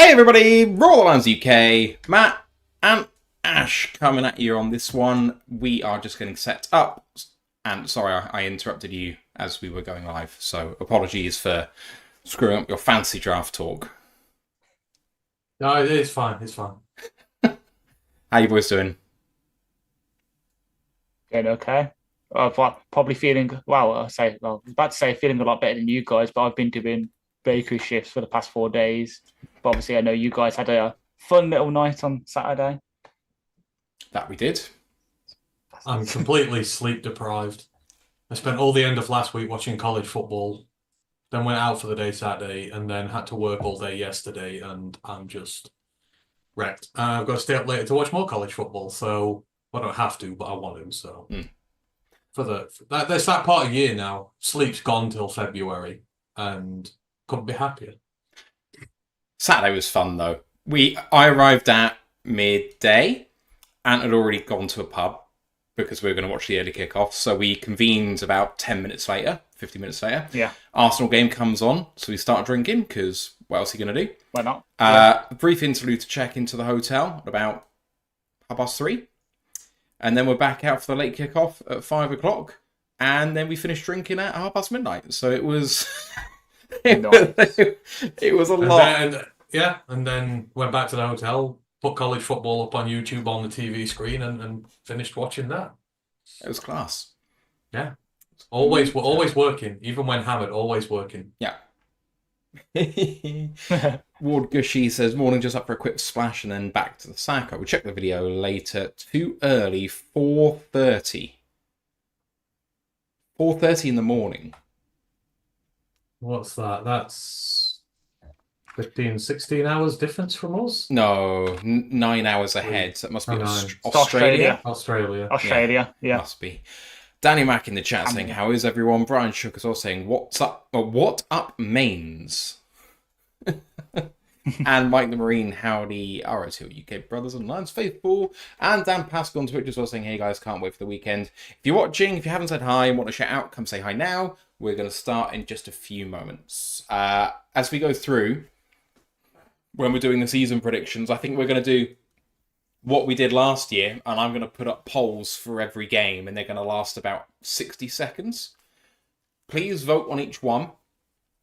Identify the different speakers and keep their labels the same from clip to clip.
Speaker 1: Hey everybody, ROTL UK, Matt and Ash coming at you on this one. We are just getting set up, and sorry I interrupted you as we were going live, so apologies for screwing up your fancy draft talk.
Speaker 2: No, it's fine, it's fine.
Speaker 1: How you boys doing?
Speaker 3: Doing okay. Probably feeling I was about to say feeling a lot better than you guys, but I've been doing bakery shifts for the past 4 days. But obviously, I know you guys had a fun little night on Saturday.
Speaker 1: That we did.
Speaker 2: I'm completely sleep deprived. I spent all the end of last week watching college football, then went out for the day Saturday, and then had to work all day yesterday, and I'm just wrecked. I've got to stay up later to watch more college football, so I don't have to, but I want to. So there's that part of year now. Sleep's gone till February, and couldn't be happier.
Speaker 1: Saturday was fun though. I arrived at midday and had already gone to a pub because we were going to watch the early kickoff. So we convened about 10 minutes later, 50 minutes later.
Speaker 3: Yeah.
Speaker 1: Arsenal game comes on, so we start drinking because what else are you going to do?
Speaker 3: Why not?
Speaker 1: A brief interlude to check into the hotel at about 3:30. And then we're back out for the late kickoff at 5 o'clock. And then we finished drinking at midnight. So it was... it was a lot.
Speaker 2: And then went back to the hotel, put college football up on YouTube on the TV screen, and finished watching that.
Speaker 1: It was class.
Speaker 2: Yeah, always working, even when hammered, always working.
Speaker 1: Yeah. Ward Gushy says, morning, just up for a quick splash and then back to the sack. I will check the video later. Too early, 4:30. 4:30 in the morning.
Speaker 2: What's that? That's 15, 16 hours difference from us?
Speaker 1: No, 9 hours ahead. That must be
Speaker 3: Australia.
Speaker 2: Australia.
Speaker 3: Yeah.
Speaker 1: Must be. Danny Mack in the chat saying, how is everyone? Brian Shook is also saying, what's up? What up, mains? And Mike the Marine, howdy, ROTL UK brothers and Lions faithful. And Dan Pascal on Twitch as well saying, hey guys, can't wait for the weekend. If you're watching, if you haven't said hi and want to shout out, come say hi now. We're going to start in just a few moments. As we go through, when we're doing the season predictions, I think we're going to do what we did last year, and I'm going to put up polls for every game, and they're going to last about 60 seconds. Please vote on each one,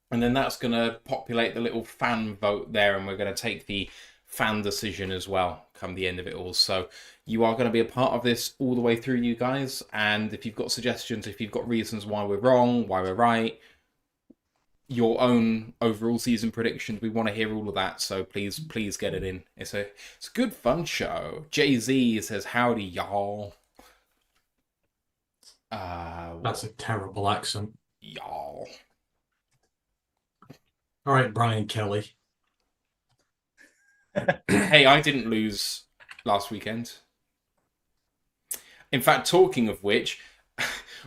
Speaker 1: and then that's going to populate the little fan vote there, and we're going to take the fan decision as well come the end of it all. So you are going to be a part of this all the way through, you guys, and if you've got suggestions, if you've got reasons why we're wrong, why we're right, your own overall season predictions, we want to hear all of that, so please get it in. It's a good fun show. Jay-Z says, howdy y'all.
Speaker 2: That's a terrible accent.
Speaker 1: Y'all.
Speaker 2: All right, Brian Kelly.
Speaker 1: Hey, I didn't lose last weekend. In fact, talking of which,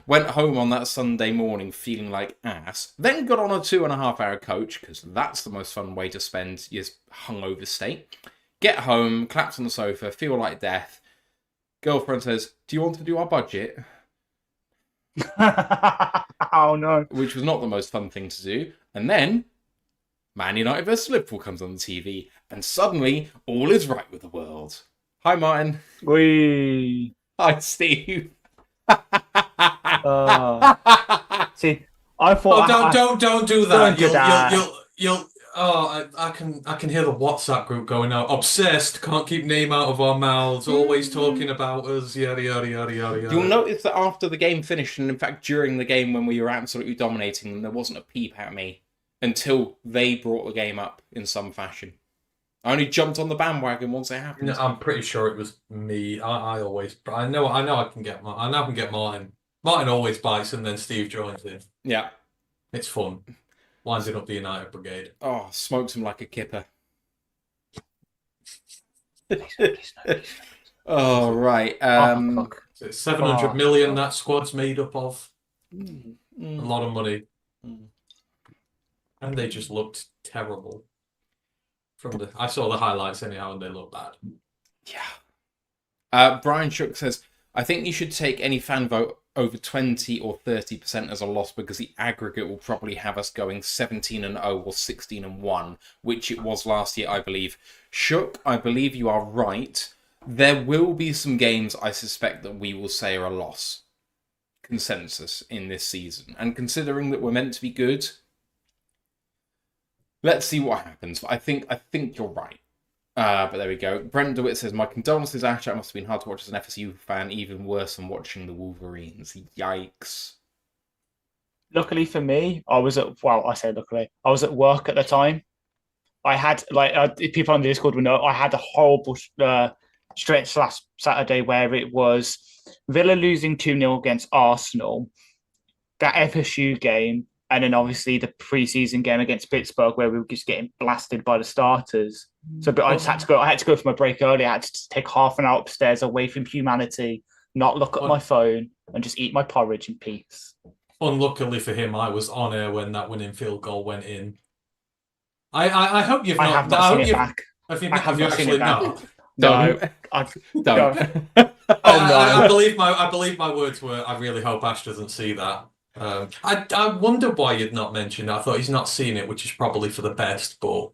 Speaker 1: went home on that Sunday morning feeling like ass, then got on a 2.5-hour coach, because that's the most fun way to spend your hungover state. Get home, collapse on the sofa, feel like death. Girlfriend says, do you want to do our budget?
Speaker 3: Oh no.
Speaker 1: Which was not the most fun thing to do. And then Man United vs Liverpool comes on the TV, and suddenly all is right with the world. Hi, Martin.
Speaker 3: Wee.
Speaker 1: Hi, Steve.
Speaker 3: See, I thought.
Speaker 2: Don't do that.
Speaker 3: Don't do that.
Speaker 2: You'll. Oh, I can hear the WhatsApp group going out. Obsessed. Can't keep name out of our mouths. Always talking about us. Yada yada yada yada yada.
Speaker 1: You'll notice that after the game finished, and in fact during the game when we were absolutely dominating them, there wasn't a peep at me until they brought the game up in some fashion. I only jumped on the bandwagon once it happened.
Speaker 2: I'm pretty sure it was me. I know I can get Martin. Martin always bites, and then Steve joins in.
Speaker 1: Yeah,
Speaker 2: it's fun. Winding up the United Brigade.
Speaker 1: Oh, smokes him like a kipper. Oh, right.
Speaker 2: It's 700 million that squad's made up of. A lot of money. And they just looked terrible. I saw the highlights anyhow, and they look bad.
Speaker 1: Yeah. Brian Shook says, I think you should take any fan vote over 20 or 30% as a loss, because the aggregate will probably have us going 17-0 or 16-1, which it was last year, I believe. Shook, I believe you are right. There will be some games I suspect that we will say are a loss. Consensus in this season. And considering that we're meant to be good, let's see what happens. But I think you're right. But there we go. Brent DeWitt says, my condolences, Ash. That must have been hard to watch as an FSU fan, even worse than watching the Wolverines. Yikes.
Speaker 3: Luckily for me, I was at work at the time. I had, people on the Discord will know, I had a horrible stretch last Saturday where it was Villa losing 2-0 against Arsenal, that FSU game, and then obviously the preseason game against Pittsburgh where we were just getting blasted by the starters. So, but I just had to go. I had to go for my break early. I had to take half an hour upstairs away from humanity, not look at my phone, and just eat my porridge in peace.
Speaker 2: Unluckily for him, I was on air when that winning field goal went in. I hope you've not.
Speaker 3: I have not seen it back.
Speaker 2: Have you actually not?
Speaker 1: Don't.
Speaker 3: Don't.
Speaker 2: I believe my words were, I really hope Ash doesn't see that. I wonder why you'd not mentioned it. I thought he's not seen it, which is probably for the best, but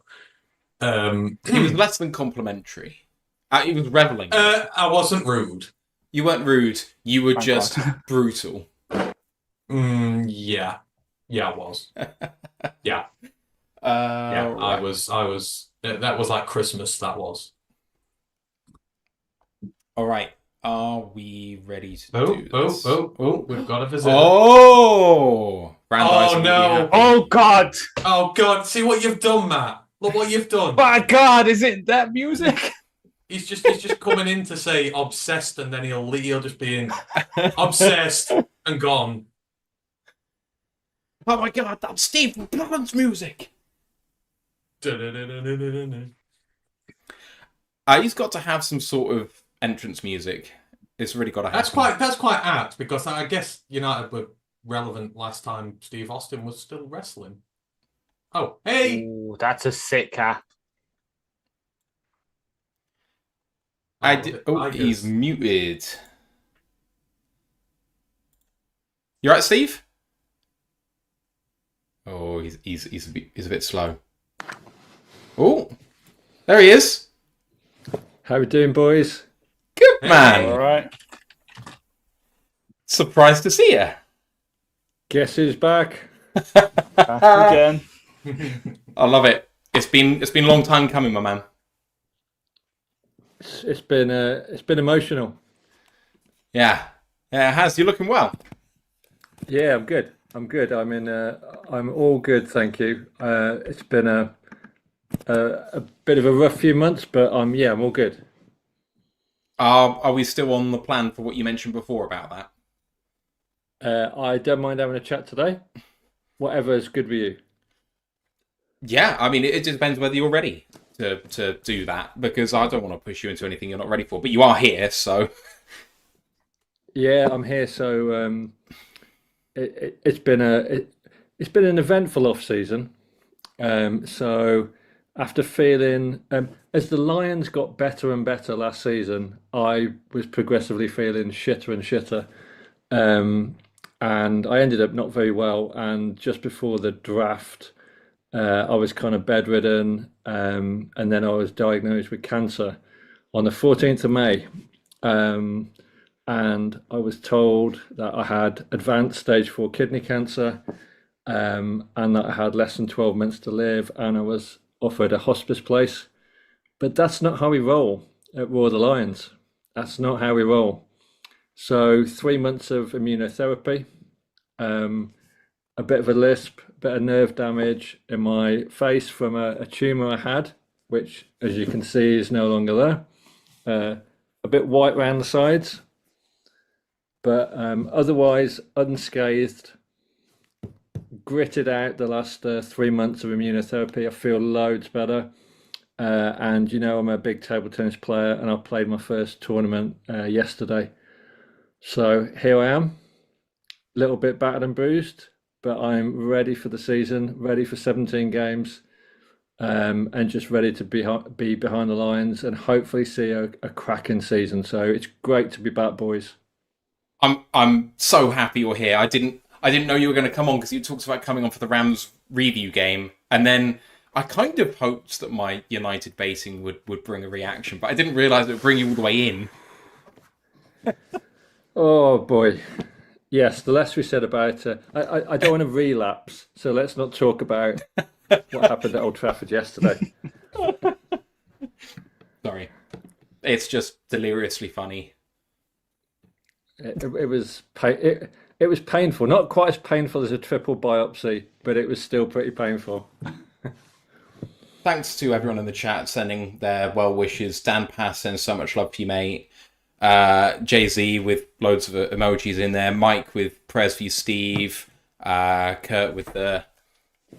Speaker 1: he was less than complimentary. He was reveling.
Speaker 2: I wasn't rude.
Speaker 1: You weren't rude. You were just brutal.
Speaker 2: Yeah, I was. Yeah, yeah. Right. I was. That was like Christmas. That was.
Speaker 1: All right. Are we ready to do this?
Speaker 2: Oh! We've got a visitor.
Speaker 1: Oh!
Speaker 2: No!
Speaker 3: Oh God!
Speaker 2: Oh God! See what you've done, Matt. Look what you've done.
Speaker 3: My God! Is it that music?
Speaker 2: He's just coming in to say obsessed, and then he'll just be in obsessed and gone.
Speaker 1: Oh my God! That's Steve Blunt's music. He's got to have some sort of entrance music. It's really got to happen.
Speaker 2: That's quite apt, because I guess United were relevant last time Steve Austin was still wrestling. Oh, hey!
Speaker 3: Ooh, that's a sick cap.
Speaker 1: He's muted. You right, Steve? Oh, he's a bit slow. Oh, there he is.
Speaker 4: How we doing, boys?
Speaker 1: Good man.
Speaker 3: All right.
Speaker 1: Surprised to see you.
Speaker 4: Guess who's back?
Speaker 3: Again.
Speaker 1: I love it. It's been a long time coming, my man.
Speaker 4: It's been emotional.
Speaker 1: Yeah, it has. You're looking well.
Speaker 4: Yeah, I'm good. I'm all good, thank you. It's been a bit of a rough few months, but I'm all good.
Speaker 1: Are we still on the plan for what you mentioned before about that?
Speaker 4: I don't mind having a chat today. Whatever is good with you.
Speaker 1: Yeah, I mean, it just depends whether you're ready to do that, because I don't want to push you into anything you're not ready for. But you are here, so.
Speaker 4: Yeah, I'm here. So it's been an eventful off season. So after feeling, as the Lions got better and better last season, I was progressively feeling shitter and shitter. And I ended up not very well. And just before the draft, I was kind of bedridden. And then I was diagnosed with cancer on the 14th of May. And I was told that I had advanced stage 4 kidney cancer, and that I had less than 12 months to live, and I was offered a hospice place. But that's not how we roll at Royal Lions. That's not how we roll. So 3 months of immunotherapy, a bit of a lisp, a bit of nerve damage in my face from a tumour I had, which, as you can see, is no longer there. A bit white around the sides, but otherwise unscathed. Gritted out the last 3 months of immunotherapy. I feel loads better. And I'm a big table tennis player, and I played my first tournament yesterday. So here I am, a little bit battered and bruised, but I'm ready for the season, ready for 17 games, and just ready to be behind the Lions and hopefully see a cracking season. So it's great to be back, boys.
Speaker 1: I'm so happy you're here. I didn't know you were going to come on because you talked about coming on for the Rams review game, and then I kind of hoped that my United basing would bring a reaction, but I didn't realise it would bring you all the way in.
Speaker 4: Oh boy, yes. The less we said about it, I don't want to relapse. So let's not talk about what happened at Old Trafford yesterday.
Speaker 1: Sorry, it's just deliriously funny.
Speaker 4: It was it was painful. Not quite as painful as a triple biopsy, but it was still pretty painful.
Speaker 1: Thanks to everyone in the chat sending their well wishes. Dan Pass sends so much love to you, mate. Jay-Z with loads of emojis in there. Mike with prayers for you, Steve. Kurt with the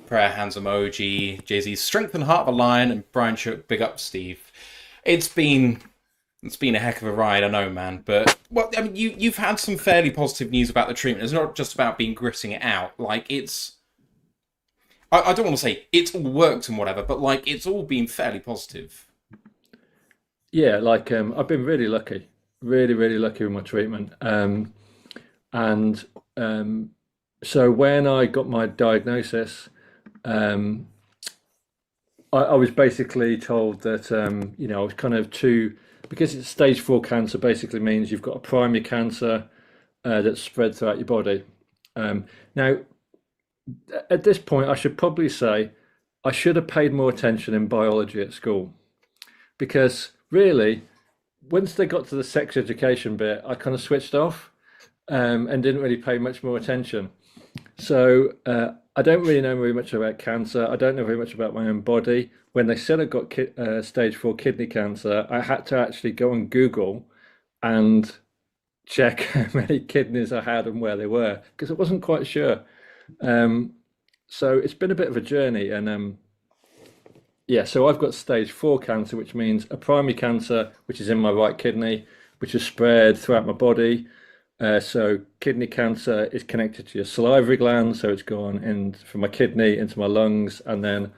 Speaker 1: prayer hands emoji. Jay-Z's strength and heart of a lion. And Brian Shook, big up, Steve. It's been a heck of a ride, I know, man. But I mean, you've had some fairly positive news about the treatment. It's not just about gritting it out. Like, it's... I don't want to say it's all worked and whatever, but like it's all been fairly positive.
Speaker 4: Yeah, like I've been really lucky, really lucky with my treatment. So when I got my diagnosis, I was basically told that I was kind of because it's stage 4 cancer. Basically means you've got a primary cancer that's spread throughout your body. Now, at this point, I should probably say I should have paid more attention in biology at school, because really, once they got to the sex education bit, I kind of switched off and didn't really pay much more attention. So I don't really know very much about cancer. I don't know very much about my own body. When they said I got stage 4 kidney cancer, I had to actually go on Google and check how many kidneys I had and where they were, because I wasn't quite sure. So it's been a bit of a journey, and so I've got stage 4 cancer, which means a primary cancer, which is in my right kidney, which is spread throughout my body. So kidney cancer is connected to your salivary gland, so it's gone in from my kidney into my lungs, and then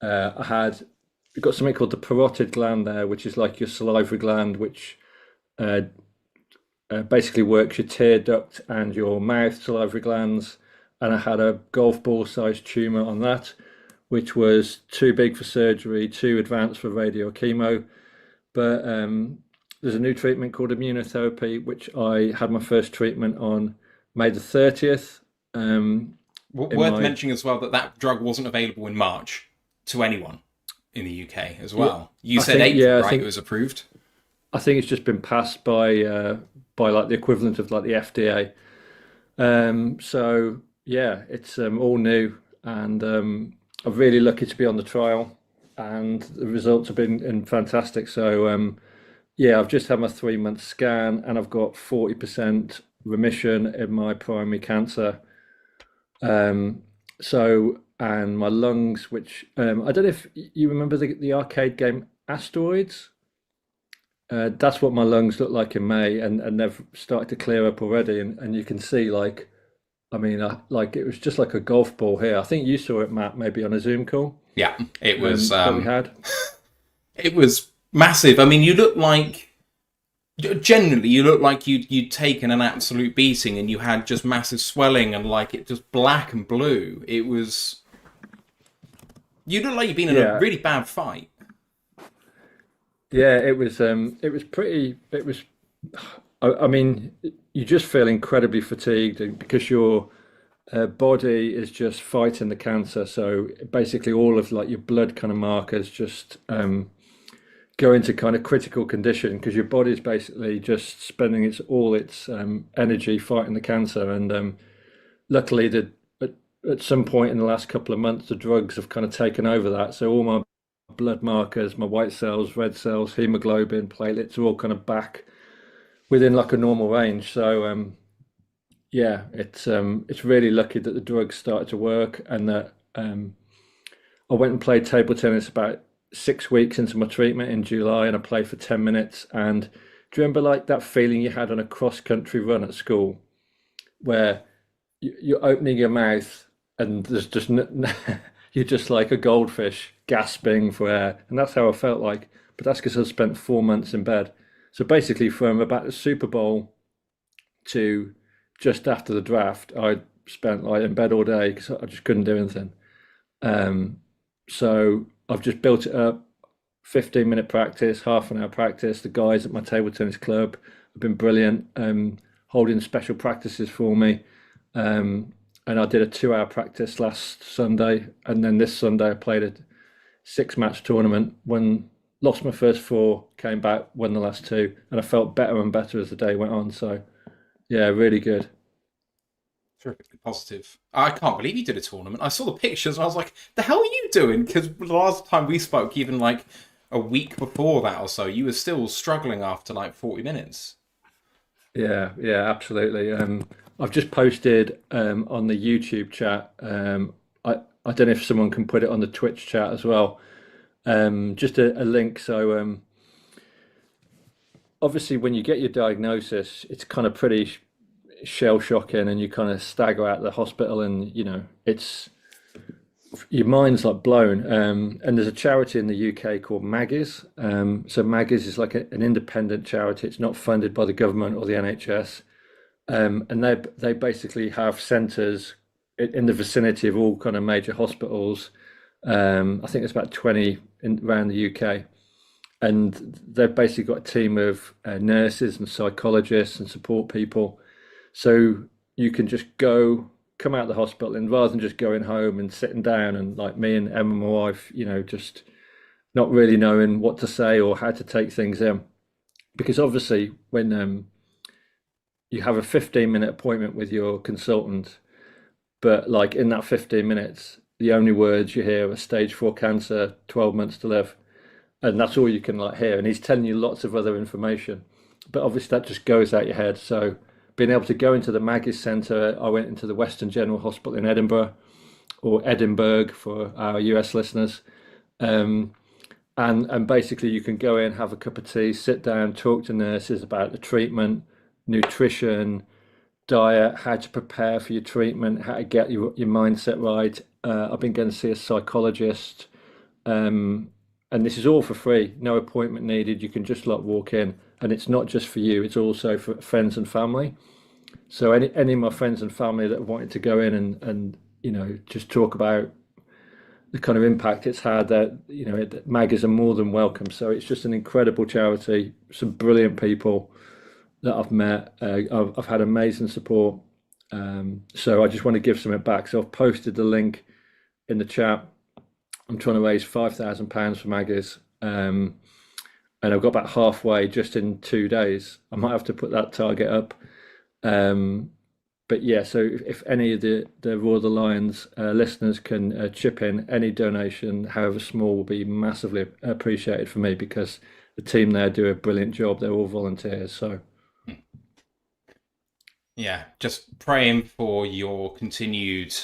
Speaker 4: we've got something called the parotid gland there, which is like your salivary gland, which basically works your tear duct and your mouth salivary glands. And I had a golf ball sized tumour on that, which was too big for surgery, too advanced for radio or chemo. But there's a new treatment called immunotherapy, which I had my first treatment on May the 30th.
Speaker 1: Worth mentioning as well that drug wasn't available in March to anyone in the UK as well. You said April, right? It was approved.
Speaker 4: I think it's just been passed by like the equivalent of like the FDA. So yeah, it's all new, and I'm really lucky to be on the trial, and the results have been fantastic. So I've just had my 3-month scan, and I've got 40% remission in my primary cancer. And my lungs, which I don't know if you remember the arcade game Asteroids. That's what my lungs look like in May, and they've started to clear up already, and you can see like it was just like a golf ball here. I think you saw it, Matt, maybe on a Zoom call.
Speaker 1: Yeah, it was.
Speaker 4: That we had.
Speaker 1: It was massive. I mean, you look like you'd taken an absolute beating, and you had just massive swelling, and like it just black and blue. It was. You look like you've been in a really bad fight.
Speaker 4: Yeah, it was pretty. It was. I mean, you just feel incredibly fatigued because your body is just fighting the cancer. So basically, all of like your blood kind of markers just go into kind of critical condition, because your body is basically just spending all its energy fighting the cancer. And luckily, at some point in the last couple of months, the drugs have kind of taken over that. So all my blood markers, my white cells, red cells, hemoglobin, platelets are all kind of back within like a normal range. So it's really lucky that the drugs started to work, and that I went and played table tennis about 6 weeks into my treatment in July, and I played for 10 minutes. And do you remember like that feeling you had on a cross-country run at school, where you're opening your mouth and there's just you're just like a goldfish gasping for air? And that's how I felt like. But that's because I spent 4 months in bed. So basically, from about the Super Bowl to just after the draft, I spent like in bed all day because I just couldn't do anything. So I've just built it up. 15-minute practice, half an hour practice. The guys at my table tennis club have been brilliant, holding special practices for me. And I did a 2-hour practice last Sunday, and then this Sunday I played a 6-match tournament. Lost my first 4, came back, won the last 2, and I felt better and better as the day went on. So, yeah, really good.
Speaker 1: Terrifically positive. I can't believe you did a tournament. I saw the pictures and I was like, the hell are you doing? Because the last time we spoke, even like a week before that or so, you were still struggling after like 40 minutes.
Speaker 4: Yeah, absolutely. I've just posted on the YouTube chat. I don't know if someone can put it on the Twitch chat as well. Just a link. So obviously, when you get your diagnosis, it's kind of pretty shell shocking, and you kind of stagger out of the hospital, and your mind's like blown. And there's a charity in the UK called Maggie's. So Maggie's is like an independent charity. It's not funded by the government or the NHS. And they basically have centres in the vicinity of all kind of major hospitals. I think it's about 20 around the UK. And they've basically got a team of nurses and psychologists and support people. So you can just come out of the hospital, and rather than just going home and sitting down, and like me and Emma, my wife, just not really knowing what to say or how to take things in. Because obviously when you have a 15-minute appointment with your consultant, but like in that 15 minutes, the only words you hear are stage 4 cancer, 12 months to live. And that's all you can like hear. And he's telling you lots of other information, but obviously that just goes out your head. So being able to go into the Maggie's Centre, I went into the Western General Hospital in Edinburgh, or Edinburgh for our US listeners. And basically you can go in, have a cup of tea, sit down, talk to nurses about the treatment, nutrition, diet, how to prepare for your treatment, how to get your mindset right. I've been going to see a psychologist, and this is all for free, no appointment needed. You can just like walk in, and it's not just for you, it's also for friends and family. So any of my friends and family that wanted to go in and just talk about the kind of impact it's had, that Maggie's are more than welcome. So it's just an incredible charity, some brilliant people that I've met. I've had amazing support. So I just want to give something back. So I've posted the link in the chat. I'm trying to raise £5,000 for Maggie's. And I've got about halfway just in 2 days. I might have to put that target up. But yeah, so if any of the Roar the Lions listeners can chip in, any donation, however small, will be massively appreciated for me, because the team there do a brilliant job. They're all volunteers. So
Speaker 1: yeah, just praying for your continued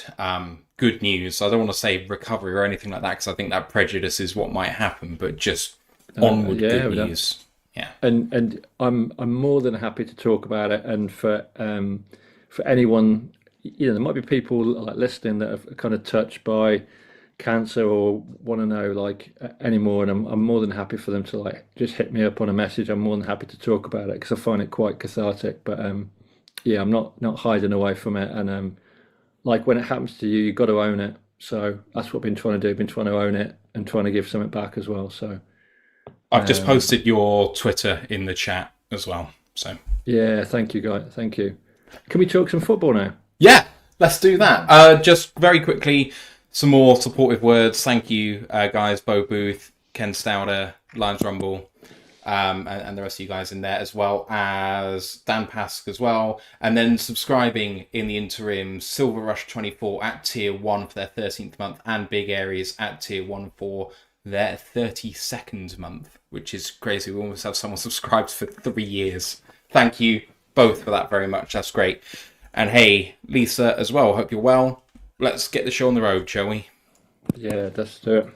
Speaker 1: good news. I don't want to say recovery or anything like that, because I think that prejudices what might happen, but just onward good news. Yeah,
Speaker 4: and I'm more than happy to talk about it. And for anyone, there might be people like listening that are kind of touched by cancer or want to know like any more, and I'm more than happy for them to like just hit me up on a message. I'm more than happy to talk about it, because I find it quite cathartic. But yeah, I'm not hiding away from it. And like when it happens to you, you've got to own it. So that's what I've been trying to do. I've been trying to own it and trying to give something back as well. So
Speaker 1: I've just posted your Twitter in the chat as well. So
Speaker 4: yeah, thank you, guys. Thank you. Can we talk some football now?
Speaker 1: Yeah, let's do that. Just very quickly, some more supportive words. Thank you, guys. Bo Booth, Ken Stouder, Lions Rumble, and the rest of you guys in there, as well as Dan Pask as well. And then subscribing in the interim, Silver Rush 24 at Tier 1 for their 13th month, and Big Aries at Tier 1 for their 32nd month, which is crazy. We almost have someone subscribed for 3 years. Thank you both for that very much. That's great. And hey, Lisa as well. Hope you're well. Let's get the show on the road, shall we?
Speaker 4: Yeah, let's do it.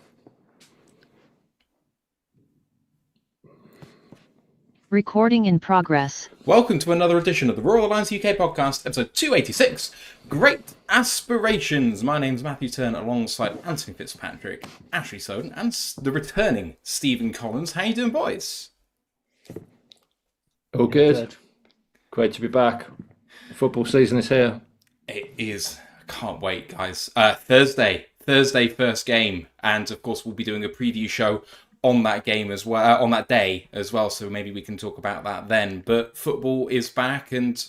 Speaker 5: Recording in progress.
Speaker 1: Welcome to another edition of the Royal Alliance UK podcast, episode 286. Great Aspirations. My name's Matthew Turner, alongside Anthony Fitzpatrick, Ashley Soden, and the returning Stephen Collins. How you doing, boys?
Speaker 4: All good. Great to be back. Football season is here.
Speaker 1: It is. I can't wait, guys. Thursday, first game, and of course we'll be doing a preview show on that game as well, on that day as well. So maybe we can talk about that then. But football is back, and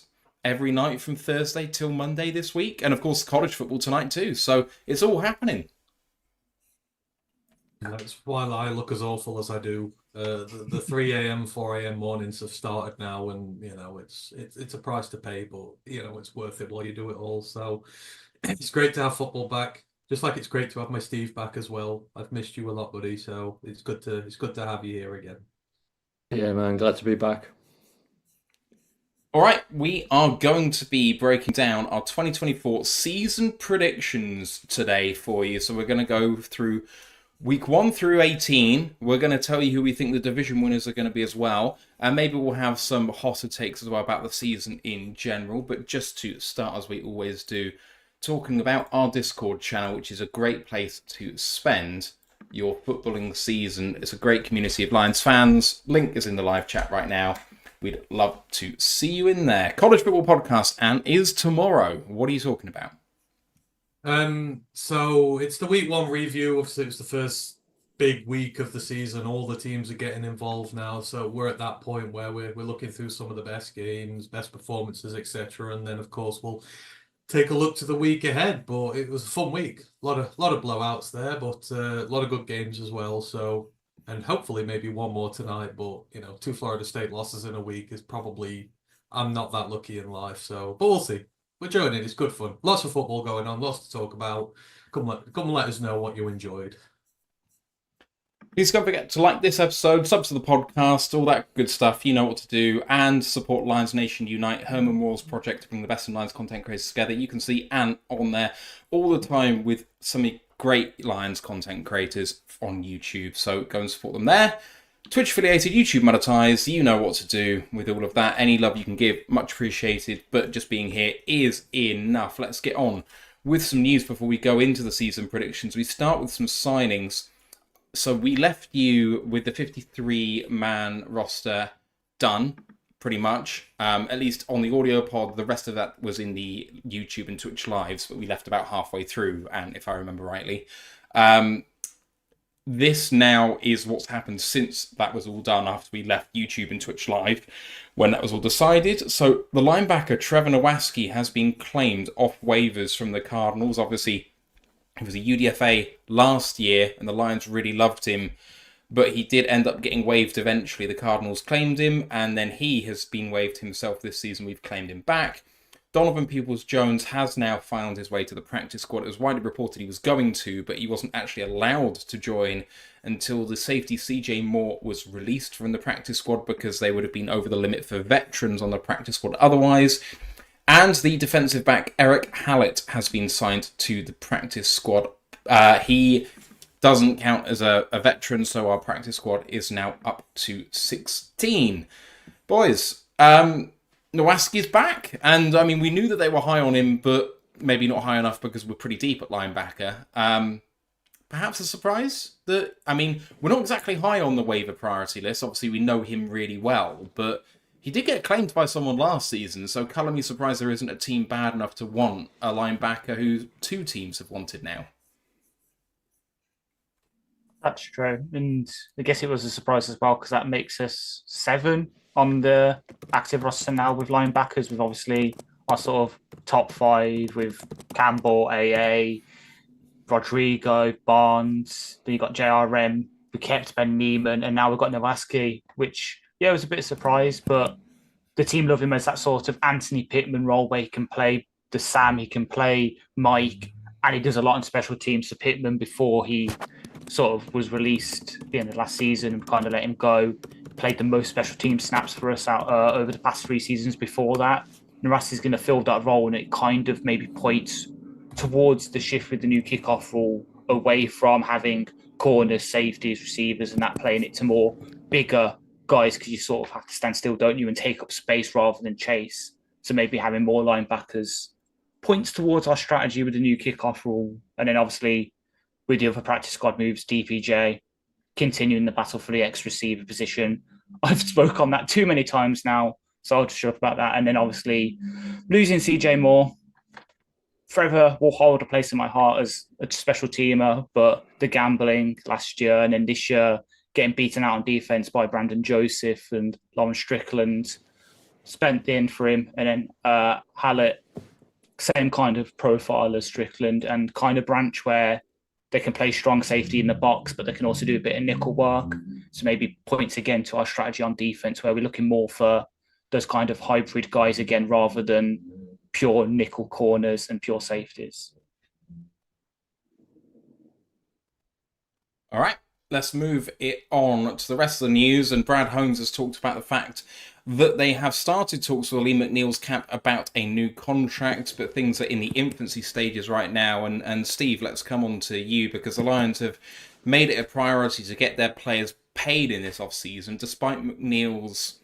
Speaker 1: every night from Thursday till Monday this week, and of course college football tonight too. So it's all happening.
Speaker 2: That's why I look as awful as I do. The 3 a.m., 4 a.m. mornings have started now, and it's a price to pay, but it's worth it while you do it all. So it's great to have football back. Just like it's great to have my Steve back as well. I've missed you a lot, buddy. So it's good to have you here again.
Speaker 4: Yeah, man, glad to be back.
Speaker 1: All right, we are going to be breaking down our 2024 season predictions today for you. So we're going to go through Week 1 through 18, we're going to tell you who we think the division winners are going to be as well. And maybe we'll have some hotter takes as well about the season in general. But just to start, as we always do, talking about our Discord channel, which is a great place to spend your footballing season. It's a great community of Lions fans. Link is in the live chat right now. We'd love to see you in there. College Football Podcast and is tomorrow. What are you talking about?
Speaker 2: So it's the week 1 review. Obviously, it's the first big week of the season. All the teams are getting involved now, so we're at that point where we're looking through some of the best games, best performances, etc. And then, of course, we'll take a look to the week ahead. But it was a fun week. A lot of blowouts there, but a lot of good games as well. So, and hopefully maybe one more tonight. But 2 Florida State losses in a week is probably, I'm not that lucky in life. So, but we'll see. We're enjoying it. It's good fun. Lots of football going on. Lots to talk about. Come let us know what you enjoyed.
Speaker 1: Please don't forget to like this episode, sub to the podcast, all that good stuff. You know what to do. And support Lions Nation Unite, Herman Moore's project to bring the best in Lions content creators together. You can see Ant on there all the time with some great Lions content creators on YouTube. So go and support them there. Twitch affiliated, YouTube monetized, you know what to do with all of that. Any love you can give, much appreciated, but just being here is enough. Let's get on with some news before we go into the season predictions. We start with some signings. So we left you with the 53-man roster done, pretty much. At least on the audio pod, the rest of that was in the YouTube and Twitch lives, but we left about halfway through, and if I remember rightly. This now is what's happened since that was all done after we left YouTube and Twitch Live when that was all decided. So the linebacker Trevor Nowaski has been claimed off waivers from the Cardinals. Obviously, he was a UDFA last year and the Lions really loved him, but he did end up getting waived eventually. The Cardinals claimed him and then he has been waived himself this season. We've claimed him back. Donovan Peoples-Jones has now found his way to the practice squad. It was widely reported he was going to, but he wasn't actually allowed to join until the safety CJ Moore was released from the practice squad because they would have been over the limit for veterans on the practice squad otherwise. And the defensive back Eric Hallett has been signed to the practice squad. He doesn't count as a veteran, so our practice squad is now up to 16. Boys, Nowaski's back, and I mean, we knew that they were high on him, but maybe not high enough because we're pretty deep at linebacker. Perhaps a surprise that, I mean, we're not exactly high on the waiver priority list. Obviously, we know him really well, but he did get claimed by someone last season, so color me surprised there isn't a team bad enough to want a linebacker who 2 teams have wanted now.
Speaker 3: That's true, and I guess it was a surprise as well because that makes us 7 on the active roster now with linebackers, with obviously our sort of top 5 with Campbell, AA, Rodrigo, Barnes, then you got JRM, we kept Ben Neiman, and now we've got Nowaski, which, yeah, it was a bit of a surprise, but the team love him as that sort of Anthony Pittman role where he can play the Sam, he can play Mike, and he does a lot on special teams. So Pittman, before he sort of was released at the end of last season and kind of let him go, played the most special team snaps for us out over the past 3 seasons before that. Nowaski's going to fill that role, and it kind of maybe points towards the shift with the new kickoff rule away from having corners, safeties, receivers, and that, playing it to more bigger guys because you sort of have to stand still, don't you, and take up space rather than chase. So maybe having more linebackers points towards our strategy with the new kickoff rule. And then obviously with the other practice squad moves, DPJ, continuing the battle for the ex-receiver position. I've spoke on that too many times now, so I'll just shut up about that. And then obviously losing CJ Moore forever will hold a place in my heart as a special teamer, but the gambling last year and then this year getting beaten out on defense by Brandon Joseph and Lawrence Strickland spent in for him, and then Hallett, same kind of profile as Strickland and kind of branch where they can play strong safety in the box, but they can also do a bit of nickel work. So maybe points again to our strategy on defense where we're looking more for those kind of hybrid guys again rather than pure nickel corners and pure safeties.
Speaker 1: All right, let's move it on to the rest of the news. And Brad Holmes has talked about the fact that they have started talks with Lee McNeil's camp about a new contract, but things are in the infancy stages right now. And Steve, let's come on to you, because the Lions have made it a priority to get their players paid in this off-season. Despite McNeil's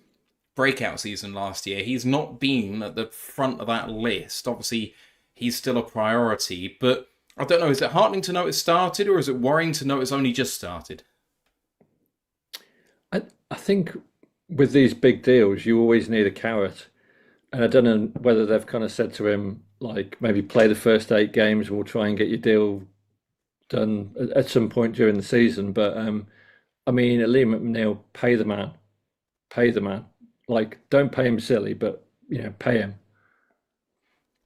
Speaker 1: breakout season last year, he's not been at the front of that list. Obviously, he's still a priority, but I don't know, is it heartening to know it's started, or is it worrying to know it's only just started?
Speaker 4: I think with these big deals, you always need a carrot. And I don't know whether they've kind of said to him, like, maybe play the first 8 games, we'll try and get your deal done at some point during the season. But, I mean, Lee McNeil, pay the man. Pay the man. Like, don't pay him silly, but, you know, pay him.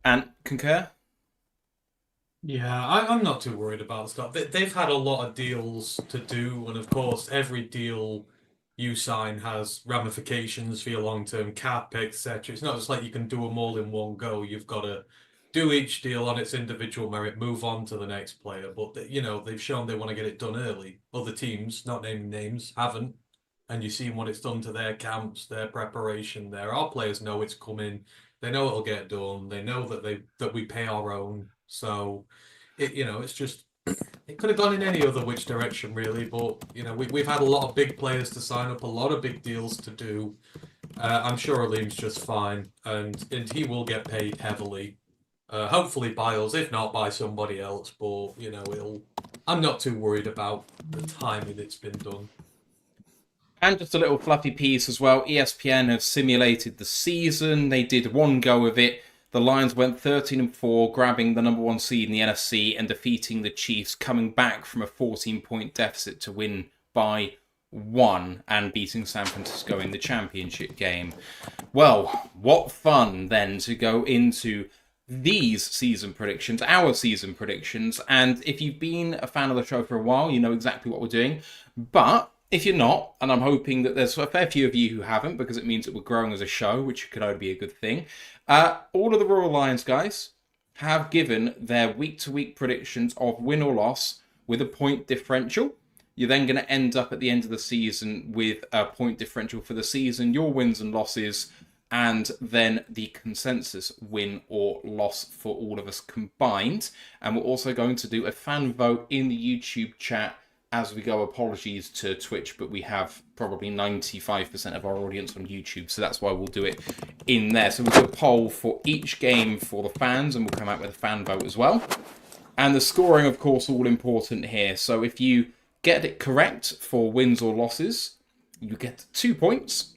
Speaker 1: And concur?
Speaker 2: Yeah, I'm not too worried about Scott. They've had a lot of deals to do, and of course, every deal you sign has ramifications for your long-term cap, etc. It's not just like you can do them all in one go. You've got to do each deal on its individual merit, move on to the next player. But, you know, they've shown they want to get it done early. Other teams, not naming names, haven't. And you've seen what it's done to their camps, their preparation there. Our players know it's coming. They know it'll get done. They know that we pay our own. So, it's just, it could have gone in any other which direction, really. But, we've had a lot of big players to sign up, a lot of big deals to do. I'm sure Aleem's just fine, and he will get paid heavily. Hopefully by us, if not by somebody else. But, I'm not too worried about the timing it's been done.
Speaker 1: And just a little fluffy piece as well. ESPN have simulated the season. They did one go of it. The Lions went 13-4, grabbing the number 1 seed in the NFC and defeating the Chiefs, coming back from a 14-point deficit to win by 1 and beating San Francisco in the championship game. Well, what fun then to go into these season predictions, our season predictions. And if you've been a fan of the show for a while, you know exactly what we're doing. But if you're not, and I'm hoping that there's a fair few of you who haven't, because it means that we're growing as a show, which could only be a good thing. All of the Royal Lions guys have given their week-to-week predictions of win or loss with a point differential. You're then going to end up at the end of the season with a point differential for the season, your wins and losses, and then the consensus win or loss for all of us combined. And we're also going to do a fan vote in the YouTube chat as we go. Apologies to Twitch, but we have probably 95% of our audience on YouTube, so that's why we'll do it in there. So we'll do a poll for each game for the fans, and we'll come out with a fan vote as well. And the scoring, of course, all important here. So if you get it correct for wins or losses, you get 2 points.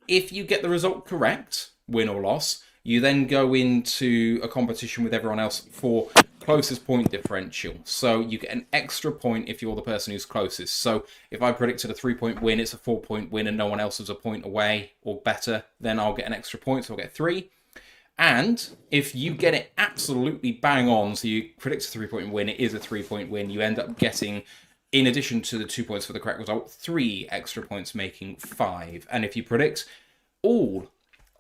Speaker 1: If you get the result correct, win or loss, you then go into a competition with everyone else for closest point differential. So you get an extra point if you're the person who's closest. So if I predicted a 3-point win, it's a 4-point win and no one else is a point away or better, then I'll get an extra point, so I'll get 3. And if you get it absolutely bang on, so you predict a 3-point win, it is a 3-point win, you end up getting, in addition to the 2 points for the correct result, 3 extra points, making 5. And if you predict all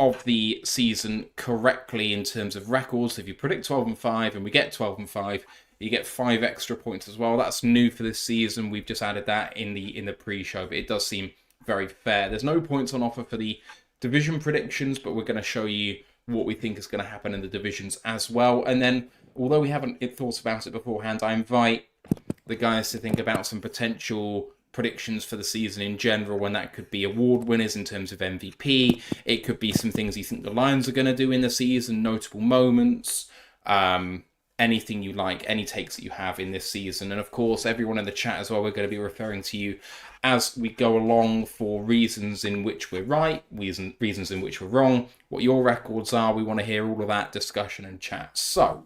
Speaker 1: of the season correctly in terms of records, if you predict 12-5 and we get 12-5, you get 5 extra points as well. That's new for this season. We've just added that in the pre-show, but it does seem very fair. There's no points on offer for the division predictions, but we're going to show you what we think is going to happen in the divisions as well. And then, although we haven't thought about it beforehand, I invite the guys to think about some potential predictions for the season in general, and that could be award winners in terms of MVP. It could be some things you think the Lions are going to do in the season, notable moments, anything you like, any takes that you have in this season. And of course, everyone in the chat as well, we're going to be referring to you as we go along for reasons in which we're right, reasons in which we're wrong, what your records are. We want to hear all of that discussion and chat. So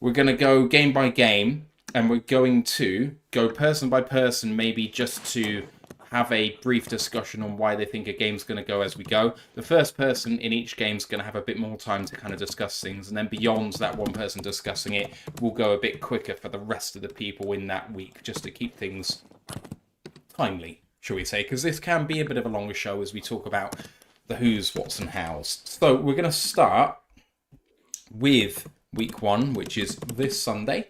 Speaker 1: we're going to go game by game, and we're going to go person by person, maybe just to have a brief discussion on why they think a game's going to go as we go. The first person in each game is going to have a bit more time to kind of discuss things, and then beyond that one person discussing it, we'll go a bit quicker for the rest of the people in that week, just to keep things timely, shall we say, because this can be a bit of a longer show as we talk about the who's, what's, and how's. So we're going to start with week 1, which is this Sunday,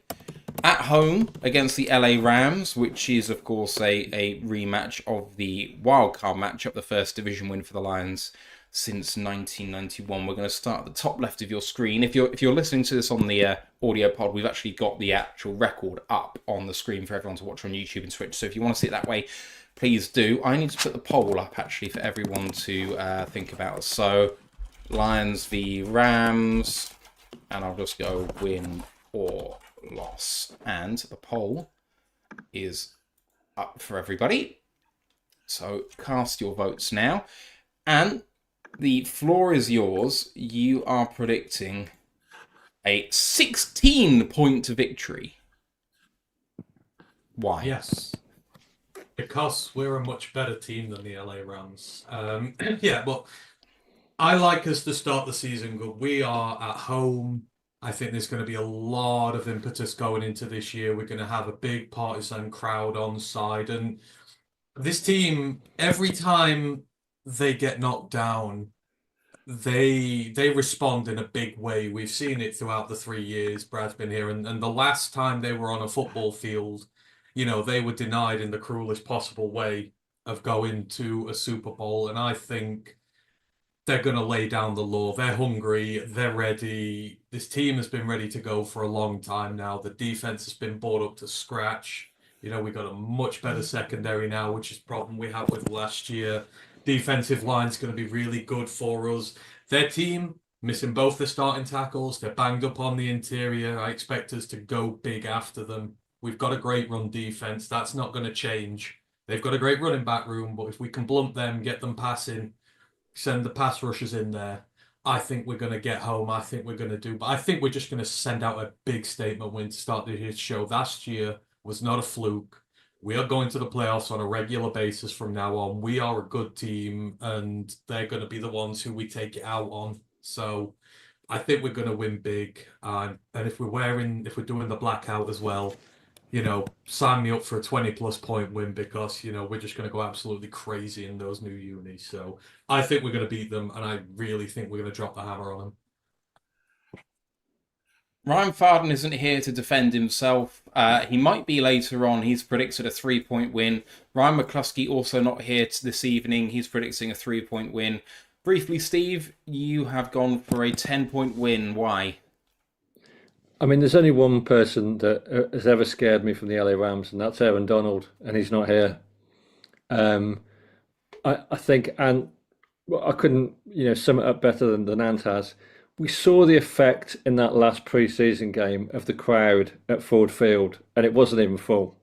Speaker 1: at home against the LA Rams, which is, of course, a rematch of the wildcard matchup, the first division win for the Lions since 1991. We're going to start at the top left of your screen. If you're listening to this on the audio pod, we've actually got the actual record up on the screen for everyone to watch on YouTube and Twitch. So if you want to see it that way, please do. I need to put the poll up, actually, for everyone to think about. So, Lions v Rams, and I'll just go win or loss. And the poll is up for everybody. So, cast your votes now. And the floor is yours. You are predicting a 16-point victory. Why?
Speaker 2: Yes. Because we're a much better team than the LA Rams. Yeah, but I like us to start the season good. We are at home. I think there's going to be a lot of impetus going into this year. We're going to have a big partisan crowd on side. And this team, every time they get knocked down, they respond in a big way. We've seen it throughout the 3 years Brad's been here. And the last time they were on a football field, you know, they were denied in the cruelest possible way of going to a Super Bowl. And I think they're going to lay down the law. They're hungry. They're ready. This team has been ready to go for a long time now. The defense has been brought up to scratch. You know, we got a much better secondary now, which is a problem we had with last year. Defensive line's going to be really good for us. Their team, missing both the starting tackles. They're banged up on the interior. I expect us to go big after them. We've got a great run defense. That's not going to change. They've got a great running back room, but if we can blunt them, get them passing, send the pass rushers in there, I think we're going to get home. I think we're going to do. But I think we're just going to send out a big statement win to start the show. Last year was not a fluke. We are going to the playoffs on a regular basis from now on. We are a good team, and they're going to be the ones who we take it out on. So I think we're going to win big. And if we're doing the blackout as well, you know, sign me up for a 20-plus point win, because, you know, we're just going to go absolutely crazy in those new unis. So I think we're going to beat them, and I really think we're going to drop the hammer on them.
Speaker 1: Ryan Farden isn't here to defend himself. He might be later on. He's predicted a 3-point win. Ryan McCluskey also not here this evening. He's predicting a 3-point win. Briefly, Steve, you have gone for a 10-point win. Why?
Speaker 4: I mean, there's only one person that has ever scared me from the LA Rams, and that's Aaron Donald, and he's not here. I think, and I couldn't, sum it up better than Ant has. We saw the effect in that last pre-season game of the crowd at Ford Field, and it wasn't even full.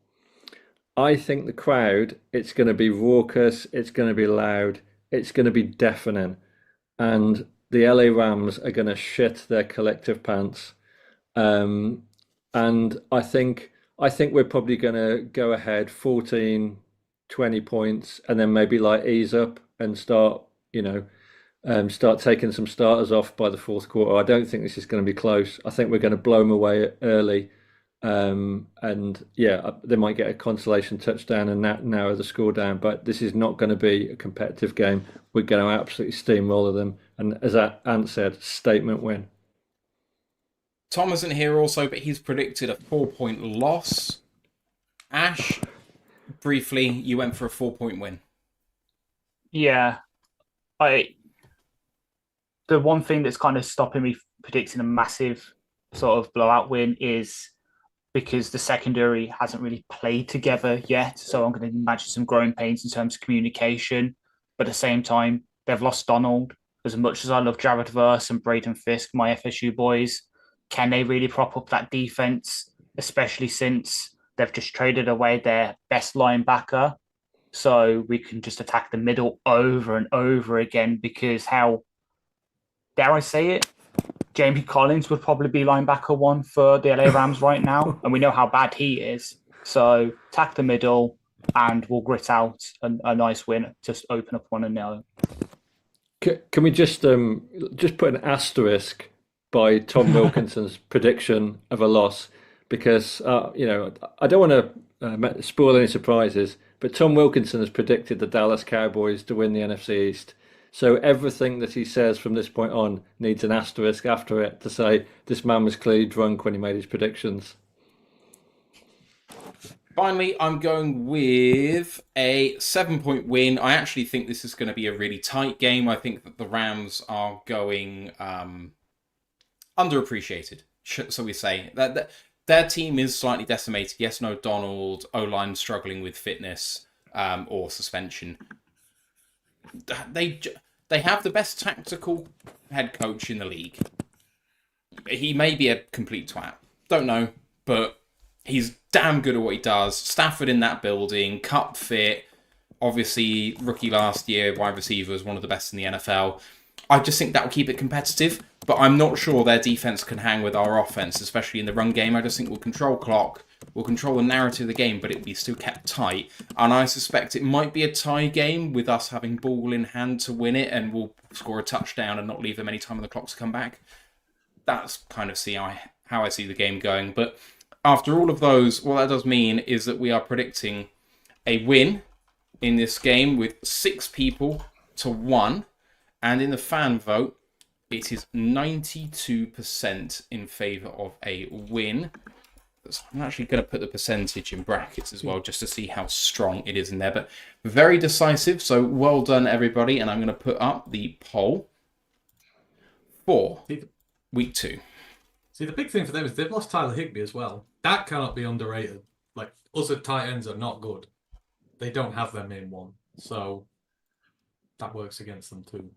Speaker 4: I think the crowd, it's going to be raucous, it's going to be loud, it's going to be deafening, and the LA Rams are going to shit their collective pants. And I think we're probably going to go ahead 14, 20 points, and then maybe ease up and start taking some starters off by the fourth quarter. I don't think this is going to be close. I think we're going to blow them away early. And yeah, they might get a consolation touchdown and narrow the score down, but this is not going to be a competitive game. We're going to absolutely steamroller them. And as Ant said, statement win.
Speaker 1: Tom isn't here also, but he's predicted a 4-point loss. Ash, briefly, you went for a 4-point win.
Speaker 3: Yeah. The one thing that's kind of stopping me predicting a massive sort of blowout win is because the secondary hasn't really played together yet. So I'm going to imagine some growing pains in terms of communication. But at the same time, they've lost Donald. As much as I love Jared Verse and Braden Fisk, my FSU boys, can they really prop up that defense, especially since they've just traded away their best linebacker? So we can just attack the middle over and over again, because how, dare I say it, Jamie Collins would probably be linebacker one for the LA Rams right now, and we know how bad he is. So attack the middle, and we'll grit out a nice win, just open up 1-0.
Speaker 4: Can we just put an asterisk by Tom Wilkinson's prediction of a loss? Because I don't want to spoil any surprises, but Tom Wilkinson has predicted the Dallas Cowboys to win the NFC East. So everything that he says from this point on needs an asterisk after it to say this man was clearly drunk when he made his predictions.
Speaker 1: Finally, I'm going with a 7-point win. I actually think this is going to be a really tight game. I think that the Rams are going underappreciated, so we say. That their team is slightly decimated. Yes, no Donald, O-line struggling with fitness or suspension. They have the best tactical head coach in the league. He may be a complete twat. Don't know, but he's damn good at what he does. Stafford in that building, cup fit. Obviously, rookie last year, wide receiver was one of the best in the NFL. I just think that will keep it competitive, but I'm not sure their defense can hang with our offense, especially in the run game. I just think we'll control clock, we'll control the narrative of the game, but it'll be still kept tight. And I suspect it might be a tie game with us having ball in hand to win it, and we'll score a touchdown and not leave them any time on the clock to come back. That's kind of how I see the game going. But after all of those, what that does mean is that we are predicting a win in this game with 6 people to 1. And in the fan vote, it is 92% in favour of a win. I'm actually going to put the percentage in brackets as well, just to see how strong it is in there. But very decisive, so well done, everybody. And I'm going to put up the poll for week 2.
Speaker 2: See, the big thing for them is they've lost Tyler Higbee as well. That cannot be underrated. Like, us at tight ends are not good. They don't have their main one. So that works against them too.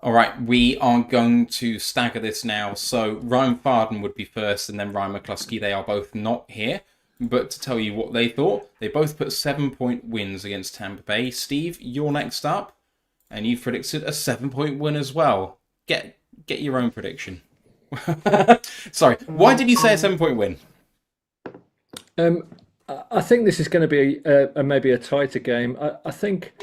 Speaker 1: All right, we are going to stagger this now. So Ryan Farden would be first, and then Ryan McCluskey. They are both not here. But to tell you what they thought, they both put 7-point wins against Tampa Bay. Steve, you're next up, and you've predicted a 7-point win as well. Get your own prediction. Sorry, why did you say a 7-point win?
Speaker 4: I think this is going to be maybe a tighter game. I think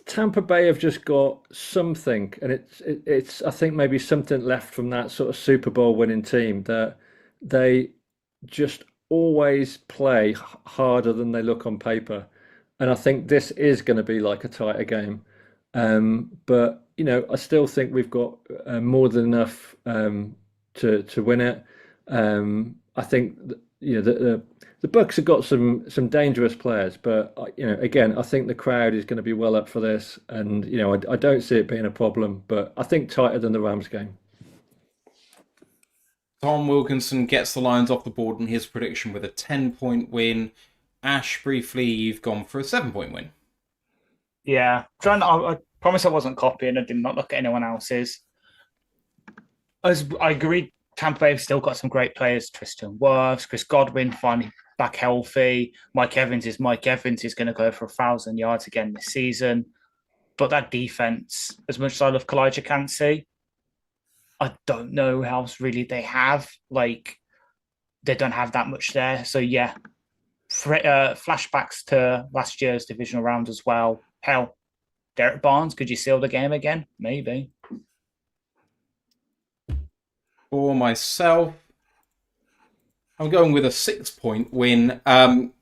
Speaker 4: Tampa Bay have just got something, and it's I think maybe something left from that sort of Super Bowl winning team, that they just always play harder than they look on paper, and I think this is going to be like a tighter game. But I still think we've got more than enough to win it. I think the Bucs have got some dangerous players, but again, I think the crowd is going to be well up for this, and I don't see it being a problem. But I think tighter than the Rams game.
Speaker 1: Tom Wilkinson gets the Lions off the board in his prediction with a 10-point win. Ash, briefly, you've gone for a 7-point win.
Speaker 3: Yeah, I promise I wasn't copying. I did not look at anyone else's. As I agreed, Tampa Bay have still got some great players. Tristan Wirfs, Chris Godwin finally back healthy. Mike Evans is going to go for 1,000 yards again this season. But that defense, as much as I love Kalijah Cansey, I don't know how else really they have. Like, they don't have that much there. So yeah, flashbacks to last year's divisional round as well. Hell, Derek Barnes, could you seal the game again? Maybe.
Speaker 1: For myself, I'm going with a 6-point win.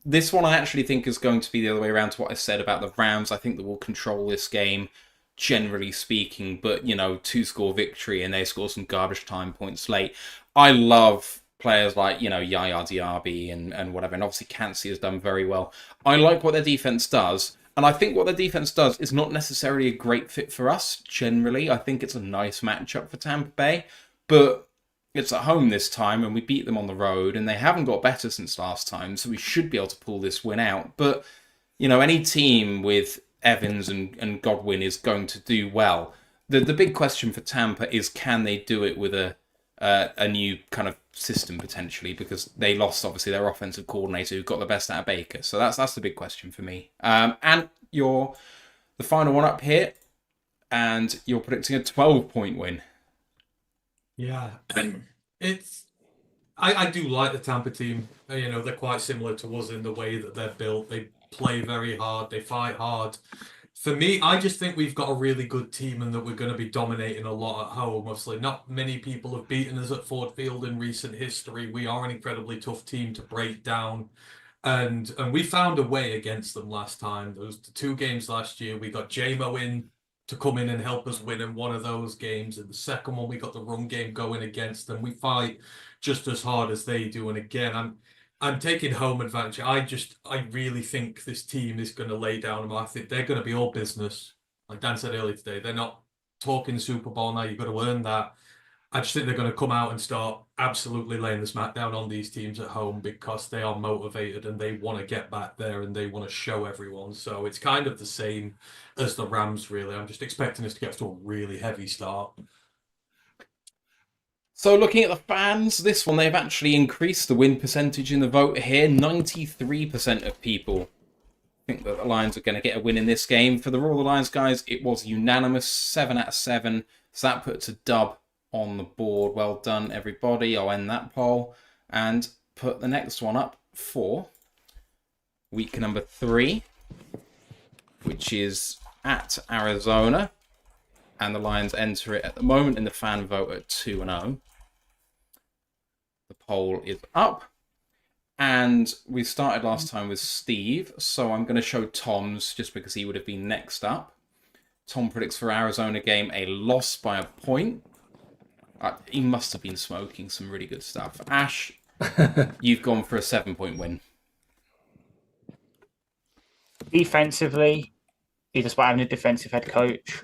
Speaker 1: This one I actually think is going to be the other way around to what I said about the Rams. I think that we'll control this game, generally speaking, but 2-score victory, and they score some garbage time points late. I love players like, Yaya Diaby and whatever, and obviously Cansey has done very well. I like what their defense does. And I think what their defense does is not necessarily a great fit for us, generally. I think it's a nice matchup for Tampa Bay. But it's at home this time, and we beat them on the road, and they haven't got better since last time, so we should be able to pull this win out. But, any team with Evans and Godwin is going to do well. The big question for Tampa is, can they do it with a a new kind of system potentially, because they lost obviously their offensive coordinator who got the best out of Baker. So that's the big question for me. And you're the final one up here, and you're predicting a 12-point win.
Speaker 2: Yeah, I do like the Tampa team. They're quite similar to us in the way that they're built. They play very hard. They fight hard. For me, I just think we've got a really good team and that we're going to be dominating a lot at home. Obviously, not many people have beaten us at Ford Field in recent history. We are an incredibly tough team to break down. And we found a way against them last time. There was the 2 games last year. We got JMO in to come in and help us win in one of those games. And the second one, we got the run game going against them. We fight just as hard as they do. And again, I'm taking home advantage. I really think this team is going to lay down. I think they're going to be all business. Like Dan said earlier today, they're not talking Super Bowl now. You've got to earn that. I just think they're going to come out and start absolutely laying the smackdown on these teams at home because they are motivated and they want to get back there and they want to show everyone. So it's kind of the same as the Rams, really. I'm just expecting us to get to a really heavy start.
Speaker 1: So looking at the fans, this one, they've actually increased the win percentage in the vote here. 93% of people think that the Lions are going to get a win in this game. For the Royal Lions guys, it was unanimous, 7 out of 7. So that puts a dub on the board. Well done, everybody. I'll end that poll and put the next one up for week number 3, which is at Arizona. And the Lions enter it at the moment in the fan vote at 2-0. The poll is up. And we started last time with Steve, so I'm going to show Tom's just because he would have been next up. Tom predicts for Arizona game a loss by a point. He must have been smoking some really good stuff. Ash, you've gone for a 7-point win.
Speaker 3: Defensively, either by having a defensive head coach.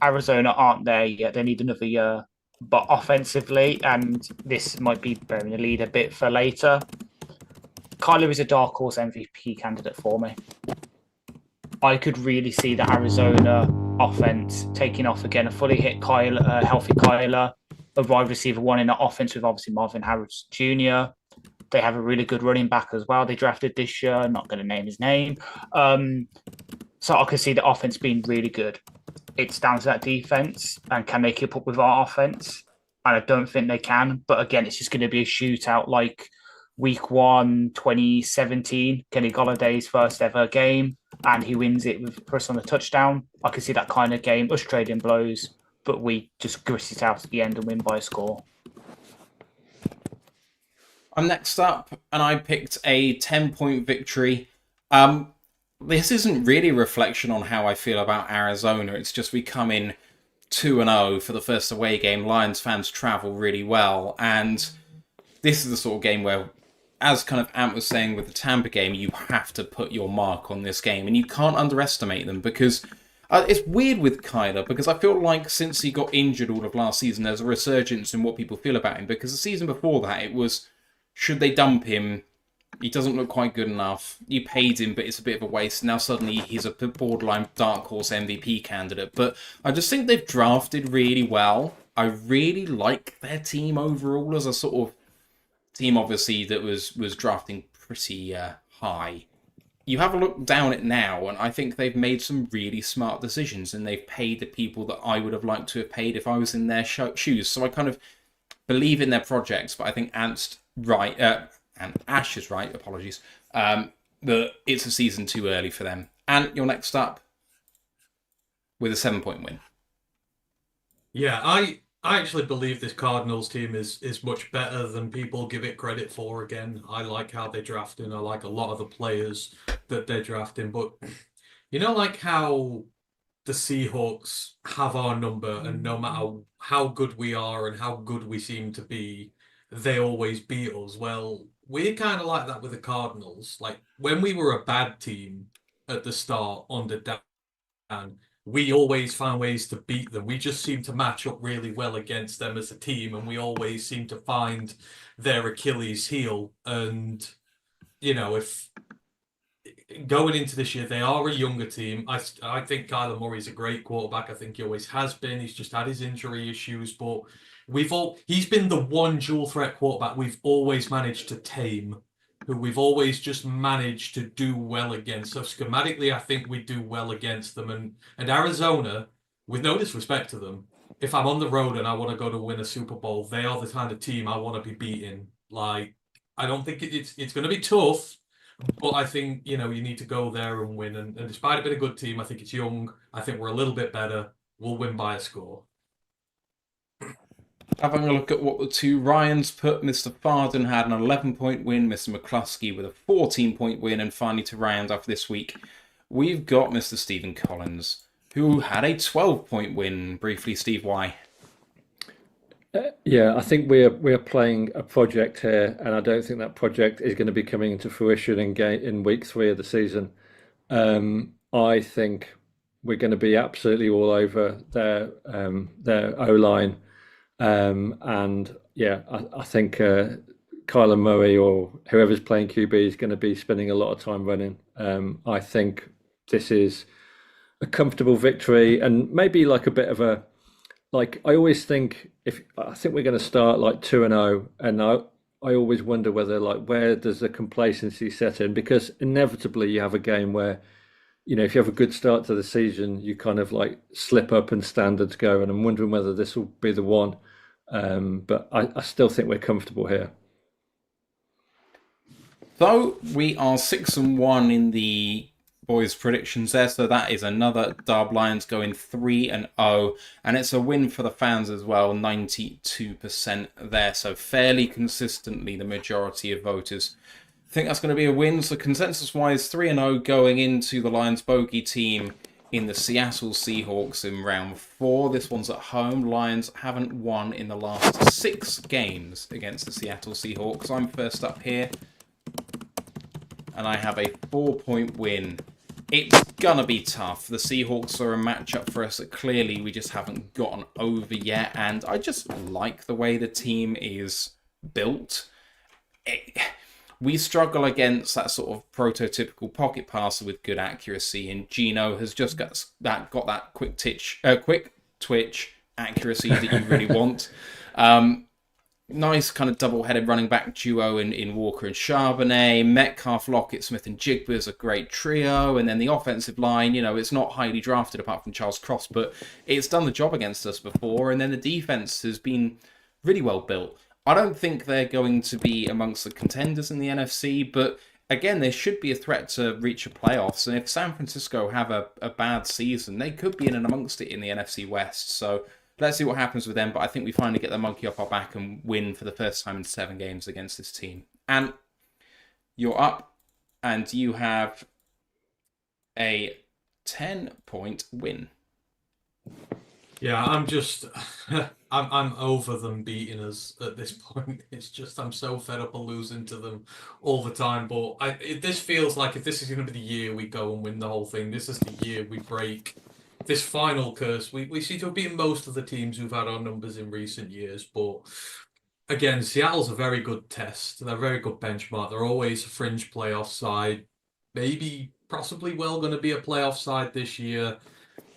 Speaker 3: Arizona aren't there yet. They need another year. But offensively, and this might be bearing the lead a bit for later, Kyler is a dark horse MVP candidate for me. I could really see the Arizona offense taking off again. A fully hit Kyler, healthy Kyler, a wide receiver one in the offense with obviously Marvin Harris Jr. They have a really good running back as well. They drafted this year. Not going to name his name. So I could see the offense being really good. It's down to that defense, and can they keep up with our offense? And I don't think they can. But again, it's just going to be a shootout like week 1, 2017, Kenny Galladay's first ever game, and he wins it for us on a touchdown. I can see that kind of game, us trading blows, but we just grit it out at the end and win by a score.
Speaker 1: I'm next up, and I picked a 10-point victory. This isn't really a reflection on how I feel about Arizona. It's just we come in 2-0 for the first away game. Lions fans travel really well. And this is the sort of game where, as kind of Ant was saying with the Tampa game, you have to put your mark on this game. And you can't underestimate them because it's weird with Kyler, because I feel like since he got injured all of last season, there's a resurgence in what people feel about him. Because the season before that, it was, should they dump him? He doesn't look quite good enough. You paid him, but it's a bit of a waste. Now suddenly he's a borderline dark horse MVP candidate. But I just think they've drafted really well. I really like their team overall as a sort of team, obviously, that was drafting pretty high. You have a look down at now, and I think they've made some really smart decisions, and they've paid the people that I would have liked to have paid if I was in their shoes. So I kind of believe in their projects, but I think Ant's right. And Ash is right, apologies, that it's a season too early for them. And you're next up with a 7-point win.
Speaker 2: Yeah, I actually believe this Cardinals team is much better than people give it credit for. Again, I like how they're drafting. I like a lot of the players that they're drafting. But like how the Seahawks have our number, and no matter how good we are and how good we seem to be, they always beat us. Well, we're kind of like that with the Cardinals. Like, when we were a bad team at the start under Dan, we always found ways to beat them. We just seem to match up really well against them as a team, and we always seem to find their Achilles heel. And, if going into this year, they are a younger team. I think Kyler Murray's a great quarterback. I think he always has been. He's just had his injury issues, but he's been the one dual threat quarterback we've always managed to tame, who we've always just managed to do well against. So schematically, I think we do well against them. And Arizona, with no disrespect to them, if I'm on the road and I want to go to win a Super Bowl, they are the kind of team I want to be beating. Like, I don't think it's going to be tough, but I think, you need to go there and win. And despite it being a good team, I think it's young. I think we're a little bit better. We'll win by a score.
Speaker 1: Having a look at what the two Ryans put, Mr. Farden had an 11-point win, Mr. McCluskey with a 14-point win, and finally to round off this week, we've got Mr. Stephen Collins, who had a 12-point win. Briefly, Steve, why?
Speaker 4: Yeah, I think we're playing a project here, and I don't think that project is going to be coming into fruition in week 3 of the season. I think we're going to be absolutely all over their O-line, and yeah, I think Kyler Murray or whoever's playing QB is going to be spending a lot of time running. I think this is a comfortable victory, and maybe like a bit of a. Like, I always think I think we're going to start like 2-0, and I always wonder whether, like, where does the complacency set in? Because inevitably you have a game where, if you have a good start to the season, you kind of like slip up and standards go, and I'm wondering whether this will be the one. But I still think we're comfortable here.
Speaker 1: So we are 6-1 in the boys' predictions there, so that is another dub. Lions going 3-0, and it's a win for the fans as well, 92% there, so fairly consistently the majority of voters think that's going to be a win. So consensus-wise, 3-0 going into the Lions bogey team in the Seattle Seahawks in round 4. This one's at home. Lions haven't won in the last 6 games against the Seattle Seahawks. I'm first up here, and I have a 4-point win. It's gonna be tough. The Seahawks are a matchup for us that clearly we just haven't gotten over yet, and I just like the way the team is built. We struggle against that sort of prototypical pocket passer with good accuracy, and Gino has just got that quick twitch accuracy that you really want. Nice kind of double-headed running back duo in Walker and Charbonnet. Metcalf, Lockett, Smith and Jigba is a great trio. And then the offensive line, it's not highly drafted apart from Charles Cross, but it's done the job against us before. And then the defense has been really well built. I don't think they're going to be amongst the contenders in the NFC, but again, they should be a threat to reach a playoffs. And if San Francisco have a bad season, they could be in and amongst it in the NFC West. So let's see what happens with them, but I think we finally get the monkey off our back and win for the first time in 7 games against this team. And you're up, and you have a 10-point win.
Speaker 2: Yeah, I'm just, I'm over them beating us at this point. It's just, I'm so fed up of losing to them all the time. But this feels like if this is going to be the year we go and win the whole thing, this is the year we break this final curse. We seem to have beaten most of the teams who've had our numbers in recent years, but again, Seattle's a very good test. They're a very good benchmark. They're always a fringe playoff side. Maybe, possibly going to be a playoff side this year.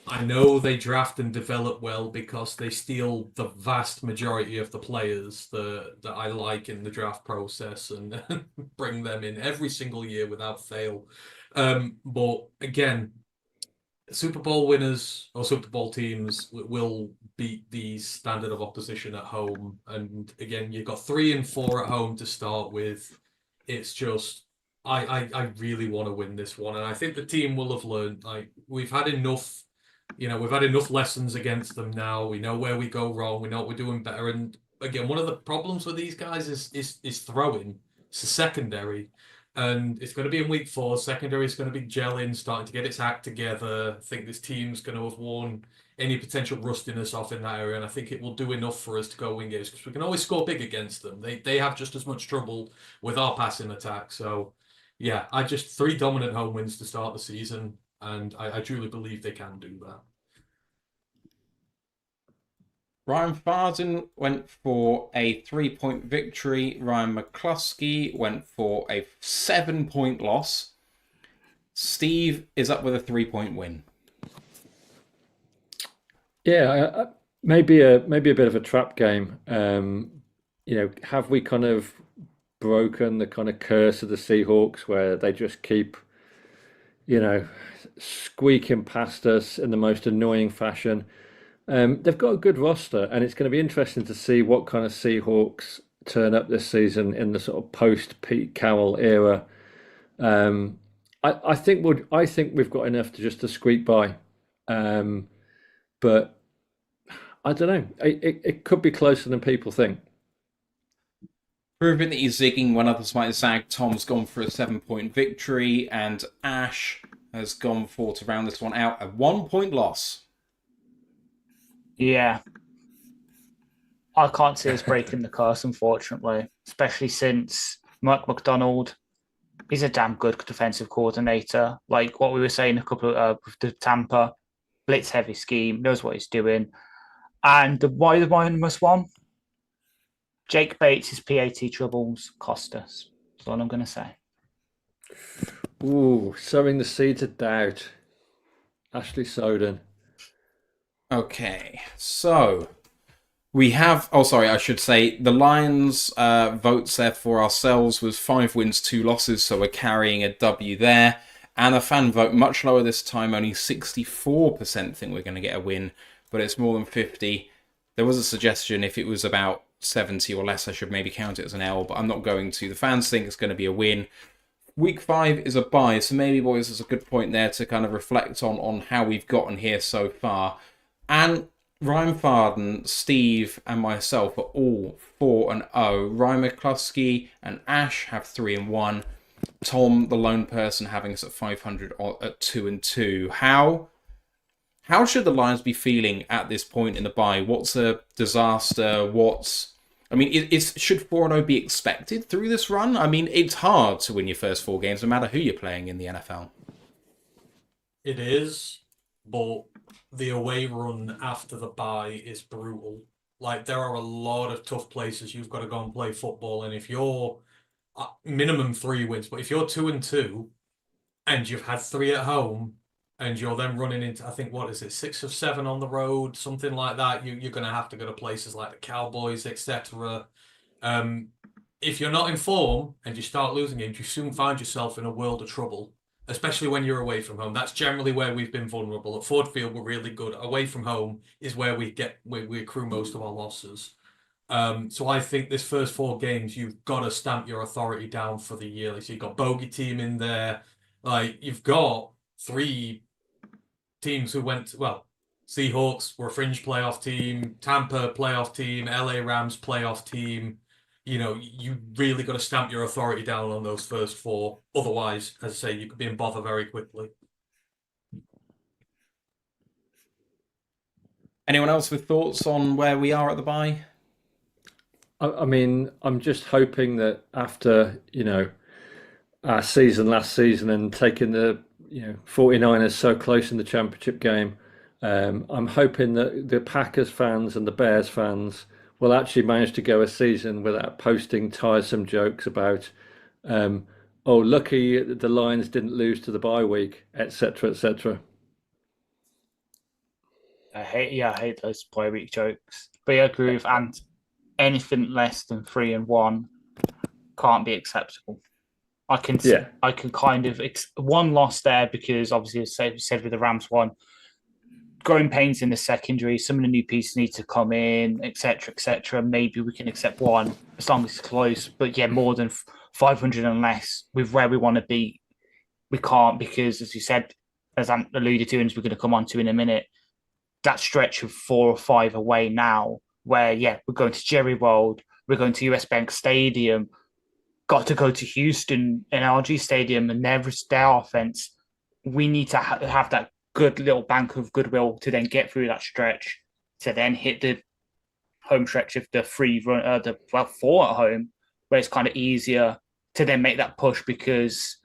Speaker 2: I know they draft and develop well because they steal the vast majority of the players that I like in the draft process and bring them in every single year without fail. But again, Super Bowl winners or Super Bowl teams will beat these standard of opposition at home. And again, you've got 3 and 4 at home to start with. It's just, I really want to win this one. And I think the team will have learned, we've had enough, we've had enough lessons against them now. We know where we go wrong. We know what we're doing better. And again, one of the problems with these guys is throwing. It's the secondary. And it's going to be in week 4. Secondary is going to be gelling, starting to get its act together. I think this team's going to have worn any potential rustiness off in that area. And I think it will do enough for us to go win games because we can always score big against them. They have just as much trouble with our passing attack. So, yeah, 3 dominant home wins to start the season. And I truly believe they can do that.
Speaker 1: Ryan Farden went for a 3-point victory. Ryan McCluskey went for a 7-point loss. Steve is up with a 3-point win.
Speaker 4: Yeah, maybe a bit of a trap game. Have we kind of broken the kind of curse of the Seahawks where they just keep, squeaking past us in the most annoying fashion? They've got a good roster, and it's going to be interesting to see what kind of Seahawks turn up this season in the sort of post-Pete Carroll era. I think we've got enough to squeak by, but I don't know. It could be closer than people think.
Speaker 1: Proving that he's zigging when others might zag, Tom's gone for a 7-point victory, and Ash has gone for, to round this one out, a 1-point loss.
Speaker 3: Yeah. I can't see us breaking the curse, unfortunately, especially since Mike McDonald is a damn good defensive coordinator. Like what we were saying a couple of with the Tampa blitz heavy scheme, knows what he's doing. And the minus one, Jake Bates' PAT troubles cost us. That's all I'm going to say.
Speaker 4: Ooh, sowing the seeds of doubt. Ashley Soden.
Speaker 1: Okay, so we have... Oh, sorry, I should say the Lions' votes there for ourselves was 5 wins, 2 losses, so we're carrying a W there. And a fan vote, much lower this time, only 64% think we're going to get a win, but it's more than 50. There was a suggestion if it was about 70 or less, I should maybe count it as an L, but I'm not going to. The fans think it's going to be a win. Week 5 is a bye, so maybe, boys, there's a good point there to kind of reflect on how we've gotten here so far. And Ryan Farden, Steve, and myself are all 4-0. Ryan McCluskey and Ash have 3-1. Tom, the lone person, having us at 500 at 2-2. How should the Lions be feeling at this point in the bye? What's a disaster? Should 4-0 be expected through this run? I mean, it's hard to win your first 4 games, no matter who you're playing in the NFL.
Speaker 2: It is, but the away run after the bye is brutal. Like, there are a lot of tough places you've got to go and play football, and if you're minimum 3 wins, but if you're 2-2 and you've had 3 at home, and you're then running into, I think, 6 of 7 on the road, something like that, you're going to have to go to places like the Cowboys, etc. If you're not in form and you start losing games, you soon find yourself in a world of trouble, especially when you're away from home. That's generally where we've been vulnerable. At Ford Field, we're really good. Away from home is where we accrue most of our losses. So I think this first 4 games, you've got to stamp your authority down for the year. So you've got Bogey team in there. Like, you've got 3 teams who went, Seahawks were a fringe playoff team, Tampa playoff team, LA Rams playoff team. You really got to stamp your authority down on those first 4. Otherwise, as I say, you could be in bother very quickly.
Speaker 1: Anyone else with thoughts on where we are at the bye?
Speaker 4: I mean, I'm just hoping that after, our season last season and taking the 49ers so close in the championship game, I'm hoping that the Packers fans and the Bears fans will actually manage to go a season without posting tiresome jokes about, lucky the Lions didn't lose to the bye week, etc., etc.
Speaker 3: I hate those bye week jokes. But I agree with Ant. Anything less than 3-1 can't be acceptable. I can kind of one loss there because obviously, as I said with the Rams one, growing pains in the secondary, some of the new pieces need to come in, etc., etc. Maybe we can accept 1 as long as it's close. But yeah, more than 500 and less with where we want to be, we can't, because as you said, as Ant alluded to, and as we're going to come on to in a minute, that stretch of 4 or 5 away now, where we're going to Jerry World, we're going to US Bank Stadium, got to go to Houston and LG Stadium and their offense. We need to have that good little bank of goodwill to then get through that stretch, to then hit the home stretch of the 4 at home, where it's kind of easier to then make that push, because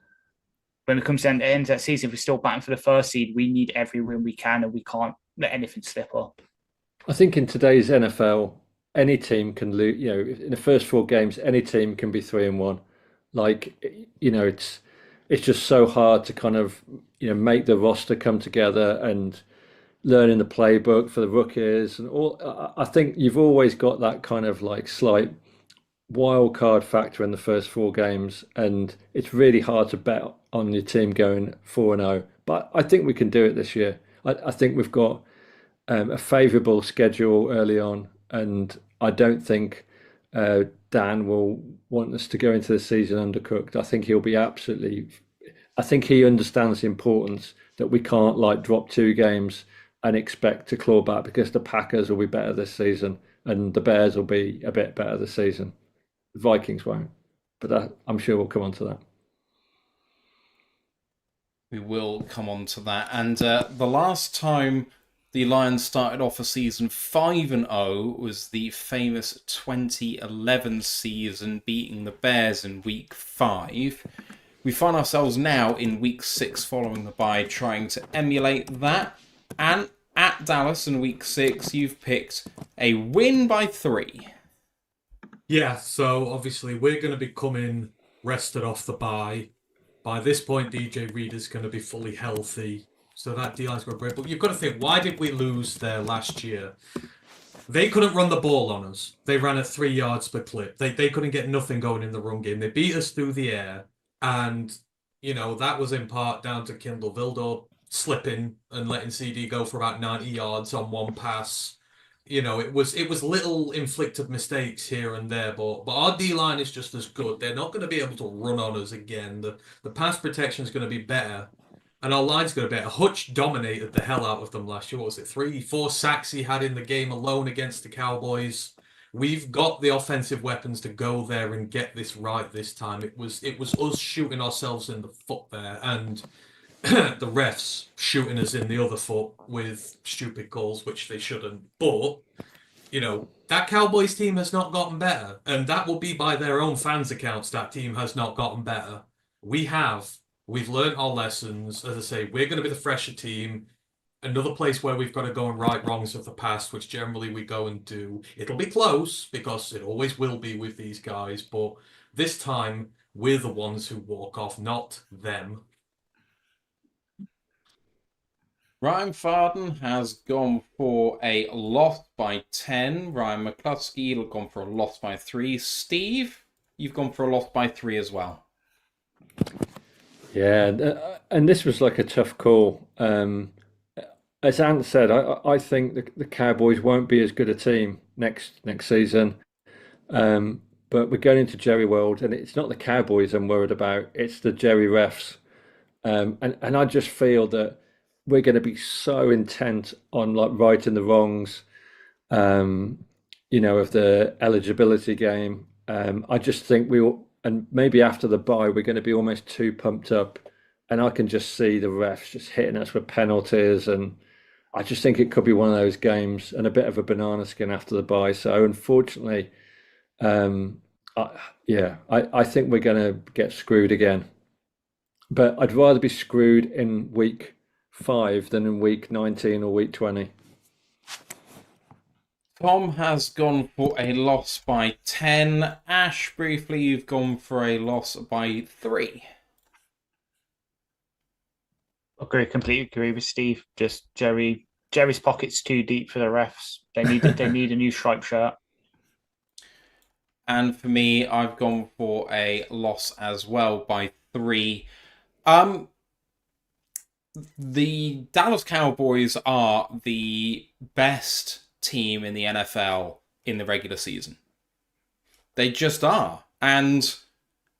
Speaker 3: when it comes to the end of that season, if we're still batting for the first seed, we need every win we can, and we can't let anything slip up.
Speaker 4: I think in today's NFL, any team can lose. In the first 4 games, any team can be 3-1. Like, it's it's just so hard to kind of make the roster come together and learning the playbook for the rookies and all. I think you've always got that kind of like slight wild card factor in the first 4 games, and it's really hard to bet on your team going 4-0. But I think we can do it this year. I think we've got a favourable schedule early on, and I don't think Dan will want us to go into the season undercooked. I think he'll be absolutely. I think he understands the importance that we can't like drop 2 games and expect to claw back, because the Packers will be better this season and the Bears will be a bit better this season. The Vikings won't, but I'm sure we'll come on to that.
Speaker 1: We will come on to that. And the last time the Lions started off a season 5-0 was the famous 2011 season, beating the Bears in week 5. We find ourselves now in week 6 following the bye, trying to emulate that. And at Dallas in week 6, you've picked a win by 3.
Speaker 2: Yeah, so obviously we're going to be coming rested off the bye. By this point, DJ Reader's going to be fully healthy, so that D-line's going to break. But you've got to think, why did we lose there last year? They couldn't run the ball on us. They ran at 3 yards per clip. They couldn't get nothing going in the run game. They beat us through the air, and that was in part down to Kindle Vildor slipping and letting CD go for about 90 yards on one pass. It was little inflicted mistakes here and there, but our D-line is just as good. They're not going to be able to run on us again. The pass protection is going to be better, and our line's going to be better. Hutch dominated the hell out of them last year. What was it, 3-4 sacks he had in the game alone against the Cowboys? We've got the offensive weapons to go there and get this right this time. It was us shooting ourselves in the foot there, and the refs shooting us in the other foot with stupid calls, which they shouldn't. But, that Cowboys team has not gotten better. And that will be by their own fans' accounts, that team has not gotten better. We have. We've learned our lessons. As I say, we're going to be the fresher team. Another place where we've got to go and right wrongs of the past, which generally we go and do. It'll be close, because it always will be with these guys. But this time, we're the ones who walk off, not them.
Speaker 1: Ryan Farden has gone for a loss by 10. Ryan McCluskey has gone for a loss by 3. Steve, you've gone for a loss by 3 as well.
Speaker 4: Yeah, and this was like a tough call. As Ant said, I think the Cowboys won't be as good a team next season. But we're going into Jerry World, and it's not the Cowboys I'm worried about. It's the Jerry refs. And I just feel that we're going to be so intent on like righting the wrongs, of the eligibility game. I just think and maybe after the bye, we're going to be almost too pumped up, and I can just see the refs just hitting us with penalties, and I just think it could be one of those games and a bit of a banana skin after the bye. So unfortunately, I think we're going to get screwed again. But I'd rather be screwed in week 5 than in week 19 or week 20.
Speaker 1: Tom has gone for a loss by 10. Ash, briefly, you've gone for a loss by 3.
Speaker 3: Completely agree with Steve. Just Jerry's pocket's too deep for the refs. They need a new striped shirt.
Speaker 1: And for me, I've gone for a loss as well by 3. The Dallas Cowboys are the best team in the NFL in the regular season. They just are. And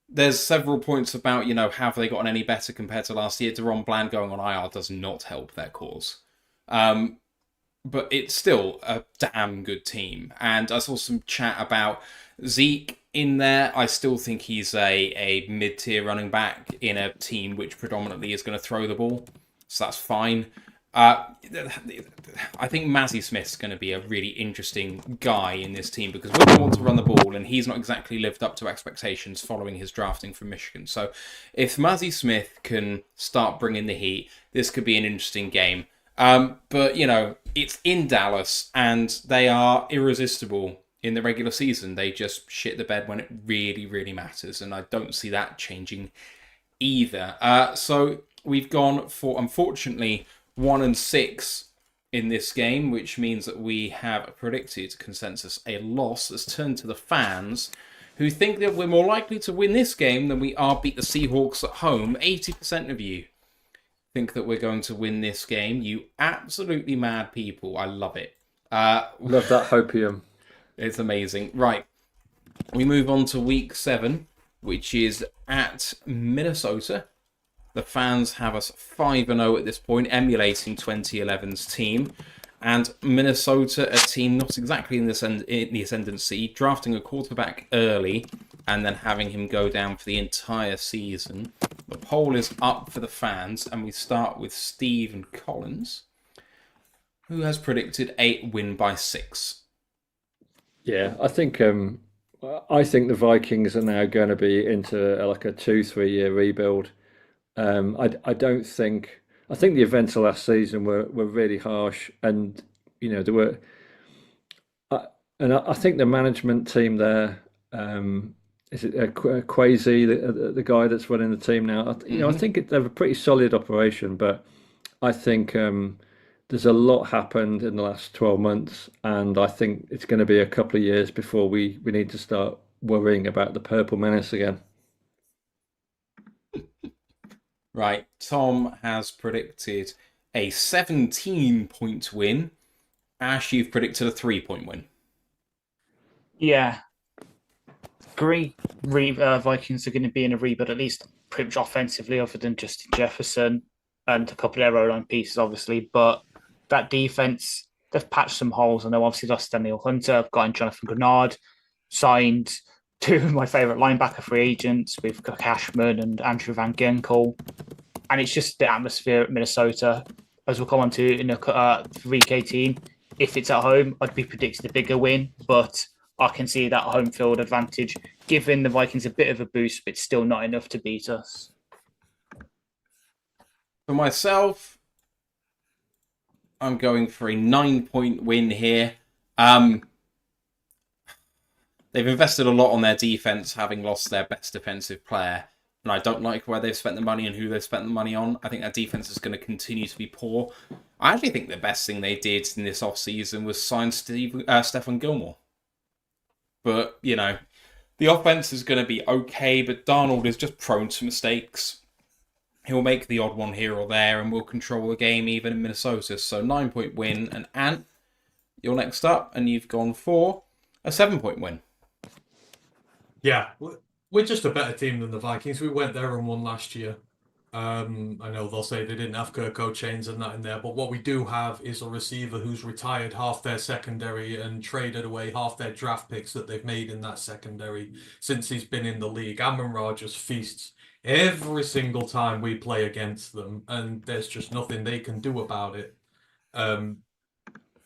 Speaker 1: there's several points about, have they gotten any better compared to last year? Deron Bland going on IR does not help their cause. But it's still a damn good team. And I saw some chat about Zeke in there. I still think he's a mid-tier running back in a team which predominantly is going to throw the ball. So that's fine. I think Mazzy Smith's going to be a really interesting guy in this team, because we're going to want to run the ball, and he's not exactly lived up to expectations following his drafting from Michigan. So if Mazzy Smith can start bringing the heat, this could be an interesting game. But, it's in Dallas, and they are irresistible in the regular season. They just shit the bed when it really, really matters, and I don't see that changing either. So we've gone for, unfortunately, 1-6 in this game, which means that we have predicted consensus a loss. Let's turn to the fans, who think that we're more likely to win this game than we are beat the Seahawks at home. 80% of you think that we're going to win this game. You absolutely mad people. I love it.
Speaker 4: Love that hopium.
Speaker 1: It's amazing. Right. We move on to week 7, which is at Minnesota. The fans have us 5-0 at this point, emulating 2011's team. And Minnesota, a team not exactly in the ascendancy, drafting a quarterback early and then having him go down for the entire season. The poll is up for the fans, and we start with Steve and Collins, who has predicted a win by 6.
Speaker 4: Yeah, I think the Vikings are now going to be into like a 2-3 year rebuild. I don't think. I think the events of last season were really harsh, and there were. I think the management team there, is it Quasi, the guy that's running the team now? I think they have a pretty solid operation, but I think there's a lot happened in the last 12 months, and I think it's going to be a couple of years before we need to start worrying about the Purple Menace again.
Speaker 1: Right, Tom has predicted a 17-point win. Ash, you've predicted a 3-point win.
Speaker 3: Yeah. Vikings are going to be in a rebuild, at least pretty much offensively, other than Justin Jefferson and a couple of aero line pieces, obviously. But that defense, they've patched some holes. I know obviously lost Daniel Hunter, got in Jonathan Grenard, signed 2 of my favourite linebacker free agents with Cashman and Andrew Van Ginkel. And it's just the atmosphere at Minnesota, as we'll come on to in week 18. If it's at home, I'd be predicting a bigger win, but I can see that home field advantage giving the Vikings a bit of a boost, but still not enough to beat us.
Speaker 1: For myself, I'm going for a 9-point win here. They've invested a lot on their defense, having lost their best defensive player. And I don't like where they've spent the money and who they've spent the money on. I think their defense is going to continue to be poor. I actually think the best thing they did in this offseason was sign Stephon Gilmore. But, the offense is going to be okay, but Darnold is just prone to mistakes. He'll make the odd one here or there, and will control the game even in Minnesota. So 9-point win. And Ant, you're next up, and you've gone for a 7-point win.
Speaker 2: Yeah, we're just a better team than the Vikings. We went there and won last year. I know they'll say they didn't have Kirko Chains and that in there, but what we do have is a receiver who's retired half their secondary and traded away half their draft picks that they've made in that secondary since he's been in the league. Amon-Ra just feasts every single time we play against them, and there's just nothing they can do about it.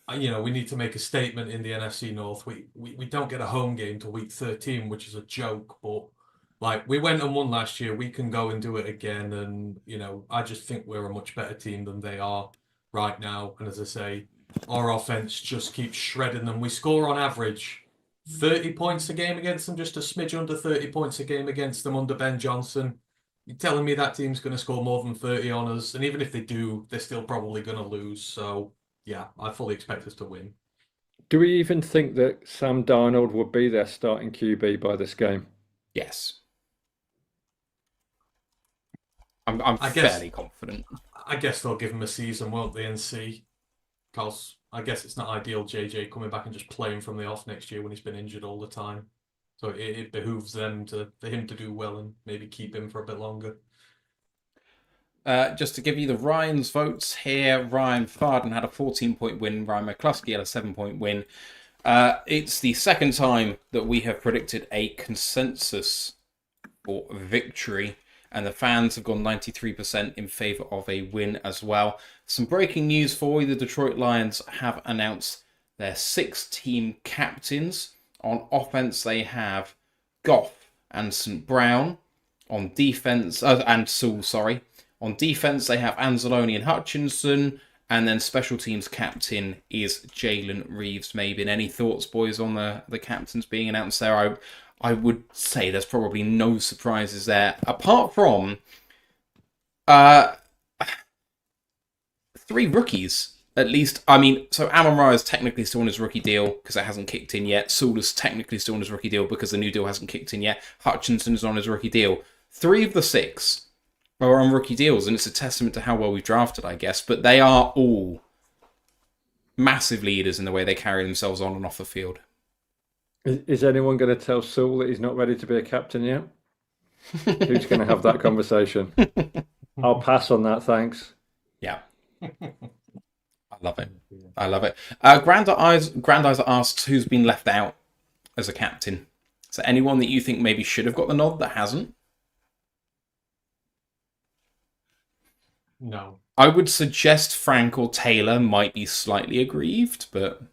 Speaker 2: We need to make a statement in the NFC North. We don't get a home game till week 13, which is a joke, but we went and won last year. We can go and do it again, and I just think we're a much better team than they are right now. And as I say, our offense just keeps shredding them. We score on average 30 points a game against them, just a smidge under 30 points a game against them under Ben Johnson. You're telling me that team's going to score more than 30 on us, and even if they do, they're still probably going to lose. So yeah, I fully expect us to win.
Speaker 4: Do we even think that Sam Darnold would be their starting QB by this game?
Speaker 1: Yes. I'm fairly confident.
Speaker 2: I guess they'll give him a season, won't they, and see. Because I guess it's not ideal JJ coming back and just playing from the off next year when he's been injured all the time. So it behooves them for him to do well and maybe keep him for a bit longer.
Speaker 1: Just to give you the Ryan's votes here, Ryan Farden had a 14-point win, Ryan McCluskey had a 7-point win. It's the second time that we have predicted a consensus for victory, and the fans have gone 93% in favour of a win as well. Some breaking news for you: the Detroit Lions have announced their 6-team captains. On offense, they have Goff and St. Brown. On defense, and Sewell, sorry. On defense, they have Anzalone and Hutchinson. And then special teams captain is Jalen Reeves-Maybin. Any thoughts, boys, on the captains being announced there? I would say there's probably no surprises there, apart from Uh, 3 rookies, at least. I mean, so Amon-Ra is technically still on his rookie deal because it hasn't kicked in yet. Sewell is technically still on his rookie deal because the new deal hasn't kicked in yet. Hutchinson is on his rookie deal. 3 of the 6 are on rookie deals, and it's a testament to how well we've drafted, I guess. But they are all massive leaders in the way they carry themselves on and off the field.
Speaker 4: Is anyone going to tell Sewell that he's not ready to be a captain yet? Who's going to have that conversation? I'll pass on that, thanks.
Speaker 1: Yeah. I love it. I love it. Grandizer asks who's been left out as a captain. Is there anyone that you think maybe should have got the nod that hasn't?
Speaker 2: No.
Speaker 1: I would suggest Frank or Taylor might be slightly aggrieved, but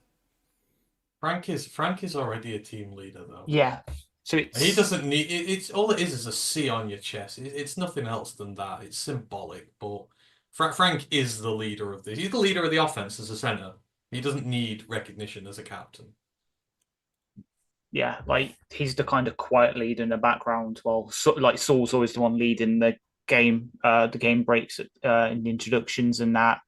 Speaker 2: Frank is already a team leader though.
Speaker 3: Yeah. So
Speaker 2: He doesn't need it's all it is a C on your chest. It's nothing else than that. It's symbolic, but Frank is the leader of this. He's the leader of the offense as a center. He doesn't need recognition as a captain.
Speaker 3: Yeah, like he's the kind of quiet leader in the background. While like Saul's always the one leading the game breaks in the introductions and that,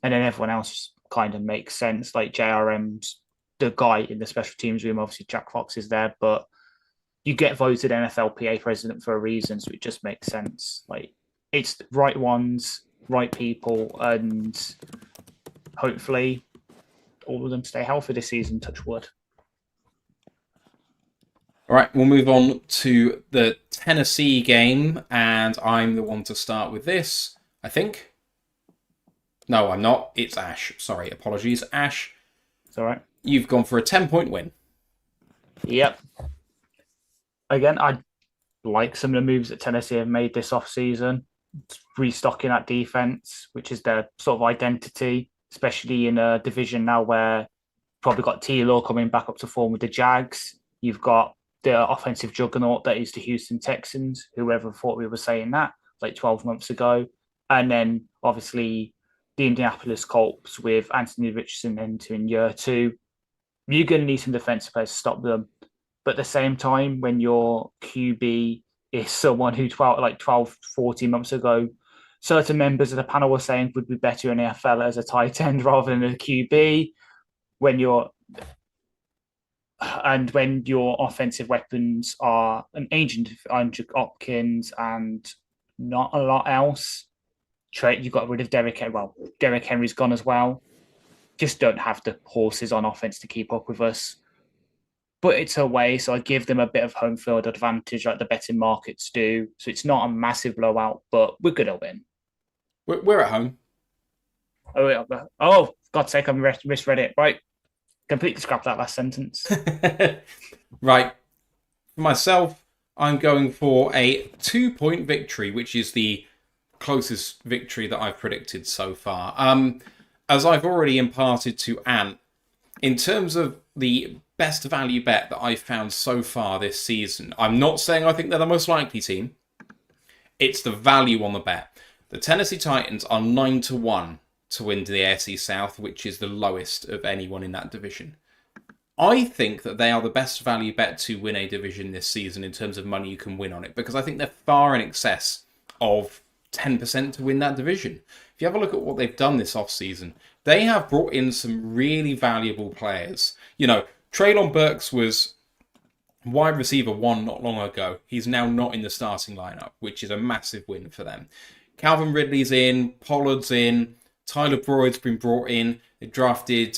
Speaker 3: and then everyone else kind of makes sense. Like JRM's the guy in the special teams room. Obviously, Jack Fox is there, but you get voted NFLPA president for a reason, so it just makes sense. Like it's the right ones, right people, and hopefully all of them stay healthy this season. Touch wood.
Speaker 1: all right, we'll move on to the Tennessee game, and I'm the one to start with this, I think. No, I'm not. It's Ash. Sorry, apologies. Ash,
Speaker 3: It's all right.
Speaker 1: you've gone for a 10-point win.
Speaker 3: Yep. Again, I like some of the moves that Tennessee have made this offseason. Restocking that defense, which is their sort of identity, especially in a division now where probably got T-Law coming back up to form with the Jags. You've got the offensive juggernaut that is the Houston Texans. Whoever thought we were saying that like 12 months ago. And then obviously the Indianapolis Colts with Anthony Richardson entering year 2. You're going to need some defensive players to stop them. But at the same time, when your QB is someone who 12, 14 months ago, certain members of the panel were saying would be better in the NFL as a tight end rather than a QB, when your offensive weapons are an agent, Andrew Hopkins, and not a lot else. You got rid of Derrick Henry. Well, Derrick Henry's gone as well. Just don't have the horses on offense to keep up with us. But it's away, so I give them a bit of home field advantage like the betting markets do. So it's not a massive blowout, but we're going to win.
Speaker 1: We're at home.
Speaker 3: Oh, God's sake, I misread it. Right. Completely scrap that last sentence.
Speaker 1: Right. For myself, I'm going for a 2-point victory, which is the closest victory that I've predicted so far. As I've already imparted to Ant, in terms of the best value bet that I've found so far this season, I'm not saying I think they're the most likely team. It's the value on the bet. The Tennessee Titans are 9-1 to win the AFC South, which is the lowest of anyone in that division. I think that they are the best value bet to win a division this season in terms of money you can win on it, because I think they're far in excess of 10% to win that division. If you have a look at what they've done this offseason, they have brought in some really valuable players. You know, Treylon Burks was wide receiver 1 not long ago. He's now not in the starting lineup, which is a massive win for them. Calvin Ridley's in, Pollard's in, Tyler Boyd's been brought in. They drafted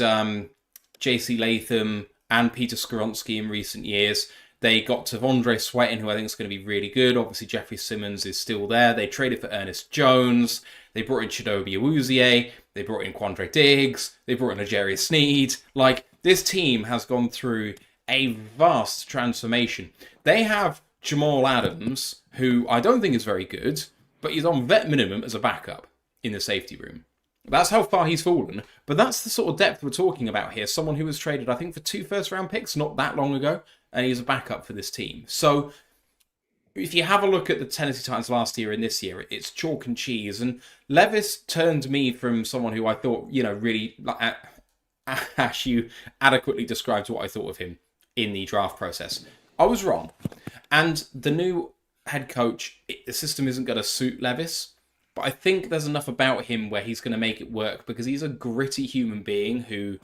Speaker 1: J.C. Latham and Peter Skoronski in recent years. They got Tavondre Sweating, who I think is going to be really good. Obviously, Jeffrey Simmons is still there. They traded for Ernest Jones. They brought in Chidobe Awuzie. They brought in Quandre Diggs. They brought in L'Jarius Sneed. Like, this team has gone through a vast transformation. They have Jamal Adams, who I don't think is very good, but he's on vet minimum as a backup in the safety room. That's how far he's fallen. But that's the sort of depth we're talking about here. Someone who was traded, I think, for 2 first-round picks not that long ago, and he's a backup for this team. So if you have a look at the Tennessee Titans last year and this year, it's chalk and cheese. And Levis turned me from someone who I thought, really, Ash, you adequately described what I thought of him in the draft process. I was wrong. And the new head coach, the system isn't going to suit Levis, But I think there's enough about him where he's going to make it work because he's a gritty human being who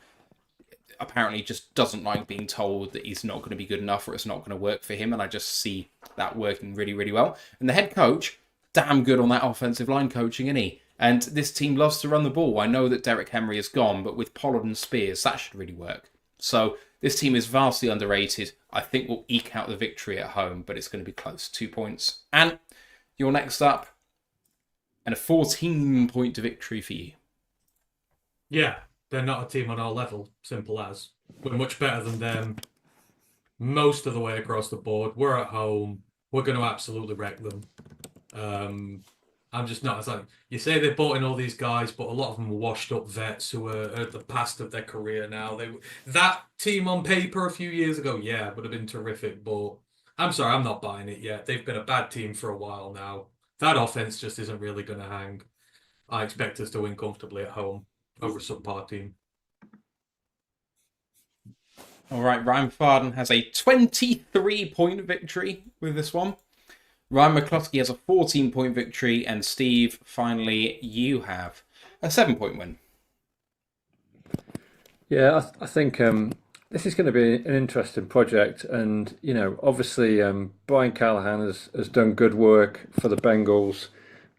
Speaker 1: apparently just doesn't like being told that he's not going to be good enough or it's not going to work for him. And I just see that working really, really well. And the head coach, damn good on that offensive line coaching, isn't he? And this team loves to run the ball. I know that Derek Henry is gone, but with Pollard and Spears, that should really work. So this team is vastly underrated. I think we'll eke out the victory at home, but it's going to be close. 2 points. And you're next up. And a 14-point victory for you.
Speaker 2: Yeah, they're not a team on our level. Simple as. We're much better than them most of the way across the board. We're at home. We're going to absolutely wreck them. I'm just not. It's like you say they bought in all these guys, but a lot of them were washed up vets who are at the past of their career now. That team on paper a few years ago, yeah, would have been terrific. But I'm sorry, I'm not buying it yet. They've been a bad team for a while now. That offense just isn't really going to hang. I expect us to win comfortably at home over a subpar team.
Speaker 1: All right, Ryan Farden has a 23-point victory with this one. Ryan McCluskey has a 14-point victory, and Steve, finally, you have a 7-point win.
Speaker 4: Yeah, I think this is going to be an interesting project, and obviously Brian Callahan has done good work for the Bengals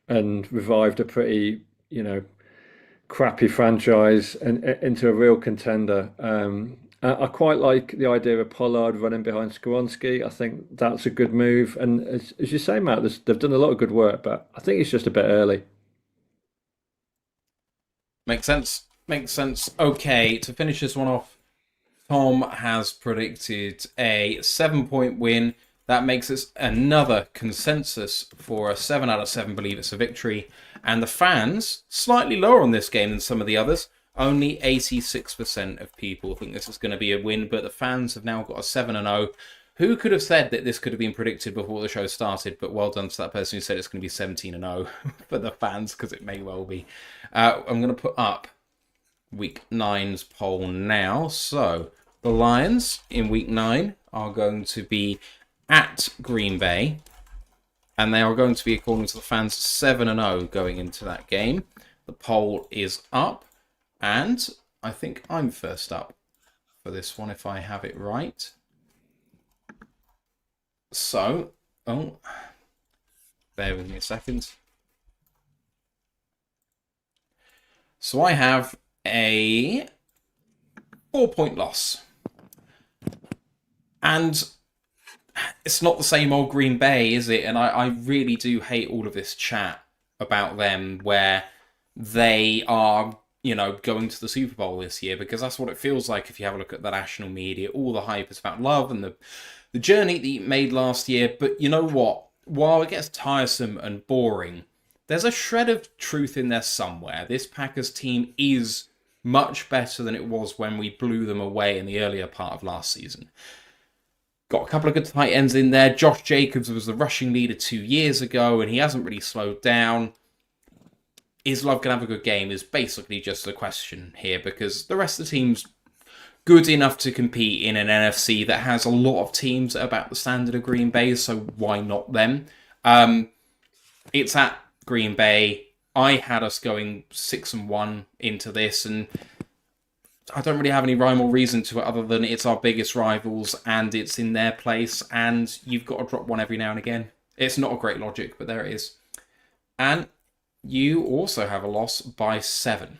Speaker 4: and revived a pretty crappy franchise and into a real contender. I quite like the idea of Pollard running behind Skoronski. I think that's a good move. And as you say, Matt, they've done a lot of good work, but I think it's just a bit early.
Speaker 1: Makes sense. Makes sense. Okay, to finish this one off, Tom has predicted a 7-point win. That makes it another consensus for a 7 out of 7 believe it's a victory. And the fans, slightly lower on this game than some of the others. Only 86% of people think this is going to be a win, but the fans have now got a 7-0. Who could have said that this could have been predicted before the show started? But well done to that person who said it's going to be 17-0 for the fans, because it may well be. I'm going to put up Week 9's poll now. So the Lions in Week 9 are going to be at Green Bay, and they are going to be, according to the fans, 7-0 going into that game. The poll is up. And I think I'm first up for this one, if I have it right. So, bear with me a second. So I have a 4-point loss. And it's not the same old Green Bay, is it? And I really do hate all of this chat about them where they are going to the Super Bowl this year, because that's what it feels like if you have a look at the national media. All the hype is about Love and the journey that he made last year. But you know what? While it gets tiresome and boring, there's a shred of truth in there somewhere. This Packers team is much better than it was when we blew them away in the earlier part of last season. Got a couple of good tight ends in there. Josh Jacobs was the rushing leader 2 years ago, and he hasn't really slowed down. Is Love going to have a good game is basically just the question here, because the rest of the team's good enough to compete in an NFC that has a lot of teams about the standard of Green Bay, so why not them? It's at Green Bay. I had us going 6-1 into this, and I don't really have any rhyme or reason to it other than it's our biggest rivals and it's in their place, and you've got to drop one every now and again. It's not a great logic, but there it is. And you also have a loss by 7.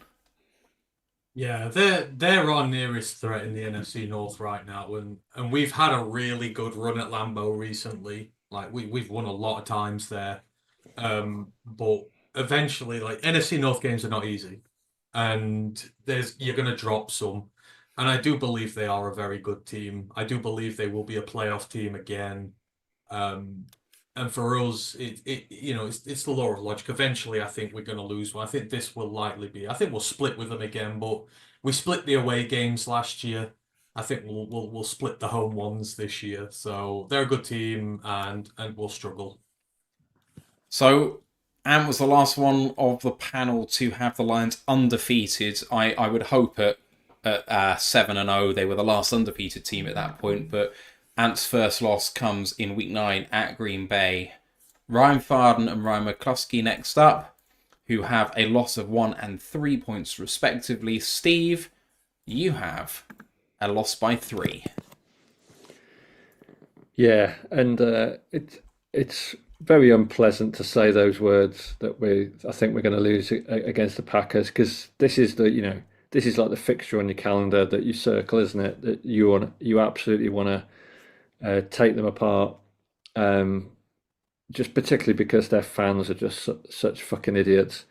Speaker 2: Yeah, they're our nearest threat in the NFC North right now, and we've had a really good run at Lambeau recently. Like we've won a lot of times there, but eventually, like NFC North games are not easy, and you're going to drop some. And I do believe they are a very good team. I do believe they will be a playoff team again. And for us, it's the law of logic. Eventually, I think we're going to lose one. I think this will likely be. I think we'll split with them again, but we split the away games last year. I think we'll split the home ones this year. So they're a good team, and we'll struggle.
Speaker 1: So Ant was the last one of the panel to have the Lions undefeated. I would hope at 7-0 they were the last undefeated team at that point, but Ant's first loss comes in Week 9 at Green Bay. Ryan Farden and Ryan McCluskey next up. who have a loss of 1 and 3 points respectively. Steve, you have a loss by 3.
Speaker 4: Yeah, and it's very unpleasant to say those words that I think we're going to lose against the Packers, because this is this is like the fixture on your calendar that you circle, isn't it? That you absolutely want to take them apart, just particularly because their fans are just such fucking idiots.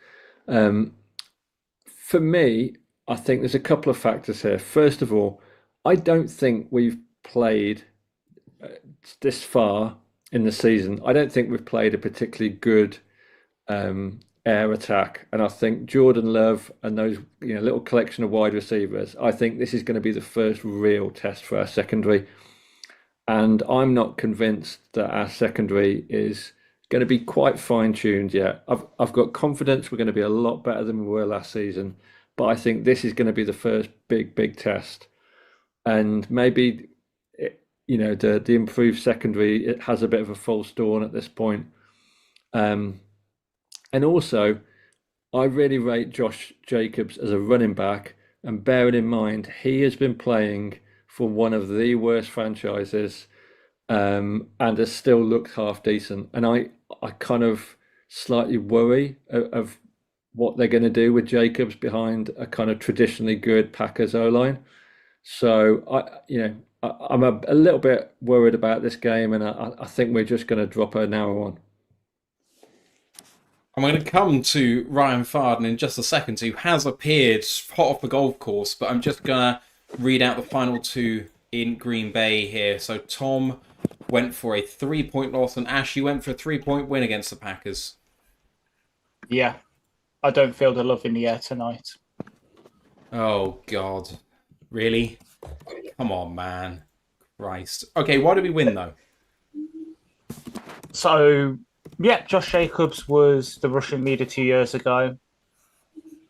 Speaker 4: For me, I think there's a couple of factors here. First of all, I don't think we've played this far in the season. I don't think we've played a particularly good air attack, and I think Jordan Love and those little collection of wide receivers, I think this is going to be the first real test for our secondary, and I'm not convinced that our secondary is going to be quite fine-tuned yet. I've got confidence we're going to be a lot better than we were last season, but I think this is going to be the first big test, and maybe the improved secondary, it has a bit of a false dawn at this point. And also, I really rate Josh Jacobs as a running back, and bearing in mind he has been playing for one of the worst franchises, and has still looked half decent. And I kind of slightly worry of what they're going to do with Jacobs behind a kind of traditionally good Packers O-line. So I'm a little bit worried about this game, and I think we're just going to drop a narrow one.
Speaker 1: I'm going to come to Ryan Farden in just a second, who has appeared hot off the golf course, but I'm just going to read out the final two in Green Bay here. So Tom went for a 3-point loss, and Ash, you went for a 3-point win against the Packers.
Speaker 3: Yeah, I don't feel the love in the air tonight.
Speaker 1: Oh, God. Really? Come on, man. Christ. Okay, why did we win, though?
Speaker 3: So, yeah, Josh Jacobs was the rushing leader 2 years ago.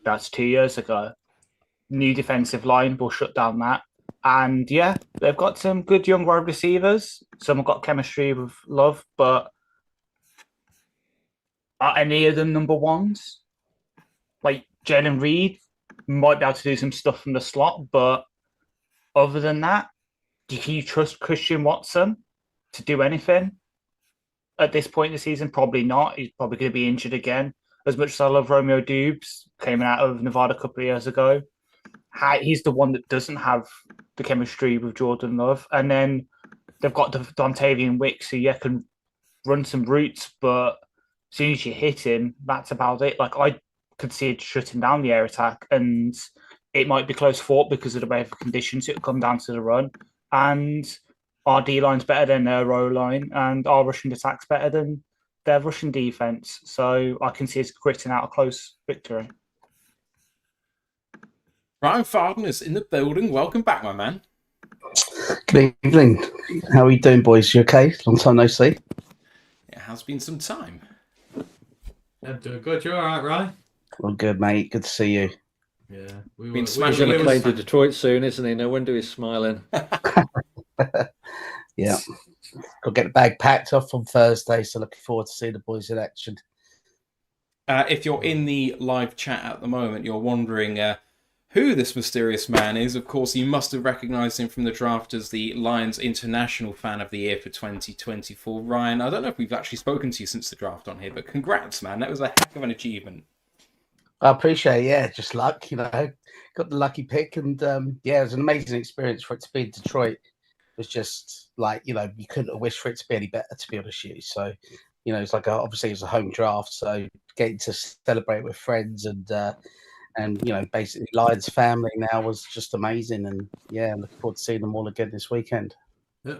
Speaker 3: That's 2 years ago. New defensive line will shut down that. And, yeah, they've got some good young wide receivers. Some have got chemistry with Love, but are any of them number ones? Like, Jalen Reed might be able to do some stuff from the slot, but other than that, do you trust Christian Watson to do anything at this point in the season? Probably not. He's probably going to be injured again. As much as I love Romeo Dubes, came out of Nevada a couple of years ago, he's the one that doesn't have the chemistry with Jordan Love. And then they've got Dontavian Wicks, who can run some routes, but as soon as you hit him, that's about it. Like, I could see it shutting down the air attack, and it might be close fought because of the weather conditions. It'll come down to the run, and our D-line's better than their O-line, and our rushing attack's better than their rushing defense. So I can see us gritting out a close victory.
Speaker 1: Ryan Farden is in the building. Welcome back, my man.
Speaker 6: Good evening. How are you doing, boys? You okay? Long time no see.
Speaker 1: It has been some time.
Speaker 2: Yeah, doing good. You all right, Ryan?
Speaker 6: Well, good, mate. Good to see you.
Speaker 2: Yeah,
Speaker 1: Been smashing
Speaker 4: He's going to
Speaker 1: it.
Speaker 4: play to Detroit soon, isn't he? No wonder he's smiling.
Speaker 6: Yeah. Got to get the bag packed off on Thursday, so looking forward to seeing the boys in action.
Speaker 1: If you're in the live chat at the moment, you're wondering who this mysterious man is. Of course, you must have recognised him from the draft as the Lions International Fan of the Year for 2024. Ryan, I don't know if we've actually spoken to you since the draft on here, but congrats, man. That was a heck of an achievement.
Speaker 6: I appreciate it. Yeah, just luck, got the lucky pick, and it was an amazing experience for it to be in Detroit. It was just like, you couldn't have wished for it to be any better, to be honest with you. So, it's like, obviously it was a home draft, so getting to celebrate with friends and basically Lions family now was just amazing. And yeah, I'm looking forward to seeing them all again this weekend.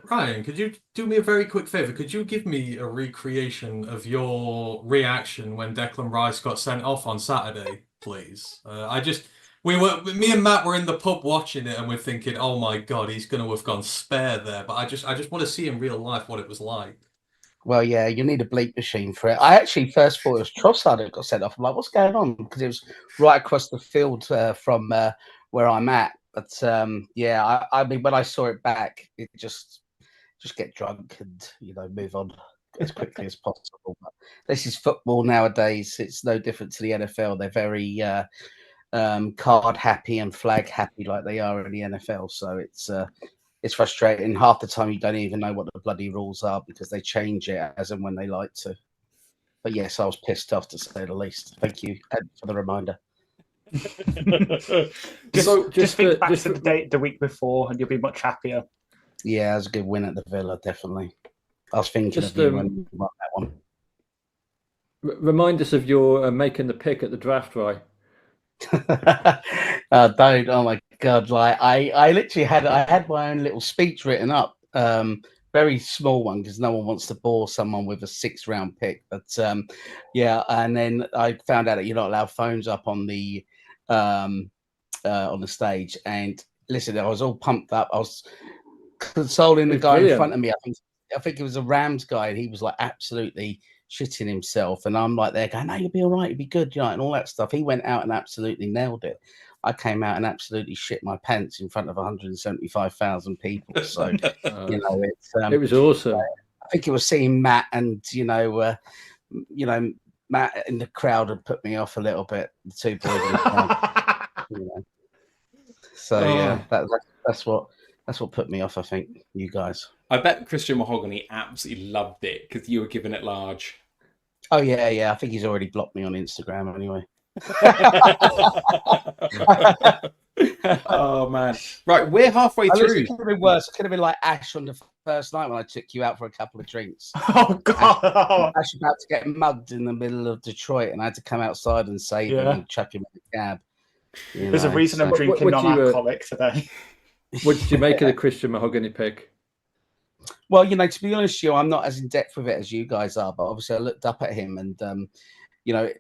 Speaker 2: Ryan, could you do me a very quick favour? Could you give me a recreation of your reaction when Declan Rice got sent off on Saturday, please? Me and Matt were in the pub watching it, and we're thinking, oh my God, he's going to have gone spare there. But I just want to see in real life what it was like.
Speaker 6: Well, yeah, you need a bleep machine for it. I actually first thought it was Trossard that got sent off. I'm like, what's going on? Because it was right across the field from where I'm at. But I mean, when I saw it back, it just get drunk and move on. as quickly as possible. But this is football nowadays. It's no different to the NFL. They're very card happy and flag happy like they are in the NFL. So it's frustrating. Half the time you don't even know what the bloody rules are because they change it as and when they like to. But yes, I was pissed off to say the least. Thank you, Ed, for the reminder.
Speaker 3: just think back to the week before and you'll be much happier.
Speaker 6: Yeah, it was a good win at the Villa, definitely. I was thinking of you when you won that one.
Speaker 4: Remind us of your making the pick at the draft, right?
Speaker 6: Don't. Oh my God! Like I literally had my own little speech written up. Very small one because no one wants to bore someone with a 6th round pick. But yeah, and then I found out that you're not allowed phones up on the stage. And listen, I was all pumped up. I was consoling the guy in front of me. I think it was a Rams guy, and he was like absolutely shitting himself. And I'm like there going, "No, you'll be all right. You'll be good," and all that stuff. He went out and absolutely nailed it. I came out and absolutely shit my pants in front of 175,000 people. So
Speaker 4: it was awesome.
Speaker 6: I think it was seeing Matt and Matt in the crowd had put me off a little bit. The two boys in the crowd. So yeah, that's what put me off. I think you guys.
Speaker 1: I bet Christian Mahogany absolutely loved it because you were giving it large.
Speaker 6: Oh yeah. I think he's already blocked me on Instagram anyway.
Speaker 1: Oh man! Right, we're halfway through.
Speaker 6: It could have been worse. It could have been like Ash on the first night when I took you out for a couple of drinks.
Speaker 3: Oh God!
Speaker 6: Ash about to get mugged in the middle of Detroit, and I had to come outside and save him and chuck him in the cab.
Speaker 3: There's a reason I'm drinking non-alcoholic today.
Speaker 4: What did you make of the Christian Mahogany pick?
Speaker 6: Well, to be honest with you, I'm not as in depth with it as you guys are, but obviously I looked up at him and,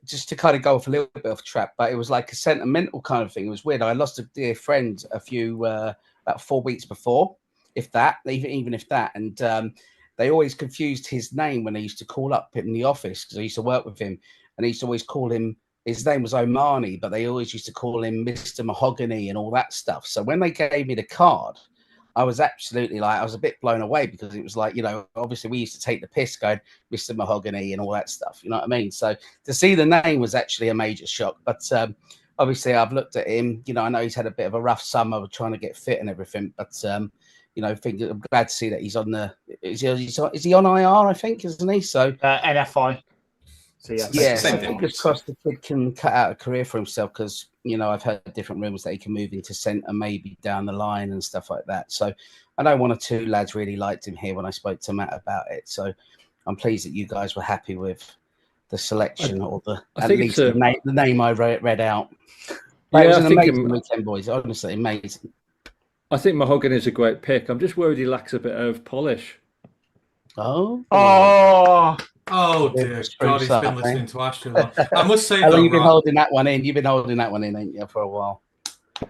Speaker 6: just to kind of go off a little bit of a trap, but it was like a sentimental kind of thing. It was weird. I lost a dear friend about 4 weeks before, if that, even if that. And they always confused his name when they used to call up in the office because I used to work with him and they used to always call him, his name was Omani, but they always used to call him Mr. Mahogany and all that stuff. So when they gave me the card, I was absolutely I was a bit blown away because it was like, obviously we used to take the piss going Mr. Mahogany and all that stuff. You know what I mean? So to see the name was actually a major shock. But obviously I've looked at him, I know he's had a bit of a rough summer trying to get fit and everything. But, I'm glad to see that he's on is he on IR, I think, isn't he? So
Speaker 3: NFI. So
Speaker 6: fingers crossed the kid can cut out a career for himself because, I've heard different rumors that he can move into centre maybe down the line and stuff like that. So I know 1 or 2 lads really liked him here when I spoke to Matt about it. So I'm pleased that you guys were happy with the selection the name I read out. But it was an amazing weekend, boys. Honestly, amazing.
Speaker 4: I think Mahogany is a great pick. I'm just worried he lacks a bit of polish.
Speaker 6: Oh
Speaker 2: dear God, he's been listening to Ash too long. I must say,
Speaker 6: you've been holding that one in. You've been holding that one in, ain't you, for a while?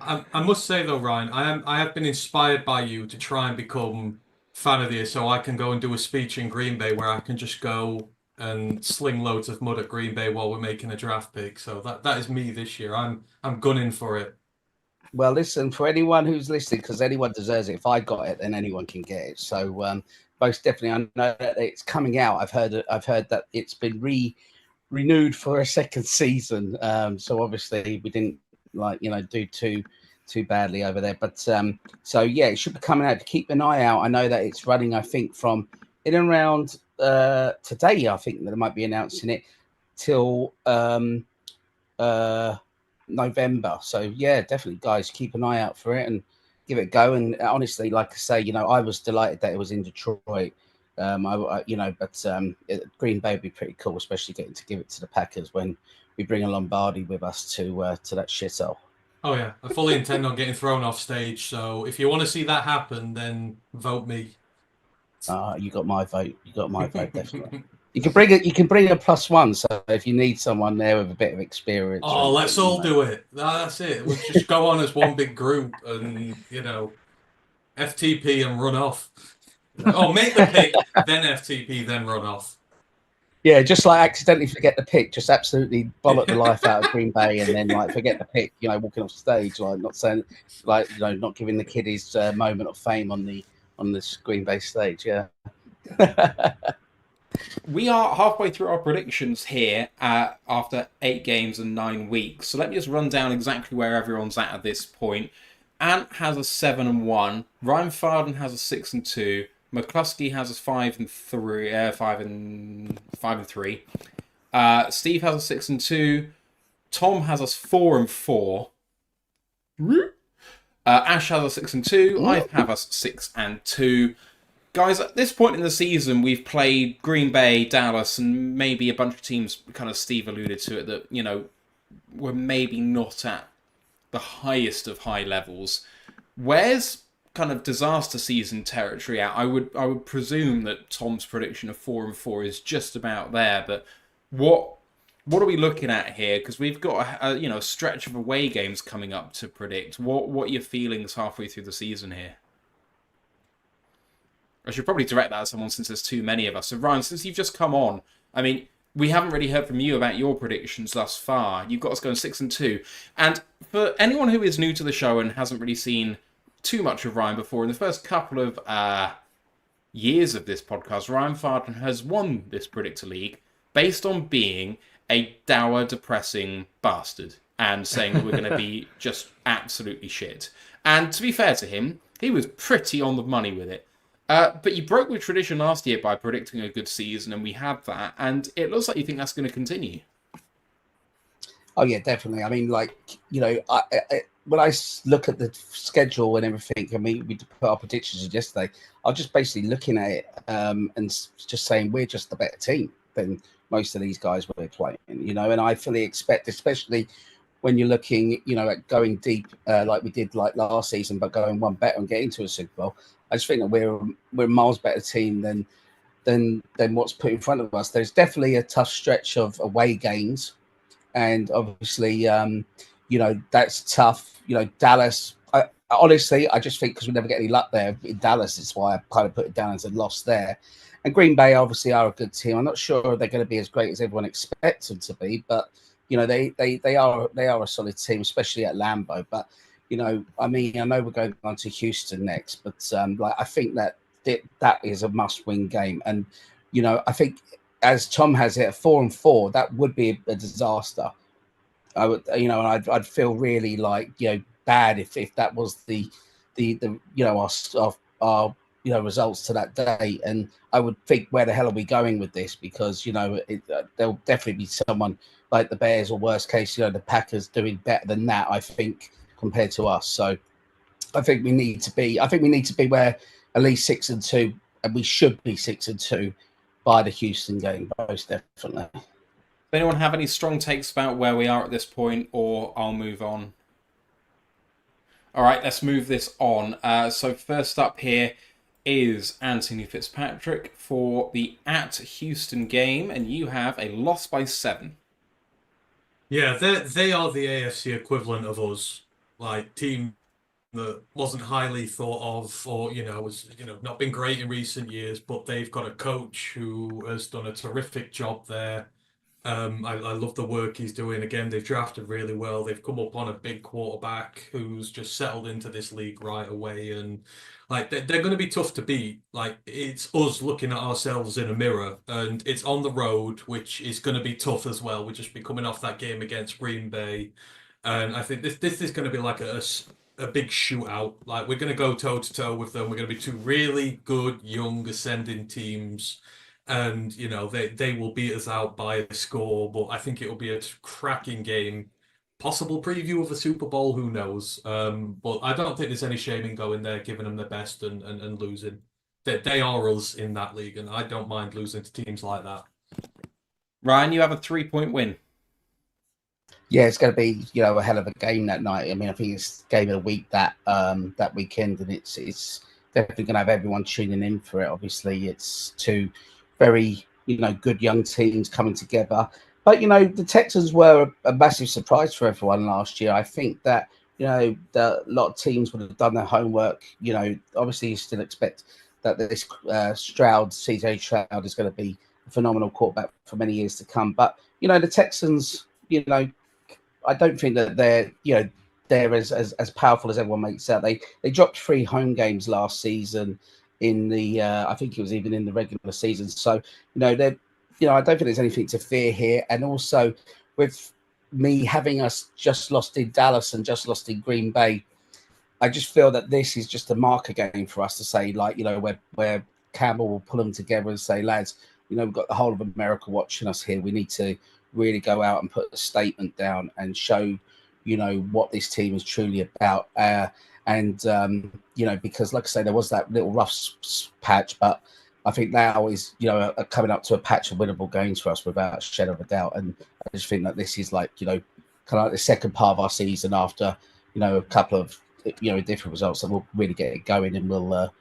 Speaker 2: I must say though, Ryan, I have been inspired by you to try and become fan of the year, so I can go and do a speech in Green Bay where I can just go and sling loads of mud at Green Bay while we're making a draft pick. So that is me this year. I'm gunning for it.
Speaker 6: Well, listen, for anyone who's listening, because anyone deserves it. If I got it, then anyone can get it. So most definitely, I know that it's coming out. I've heard that it's been renewed for a 2nd season. So obviously we didn't do too badly over there. But so yeah, it should be coming out. Keep an eye out. I know that it's running. I think from in and around today. I think that they might be announcing it till November. So yeah, definitely, guys, keep an eye out for it and give it a go. And honestly, like I say, I was delighted that it was in Detroit. Green Bay would be pretty cool, especially getting to give it to the Packers when we bring a Lombardi with us to that shithole.
Speaker 2: Oh yeah, I fully intend on getting thrown off stage. So if you want to see that happen, then vote me.
Speaker 6: You got my vote. You got my vote, definitely. You can bring a +1. So if you need someone there with a bit of experience.
Speaker 2: Oh, let's all do it. That's it. We'll just go on as one big group and FTP and run off. Oh, make the pick, then FTP, then run off.
Speaker 6: Yeah, just accidentally forget the pick, just absolutely bollock the life out of Green Bay, and then forget the pick. Walking off stage, not saying, not giving the kid his moment of fame on this Green Bay stage. Yeah.
Speaker 1: we are halfway through our predictions here after 8 games and 9 weeks. So let me just run down exactly where everyone's at this point. Ant has a 7-1. Ryan Farden has a 6-2. McCluskey has a 5-3. 5-3. Steve has a 6-2. Tom has us 4-4. Ash has a 6-2. I have us 6-2. Guys, at this point in the season, we've played Green Bay, Dallas, and maybe a bunch of teams, kind of Steve alluded to it, that, you know, were maybe not at the highest of high levels. Where's kind of disaster season territory at? I would presume that Tom's prediction of 4-4 is just about there, but what are we looking at here? Because we've got a stretch of away games coming up to predict. What are your feelings halfway through the season here? I should probably direct that at someone since there's too many of us. So Ryan, since you've just come on, I mean, we haven't really heard from you about your predictions thus far. You've got us going 6-2. And for anyone who is new to the show and hasn't really seen too much of Ryan before, in the first couple of years of this podcast, Ryan Farden has won this Predictor League based on being a dour, depressing bastard and saying that we're going to be just absolutely shit. And to be fair to him, he was pretty on the money with it. But you broke with tradition last year by predicting a good season, and we had that, and it looks like you think that's going to continue.
Speaker 6: Oh yeah, definitely. I mean, like, you know, when I look at the schedule and everything, I mean, we put our predictions yesterday. I was just basically looking at it and just saying we're just a better team than most of these guys we're playing, you know. And I fully expect, especially when you're looking, you know, at going deep like we did like last season, but going one better and getting to a Super Bowl. I just think that we're a miles better team than what's put in front of us. There's definitely a tough stretch of away games, and obviously, you know, that's tough. You know, Dallas. Honestly, I just think because we never get any luck there in Dallas, it's why I kind of put it down as a loss there. And Green Bay obviously are a good team. I'm not sure they're going to be as great as everyone expects them to be, but you know, they are a solid team, especially at Lambeau. But you know, I mean, I know we're going on to Houston next, but like I think that is a must-win game. And you know, I think as Tom has it at 4-4, that would be a disaster. I would, you know, and I'd feel really like, you know, bad if that was the you know, our you know, results to that day. And I would think, where the hell are we going with this? Because you know, there'll definitely be someone like the Bears, or worst case, you know, the Packers doing better than that, I think, compared to us. So I think we need to be where at least 6-2, and we should be 6-2 by the Houston game, most definitely.
Speaker 1: Does anyone have any strong takes about where we are at this point, or I'll move on? All right, let's move this on. So first up here is Anthony Fitzpatrick for the at Houston game, and you have a loss by 7.
Speaker 2: Yeah, they are the AFC equivalent of us, like team that wasn't highly thought of, or you know, was, you know, not been great in recent years, but they've got a coach who has done a terrific job there. I love the work he's doing. Again, they've drafted really well. They've come up on a big quarterback who's just settled into this league right away, and like they're going to be tough to beat. Like, it's us looking at ourselves in a mirror, and it's on the road, which is going to be tough as well. We'll just be coming off that game against Green Bay, and I think this is going to be like a big shootout. Like, we're going to go toe to toe with them. We're going to be two really good young ascending teams. And, you know, they will beat us out by a score, but I think it will be a cracking game. Possible preview of a Super Bowl, who knows? But I don't think there's any shame in going there, giving them the best and losing. They are us in that league, and I don't mind losing to teams like that.
Speaker 1: Ryan, you have a 3-point win.
Speaker 6: Yeah, it's going to be, you know, a hell of a game that night. I mean, I think it's game of the week that weekend, and it's definitely going to have everyone tuning in for it. Obviously, it's two very, you know, good young teams coming together. But, you know, the Texans were a massive surprise for everyone last year. I think that, you know, a lot of teams would have done their homework. You know, obviously you still expect that this CJ Stroud is going to be a phenomenal quarterback for many years to come. But, you know, the Texans, you know, I don't think that they're as powerful as everyone makes out. They dropped 3 home games last season. in the I think it was even in the regular season. So I don't think there's anything to fear here. And also with me having us just lost in Dallas and just lost in Green Bay, I just feel that this is just a marker game for us to say, like, where Campbell will pull them together and say, lads, we've got the whole of America watching us here. We need to really go out and put a statement down and show, what this team is truly about. Because like I say, there was that little rough patch, but I think now is, coming up to a patch of winnable games for us without a shadow of a doubt. And I just think that this is like, kind of like the second part of our season after, a couple of, different results that will really get it going, and we'll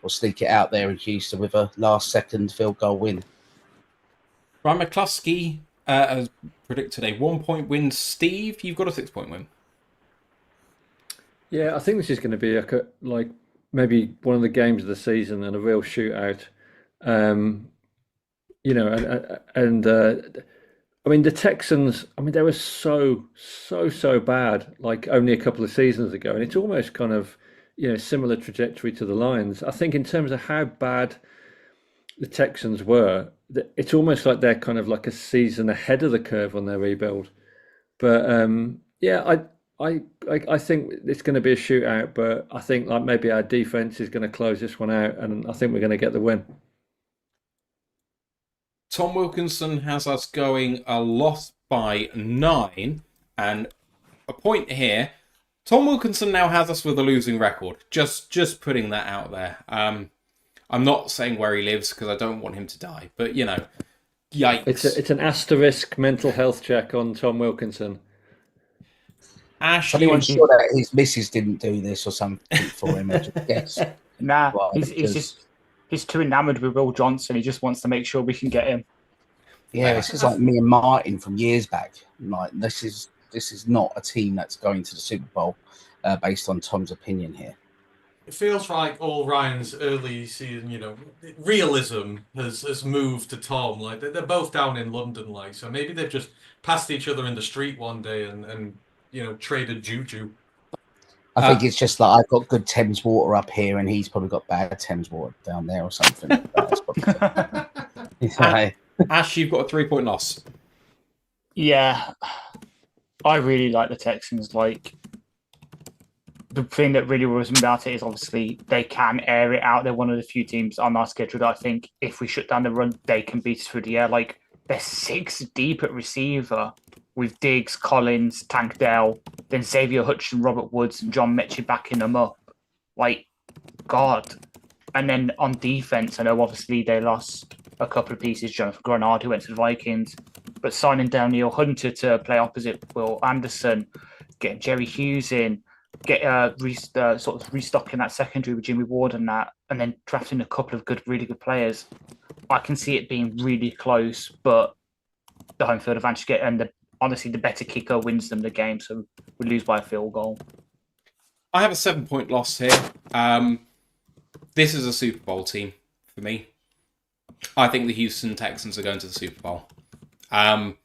Speaker 6: sneak it out there in Houston with a last-second field goal win.
Speaker 1: Ryan McCluskey has predicted a 1-point win. Steve, you've got a 6-point win.
Speaker 4: Yeah, I think this is going to be like maybe one of the games of the season and a real shootout. I mean, the Texans, they were so bad, like only a couple of seasons ago. And it's almost kind of, similar trajectory to the Lions. I think in terms of how bad the Texans were, it's almost like they're kind of like a season ahead of the curve on their rebuild. But I think it's going to be a shootout, but I think like maybe our defense is going to close this one out, and I think we're going to get the win.
Speaker 1: Tom Wilkinson has us going a loss by 9, and a point here. Tom Wilkinson now has us with a losing record. Just putting that out there. I'm not saying where he lives because I don't want him to die, but yikes.
Speaker 4: It's an asterisk mental health check on Tom Wilkinson.
Speaker 1: Ash,
Speaker 6: anyone's sure that his missus didn't do this or something for him? Yes.
Speaker 3: Nah, he's too enamored with Will Johnson. He just wants to make sure we can get him.
Speaker 6: Yeah, this is like me and Martin from years back. Like this is not a team that's going to the Super Bowl based on Tom's opinion here.
Speaker 2: It feels like all Ryan's early season, realism has moved to Tom. Like they're both down in London, like so maybe they've just passed each other in the street one day and traded juju.
Speaker 6: I think it's just like I've got good Thames water up here, and he's probably got bad Thames water down there or something.
Speaker 1: Ash, you've got a 3-point loss.
Speaker 3: Yeah, I really like the Texans. Like, the thing that really worries me about it is obviously they can air it out. They're one of the few teams on our schedule that I think if we shut down the run, they can beat us through the air. Like, they're 6 deep at receiver with Diggs, Collins, Tank Dell, then Xavier Hutchinson, Robert Woods, and John Mechie backing them up. Like, God. And then on defense, I know obviously they lost a couple of pieces. Jonathan Grenard, who went to the Vikings, but signing Daniel Hunter to play opposite Will Anderson, getting Jerry Hughes in, sort of restocking that secondary with Jimmy Ward and that, and then drafting a couple of really good players. I can see it being really close, but the home field advantage honestly, the better kicker wins them the game, so we lose by a field goal.
Speaker 1: I have a 7-point loss here. This is a Super Bowl team for me. I think the Houston Texans are going to the Super Bowl. I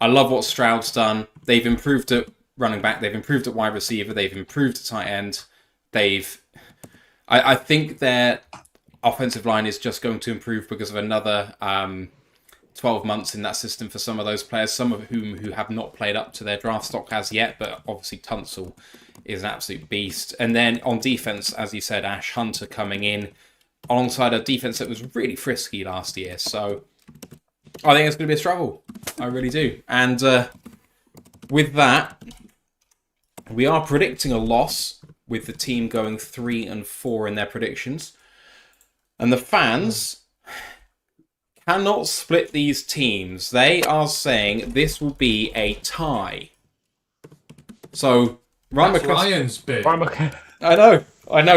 Speaker 1: love what Stroud's done. They've improved at running back. They've improved at wide receiver. They've improved at tight end. I think their offensive line is just going to improve because of another 12 months in that system for some of those players, some of who have not played up to their draft stock as yet, but obviously Tunsil is an absolute beast. And then on defense, as you said, Ash Hunter coming in alongside a defense that was really frisky last year. So I think it's going to be a struggle. I really do. And with that, we are predicting a loss with the team going 3-4 in their predictions. And the fans cannot split these teams. They are saying this will be a tie. So
Speaker 2: Ryan's bit.
Speaker 1: I know,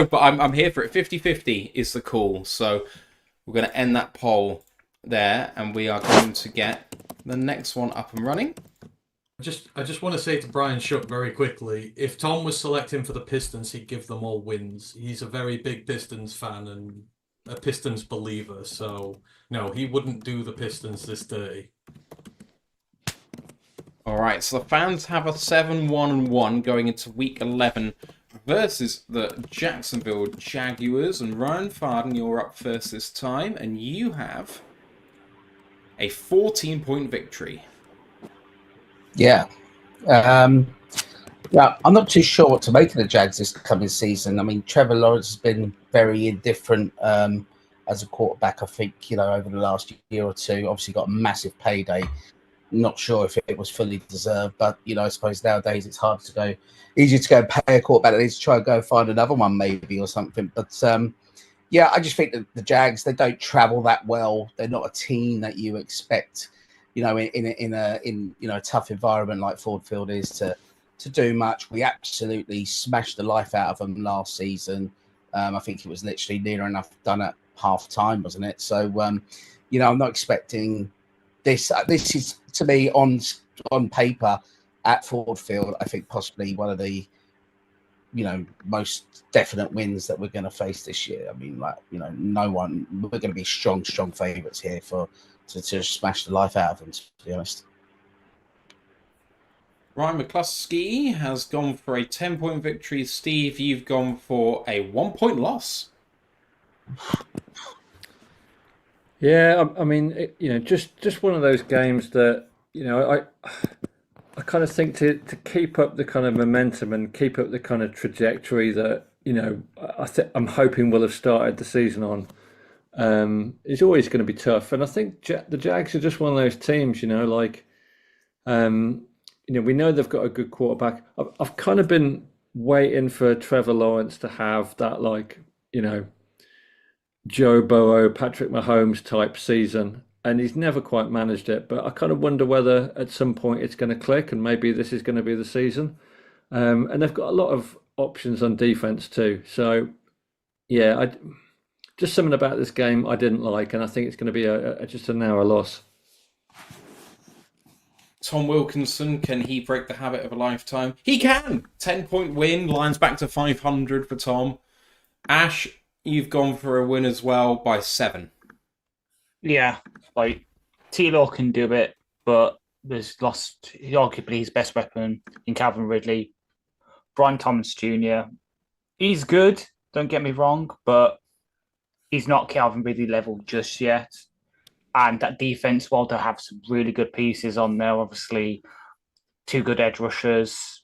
Speaker 1: but I'm here for it. 50-50 is the call. So we're going to end that poll there, and we are going to get the next one up and running.
Speaker 2: I just want to say to Brian Shook very quickly, if Tom was selecting for the Pistons, he'd give them all wins. He's a very big Pistons fan and a Pistons believer, so no, he wouldn't do the Pistons this dirty.
Speaker 1: All right, so the fans have a 7-1-1 going into week 11 of versus the Jacksonville Jaguars. And Ryan Farden, you're up first this time, and you have a 14-point victory.
Speaker 6: Yeah. Yeah, I'm not too sure what to make of the Jags this coming season. I mean, Trevor Lawrence has been very indifferent as a quarterback, I think, over the last year or two. Obviously got a massive payday. Not sure if it was fully deserved, but, I suppose nowadays it's easier to go and pay a quarterback than it is to try and go and find another one maybe or something. But, yeah, I just think that the Jags, they don't travel that well. They're not a team that you expect, in a tough environment like Ford Field is to do much. We absolutely smashed the life out of them last season. I think it was literally near enough done at half time, wasn't it? So, I'm not expecting this. This is, to me, on paper at Ford Field, I think possibly one of the, most definite wins that we're going to face this year. I mean, we're going to be strong favourites here to smash the life out of them, to be honest.
Speaker 1: Ryan McCluskey has gone for a 10-point victory. Steve, you've gone for a 1-point loss.
Speaker 4: Yeah, I mean, just one of those games that, I kind of think to keep up the kind of momentum and keep up the kind of trajectory that, I'm hoping we'll have started the season on, is always going to be tough. And I think the Jags are just one of those teams, we know they've got a good quarterback. I've kind of been waiting for Trevor Lawrence to have that, Joe Burrow, Patrick Mahomes type season, and he's never quite managed it. But I kind of wonder whether at some point it's going to click, and maybe this is going to be the season. And they've got a lot of options on defense too. So, yeah, just something about this game I didn't like, and I think it's going to be just a narrow loss.
Speaker 1: Tom Wilkinson, can he break the habit of a lifetime? He can! 10-point win, Lions back to 500 for Tom. Ash, you've gone for a win as well by 7.
Speaker 3: Yeah, T-Law can do it, but there's lost arguably his best weapon in Calvin Ridley. Brian Thomas Jr., he's good, don't get me wrong, but he's not Calvin Ridley level just yet. And that defense, while they have some really good pieces on there, obviously 2 good edge rushers,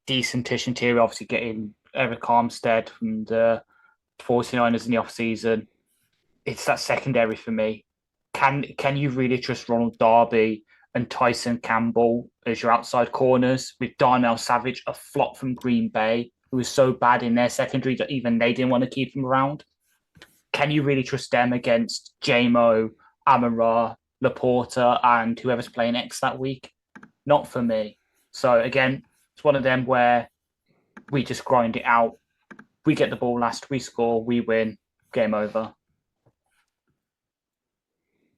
Speaker 3: decent-ish interior, obviously getting Eric Armstead from the 49ers in the offseason. It's that secondary for me. Can you really trust Ronald Darby and Tyson Campbell as your outside corners with Darnell Savage, a flop from Green Bay, who was so bad in their secondary that even they didn't want to keep him around? Can you really trust them against J-Mo, Amon-Ra, Laporta, and whoever's playing X that week? Not for me. So again, it's one of them where we just grind it out. We get the ball last, we score, we win, game over.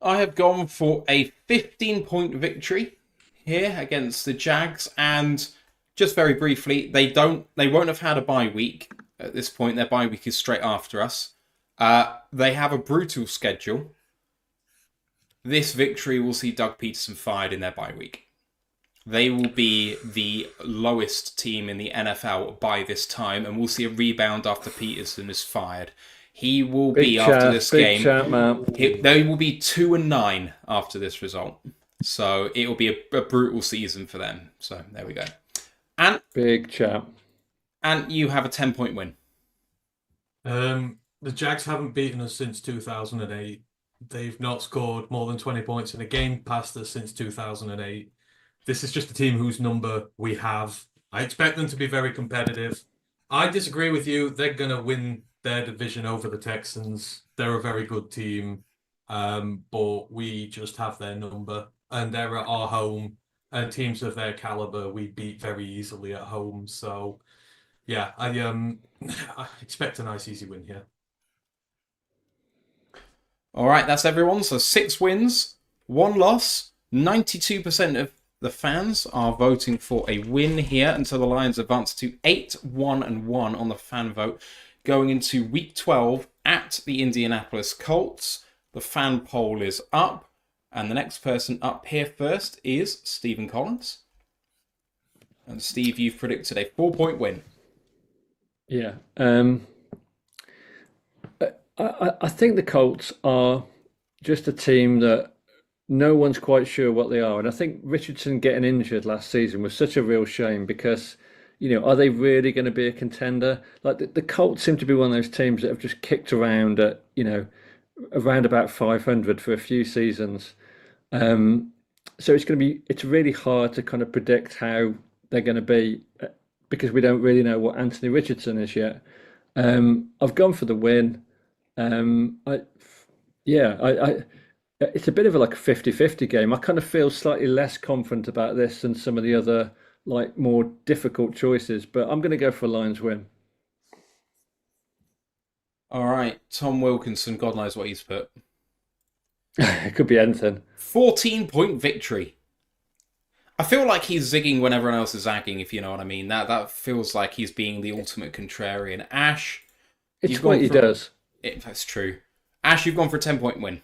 Speaker 1: I have gone for a 15-point victory here against the Jags, and just very briefly, they won't have had a bye week at this point. Their bye week is straight after us. They have a brutal schedule. This victory will see Doug Peterson fired in their bye week. They will be the lowest team in the NFL by this time, and we'll see a rebound after Peterson is fired. He will be, after this game, they will be 2-9 after this result. So it will be a brutal season for them. So there we go. And
Speaker 4: big chat.
Speaker 1: And you have a 10-point win.
Speaker 2: The Jags haven't beaten us since 2008. They've not scored more than 20 points in a game past us since 2008. This is just a team whose number we have. I expect them to be very competitive. I disagree with you. They're going to win their division over the Texans. They're a very good team, but we just have their number. And they're at our home. And teams of their caliber, we beat very easily at home. So, yeah, I expect a nice, easy win here.
Speaker 1: All right, that's everyone. So 6 wins, 1 loss. 92% of the fans are voting for a win here until the Lions advance to 8-1-1 on the fan vote. Going into week 12 at the Indianapolis Colts. The fan poll is up. And the next person up here first is Stephen Collins. And Steve, you've predicted a 4-point win.
Speaker 4: Yeah. I think the Colts are just a team that no one's quite sure what they are. And I think Richardson getting injured last season was such a real shame because, are they really going to be a contender? Like the Colts seem to be one of those teams that have just kicked around at, around about 500 for a few seasons. So it's really hard to kind of predict how they're going to be because we don't really know what Anthony Richardson is yet. I've gone for the win. It's a bit of a 50-50 game. I kind of feel slightly less confident about this than some of the other more difficult choices, but I'm going to go for a Lions win.
Speaker 1: All right, Tom Wilkinson, God knows what he's put.
Speaker 4: It could be anything.
Speaker 1: 14-point victory. I feel like he's zigging when everyone else is zagging, if you know what I mean. That feels like he's being the ultimate contrarian. Ash,
Speaker 4: it's what he does.
Speaker 1: That's true. Ash, you've gone for a 10-point win.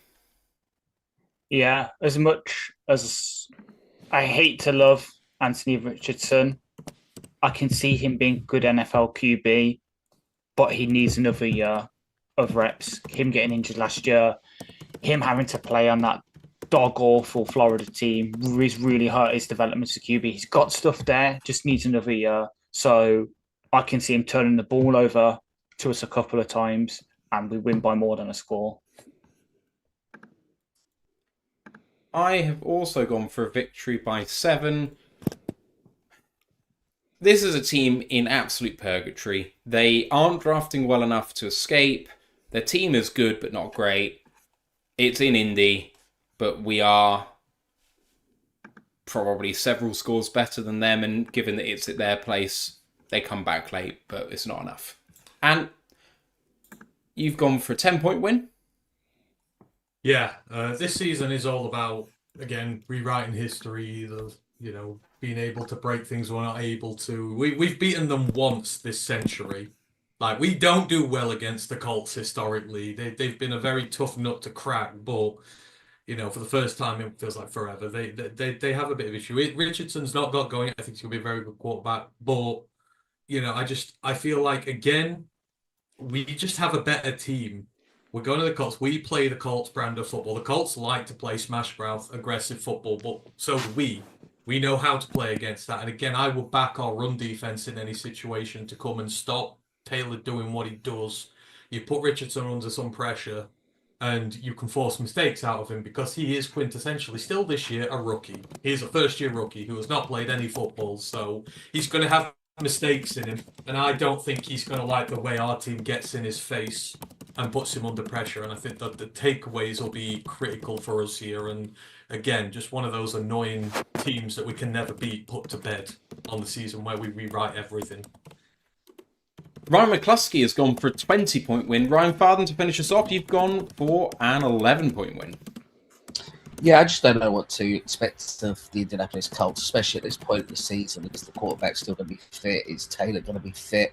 Speaker 3: Yeah, as much as I hate to love Anthony Richardson, I can see him being good NFL QB, but he needs another year of reps. Him getting injured last year, him having to play on that dog-awful Florida team really hurt his development as a QB. He's got stuff there, just needs another year. So I can see him turning the ball over to us a couple of times, and we win by more than a score.
Speaker 1: I have also gone for a victory by 7. This is a team in absolute purgatory. They aren't drafting well enough to escape. Their team is good, but not great. It's in Indy, but we are probably several scores better than them, and given that it's at their place, they come back late, but it's not enough. And you've gone for a 10-point win?
Speaker 2: Yeah, this season is all about, again, rewriting history, being able to break things we're not able to. We've beaten them once this century. We don't do well against the Colts historically. They've been a very tough nut to crack, but for the first time, it feels like forever. They have a bit of issue. Richardson's not got going. I think he's going to be a very good quarterback, but I feel like, again, we just have a better team. We're going to the Colts. We play the Colts brand of football. The Colts like to play smash mouth, aggressive football, but so do we. We know how to play against that. And again, I will back our run defense in any situation to come and stop Taylor doing what he does. You put Richardson under some pressure and you can force mistakes out of him because he is quintessentially still this year a rookie. He is a first-year rookie who has not played any football, so he's going to have mistakes in him. And I don't think he's going to like the way our team gets in his face and puts him under pressure. And I think that the takeaways will be critical for us here. And again, just one of those annoying teams that we can never beat put to bed on the season where we rewrite everything.
Speaker 1: Ryan McCluskey has gone for a 20-point win. Ryan Farden, to finish us off, you've gone for an 11-point win.
Speaker 6: Yeah, I just don't know what to expect of the Indianapolis Colts, especially at this point of the season. Is the quarterback still going to be fit? Is Taylor going to be fit?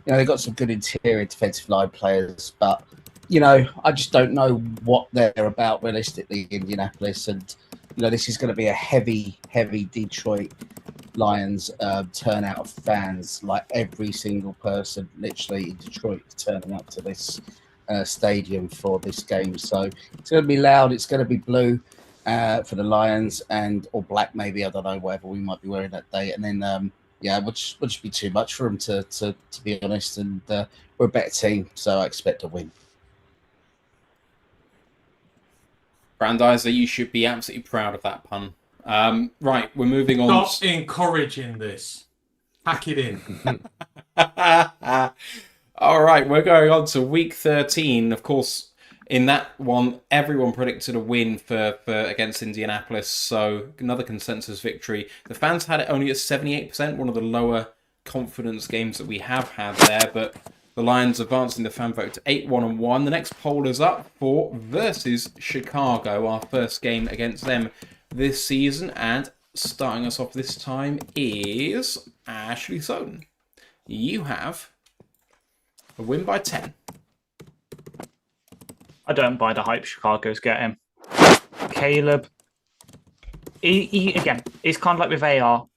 Speaker 6: They've got some good interior defensive line players, but, I just don't know what they're about realistically in Indianapolis. And, this is going to be a heavy, heavy Detroit Lions turnout of fans. Like every single person literally in Detroit turning up to this stadium for this game. So it's going to be loud. It's going to be blue. For the Lions or black maybe, I don't know, whatever we might be wearing that day. And then, it would just be too much for them to be honest. And we're a better team, so I expect a win.
Speaker 1: Brandiser, you should be absolutely proud of that pun. Right, we're moving on.
Speaker 2: Stop encouraging this. Pack it in.
Speaker 1: All right, we're going on to week 13. Of course, in that one, everyone predicted a win for against Indianapolis, so another consensus victory. The fans had it only at 78%, one of the lower confidence games that we have had there, but the Lions advancing the fan vote to 8-1-1. The next poll is up for versus Chicago, our first game against them this season, and starting us off this time is Ashley Soden. You have a win by 10.
Speaker 3: I don't buy the hype Chicago's getting. Caleb, he again, it's kind of like with AR.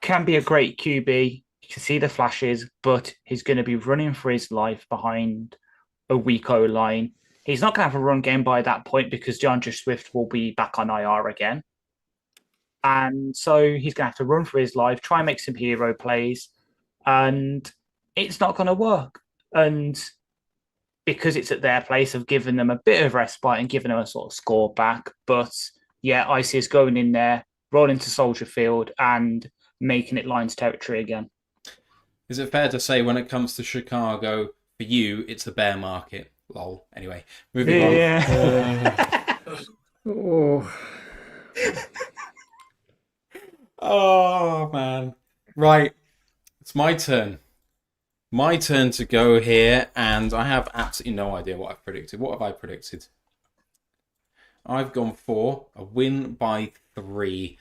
Speaker 3: Can be a great QB. can see the flashes, but he's going to be running for his life behind a weak O-line. He's not going to have a run game by that point because DeAndre Swift will be back on IR again. And so he's going to have to run for his life, try and make some hero plays, and it's not going to work. And because it's at their place, I've given them a bit of respite and given them a sort of score back. But yeah, Icy is going in there, rolling to Soldier Field and making it Lions territory again.
Speaker 1: Is it fair to say when it comes to Chicago, for you, it's the bear market? Lol. Anyway, moving on.
Speaker 3: Yeah.
Speaker 1: Oh, man. Right. It's my turn. My turn to go here, and I have absolutely no idea what I've predicted. What have I predicted? I've gone for a win by 3.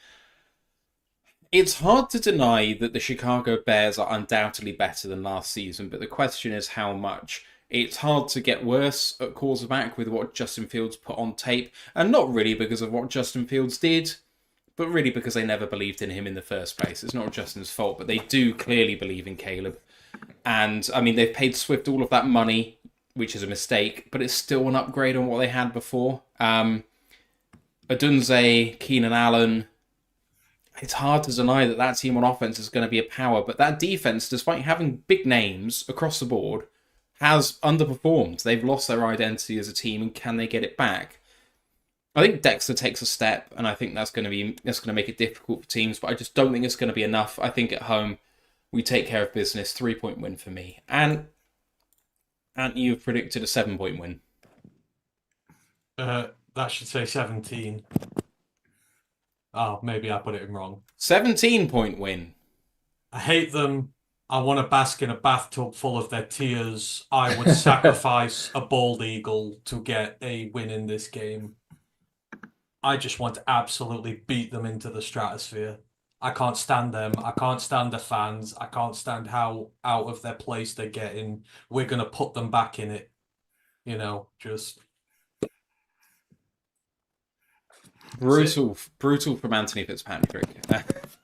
Speaker 1: It's hard to deny that the Chicago Bears are undoubtedly better than last season, but the question is how much. It's hard to get worse at quarterback with what Justin Fields put on tape, and not really because of what Justin Fields did, but really because they never believed in him in the first place. It's not Justin's fault, but they do clearly believe in Caleb. And, I mean, they've paid Swift all of that money, which is a mistake, but it's still an upgrade on what they had before. Odunze, Keenan Allen, it's hard to deny that that team on offense is going to be a power, but that defense, despite having big names across the board, has underperformed. They've lost their identity as a team, and can they get it back? I think Dexter takes a step, and I think that's going to make it difficult for teams, but I just don't think it's going to be enough. I think at home, we take care of business. 3-point win for me. And you've predicted a 7-point win.
Speaker 2: That should say 17. Oh, maybe I put it in wrong.
Speaker 1: 17-point win.
Speaker 2: I hate them. I want to bask in a bathtub full of their tears. I would sacrifice a bald eagle to get a win in this game. I just want to absolutely beat them into the stratosphere. I can't stand them. I can't stand the fans. I can't stand how out of their place they're getting. We're going to put them back in it. You know, just...
Speaker 1: Brutal from Anthony Fitzpatrick.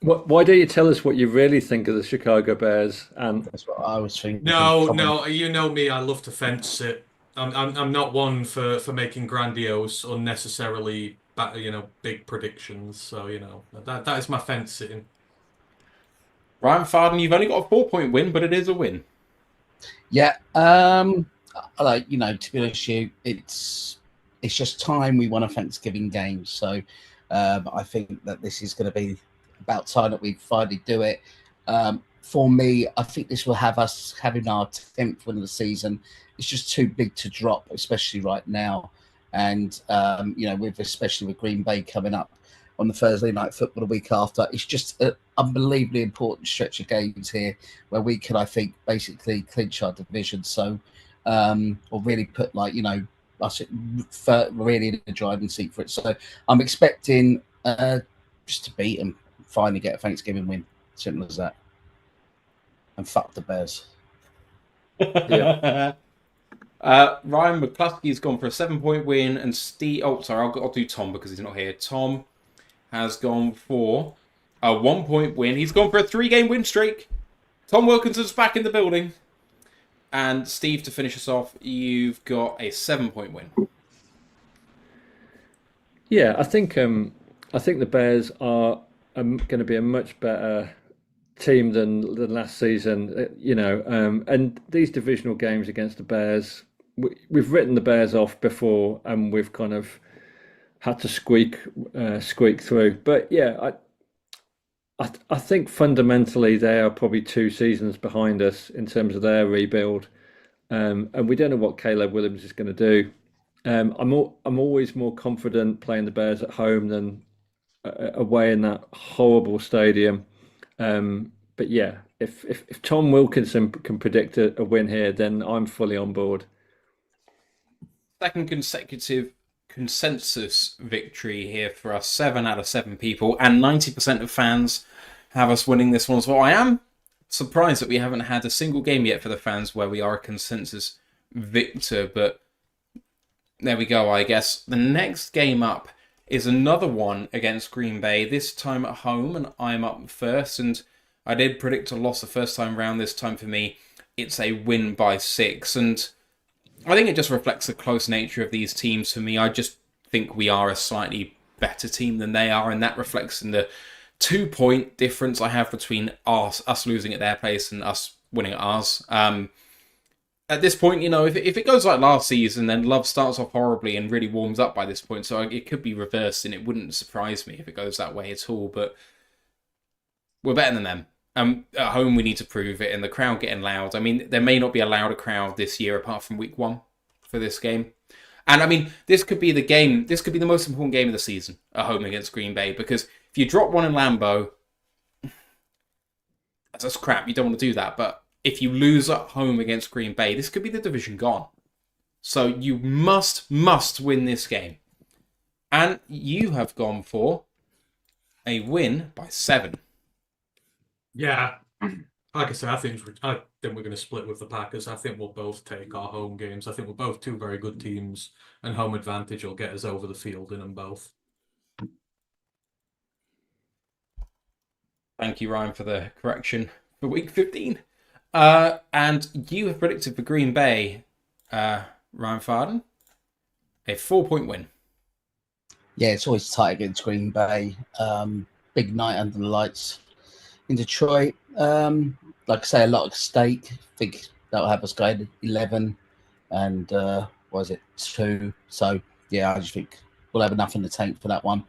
Speaker 4: Why don't you tell us what you really think of the Chicago Bears? And
Speaker 6: That's what I was thinking.
Speaker 2: No, you know me. I love to fence it. I'm not one for making grandiose, unnecessarily, big predictions. So that is my fence sitting.
Speaker 1: Ryan Farden, you've only got a 4-point win, but it is a win.
Speaker 6: Yeah, to be honest with you, it's just time we won a Thanksgiving game. So I think that this is going to be about time that we finally do it. For me, I think this will have us having our 10th win of the season. It's just too big to drop, especially right now. And, especially with Green Bay coming up on the Thursday Night Football the week after, it's just an unbelievably important stretch of games here where we can, I think, basically clinch our division. So, or really put us really in the driving seat for it. So I'm expecting just to beat them, finally get a Thanksgiving win. Simple as that. And fuck the Bears.
Speaker 1: Yeah. Ryan McCluskey's gone for a 7-point win, and Steve... Oh, sorry, I'll do Tom because he's not here. Tom has gone for a 1-point win. He's gone for a 3-game win streak. Tom Wilkinson's back in the building. And Steve, to finish us off, you've got a 7-point win.
Speaker 4: Yeah, I think the Bears are going to be a much better team than last season. And these divisional games against the Bears, we've written the Bears off before, and we've kind of had to squeak through. But yeah, I think fundamentally they are probably 2 seasons behind us in terms of their rebuild, and we don't know what Caleb Williams is going to do. I'm always more confident playing the Bears at home than away in that horrible stadium. But yeah, if Tom Wilkinson can predict a win here, then I'm fully on board.
Speaker 1: Second consecutive consensus victory here for us. 7 out of 7 people, and 90% of fans have us winning this one as well. I am surprised that we haven't had a single game yet for the fans where we are a consensus victor, but there we go, I guess. The next game up is another one against Green Bay, this time at home, and I'm up first. And I did predict a loss the first time round. This time for me, it's a win by 6. And I think it just reflects the close nature of these teams for me. I just think we are a slightly better team than they are, and that reflects in the 2-point difference I have between us losing at their place and us winning at ours. At this point, if it goes like last season, then Love starts off horribly and really warms up by this point, so it could be reversed, and it wouldn't surprise me if it goes that way at all, but we're better than them. At home, we need to prove it, and the crowd getting loud. I mean, there may not be a louder crowd this year apart from week 1 for this game. And I mean, this could be the game, this could be the most important game of the season at home against Green Bay, because if you drop one in Lambeau, that's crap, you don't want to do that, but if you lose at home against Green Bay, this could be the division gone. So you must win this game. And you have gone for a win by 7.
Speaker 2: Yeah, like I said, I think we're going to split with the Packers. I think we'll both take our home games. I think we're both 2 very good teams, and home advantage will get us over the field in them both.
Speaker 1: Thank you, Ryan, for the correction for week 15. And you have predicted for Green Bay, Ryan Farden, a 4-point win.
Speaker 6: Yeah, it's always tight against Green Bay. Big night under the lights in Detroit. Like I say, a lot at stake. I think that'll have us going to 11 and 2. So yeah, I just think we'll have enough in the tank for that one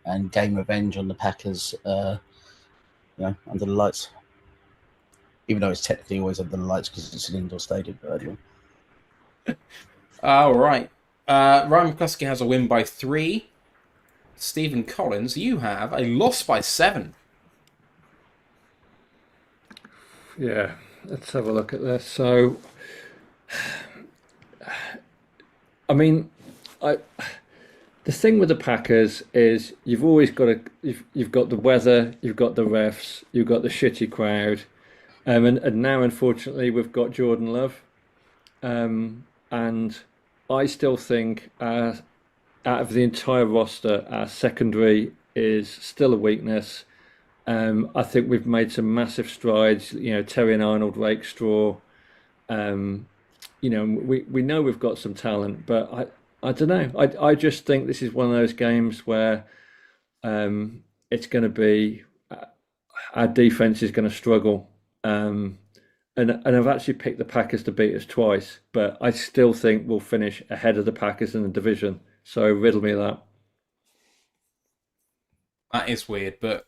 Speaker 6: and gain revenge on the Packers. Under the lights, even though it's technically always under the lights because it's an indoor stadium. But anyway.
Speaker 1: All right. Ryan McCluskey has a win by 3. Stephen Collins, you have a loss by 7.
Speaker 4: Yeah, let's have a look at this. So, I mean, the thing with the Packers is you've always got you've got the weather, you've got the refs, you've got the shitty crowd, and now unfortunately we've got Jordan Love, and I still think out of the entire roster, our secondary is still a weakness. I think we've made some massive strides. Terry and Arnold, Rakestraw. We know we've got some talent, but I don't know. I just think this is one of those games where it's going to be our defense is going to struggle. And I've actually picked the Packers to beat us twice, but I still think we'll finish ahead of the Packers in the division. So riddle me that.
Speaker 1: That is weird, but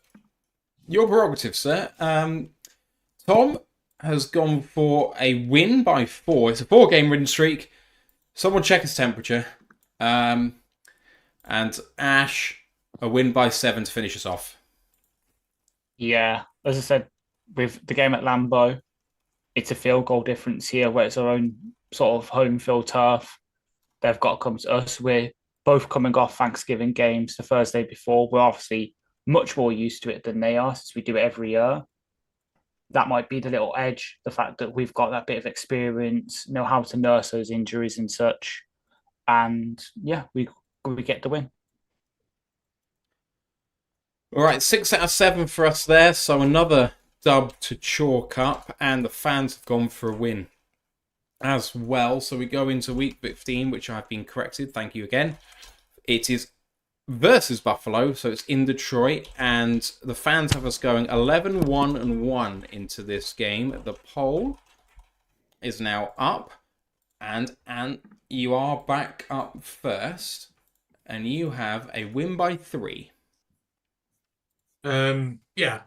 Speaker 1: your prerogative, sir. Tom has gone for a win by 4. It's a 4-game win streak. Someone check his temperature. And Ash, a win by 7 to finish us off.
Speaker 3: Yeah, as I said, with the game at Lambeau, it's a field goal difference here where it's our own sort of home field turf. They've got to come to us. We're both coming off Thanksgiving games the Thursday before. We're obviously much more used to it than they are since we do it every year. That might be the little edge, the fact that we've got that bit of experience, know how to nurse those injuries and such. And yeah, we get the win.
Speaker 1: All right, 6 out of 7 for us there. So another dub to chalk up, and the fans have gone for a win as well. So we go into week 15, which I've been corrected. Thank you again. It is versus Buffalo, so it's in Detroit, and the fans have us going 11-1-1 into this game. The poll is now up, and you are back up first, and you have a win by 3.
Speaker 2: Yeah.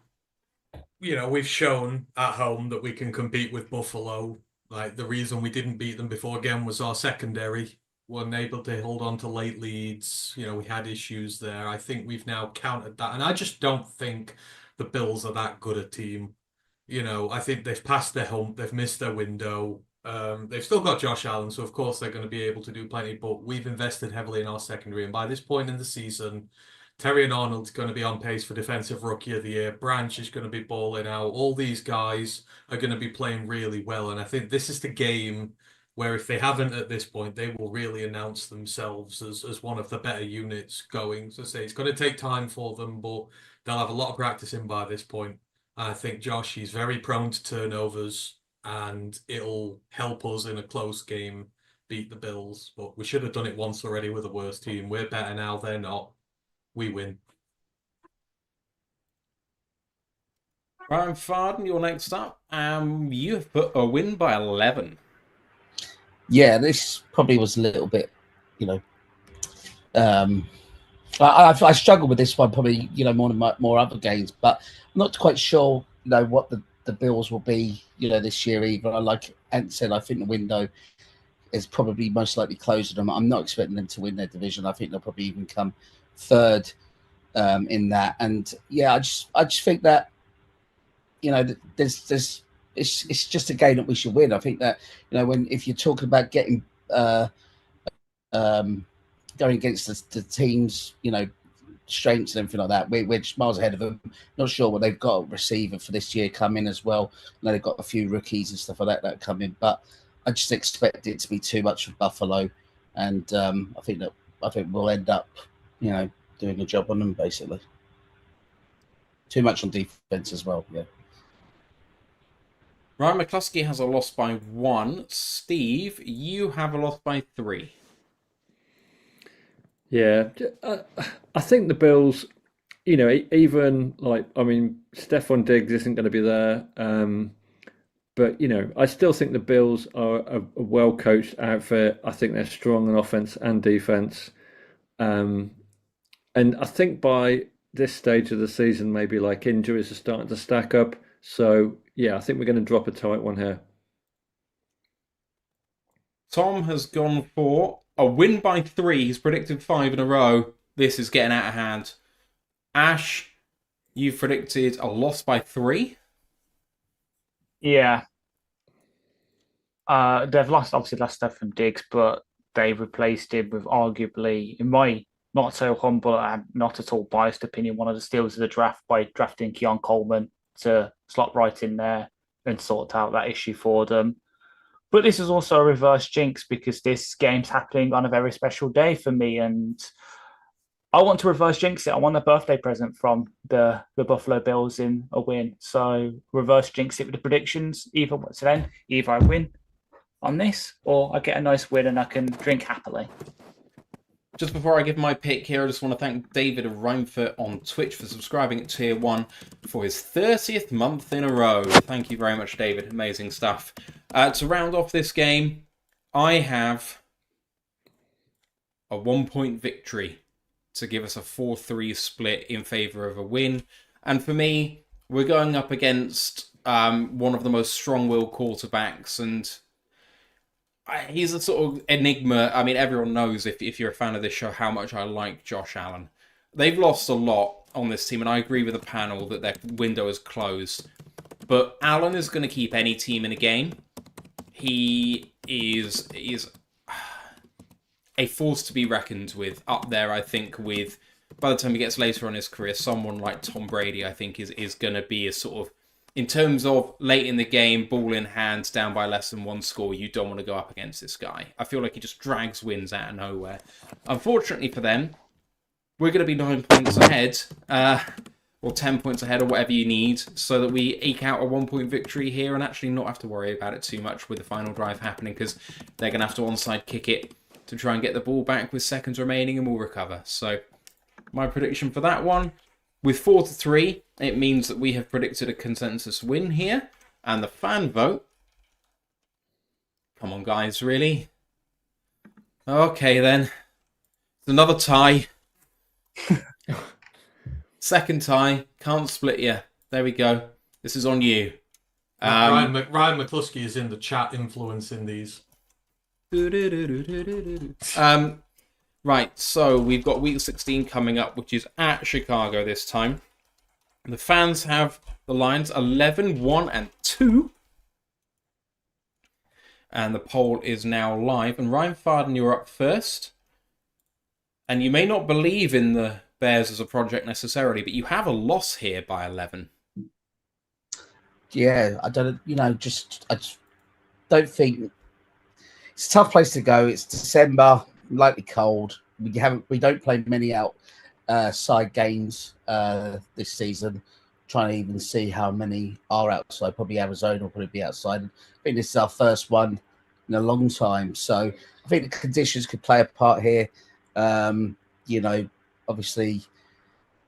Speaker 2: We've shown at home that we can compete with Buffalo. Like, the reason we didn't beat them before again was our secondary weren't able to hold on to late leads. We had issues there. I think we've now countered that. And I just don't think the Bills are that good a team. I think they've passed their home. They've missed their window. They've still got Josh Allen, so of course they're going to be able to do plenty, but we've invested heavily in our secondary. And by this point in the season, Terry and Arnold's going to be on pace for Defensive Rookie of the Year. Branch is going to be balling out. All these guys are going to be playing really well. And I think this is the game where if they haven't at this point, they will really announce themselves as one of the better units going. So say it's going to take time for them, but they'll have a lot of practice in by this point. I think Josh, he's very prone to turnovers, and it'll help us in a close game beat the Bills. But we should have done it once already with a worse team. We're better now, they're not. We win.
Speaker 1: Ryan Farden, you're next up. You have put a win by 11.
Speaker 6: Yeah, this probably was a little bit, I struggle with this one probably, more than more other games, but I'm not quite sure, what the Bills will be, this year either. Like Ant said, I think the window is probably most likely closed. I'm not expecting them to win their division. I think they'll probably even come third in that. And yeah, I just think that, there's it's just a game that we should win. I think that, if you're talking about getting going against the teams, strengths and everything like that, we're just miles ahead of them. Not sure what they've got a receiver for this year come in as well. I know they've got a few rookies and stuff like that come in, but I just expect it to be too much for Buffalo, and I think we'll end up, doing a job on them basically. Too much on defense as well. Yeah.
Speaker 1: Ryan McCluskey has a loss by 1. Steve, you have a loss by 3.
Speaker 4: Yeah, I think the Bills, even Stephon Diggs isn't going to be there. But, I still think the Bills are a well-coached outfit. I think they're strong on offense and defense. And I think by this stage of the season, maybe like injuries are starting to stack up. So, yeah, I think we're going to drop a tight one here.
Speaker 1: Tom has gone for a win by 3. He's predicted 5 in a row. This is getting out of hand. Ash, you've predicted a loss by 3.
Speaker 3: Yeah. They've lost Stephon Diggs, but they've replaced him with arguably, in my not so humble and not at all biased opinion, one of the steals of the draft by drafting Keon Coleman to slot right in there and sort out that issue for them. But this is also a reverse jinx because this game's happening on a very special day for me, and I want to reverse jinx it. I want a birthday present from the Buffalo Bills in a win. So reverse jinx it with the predictions. Either I win on this, or I get a nice win and I can drink happily.
Speaker 1: Just before I give my pick here, I just want to thank David of Rhymeford on Twitch for subscribing at Tier 1 for his 30th month in a row. Thank you very much, David. Amazing stuff. To round off this game, I have a 1-point victory to give us a 4-3 split in favour of a win. And for me, we're going up against one of the most strong-willed quarterbacks, and he's a sort of enigma. I mean, everyone knows, if you're a fan of this show, how much I like Josh Allen. They've lost a lot on this team, and I agree with the panel that their window is closed. But Allen is going to keep any team in a game. He is a force to be reckoned with, up there, I think, with, by the time he gets later on in his career, someone like Tom Brady, I think, is going to be a sort of, in terms of late in the game, ball in hand, down by less than 1 score, you don't want to go up against this guy. I feel like he just drags wins out of nowhere. Unfortunately for them, we're going to be 9 points ahead, or 10 points ahead, or whatever you need, so that we eke out a 1-point victory here and actually not have to worry about it too much with the final drive happening, because they're going to have to onside kick it to try and get the ball back with seconds remaining, and we'll recover. So my prediction for that one, with 4-3, it means that we have predicted a consensus win here. And the fan vote, come on guys, really? Okay then, it's another tie. Second tie, can't split you. There we go. This is on you.
Speaker 2: Ryan McCluskey is in the chat influencing these.
Speaker 1: Right, so we've got week 16 coming up, which is at Chicago this time. The fans have the lines 11, 1, and 2. And the poll is now live. And Ryan Farden, you're up first. And you may not believe in the Bears as a project necessarily, but you have a loss here by 11.
Speaker 6: Yeah, I don't, I just don't think it's a tough place to go. It's December, lightly cold. We don't play many outside games this season. trying to even see how many are outside. Probably Arizona will probably be outside. I think this is our first one in a long time. So I think the conditions could play a part here. Obviously,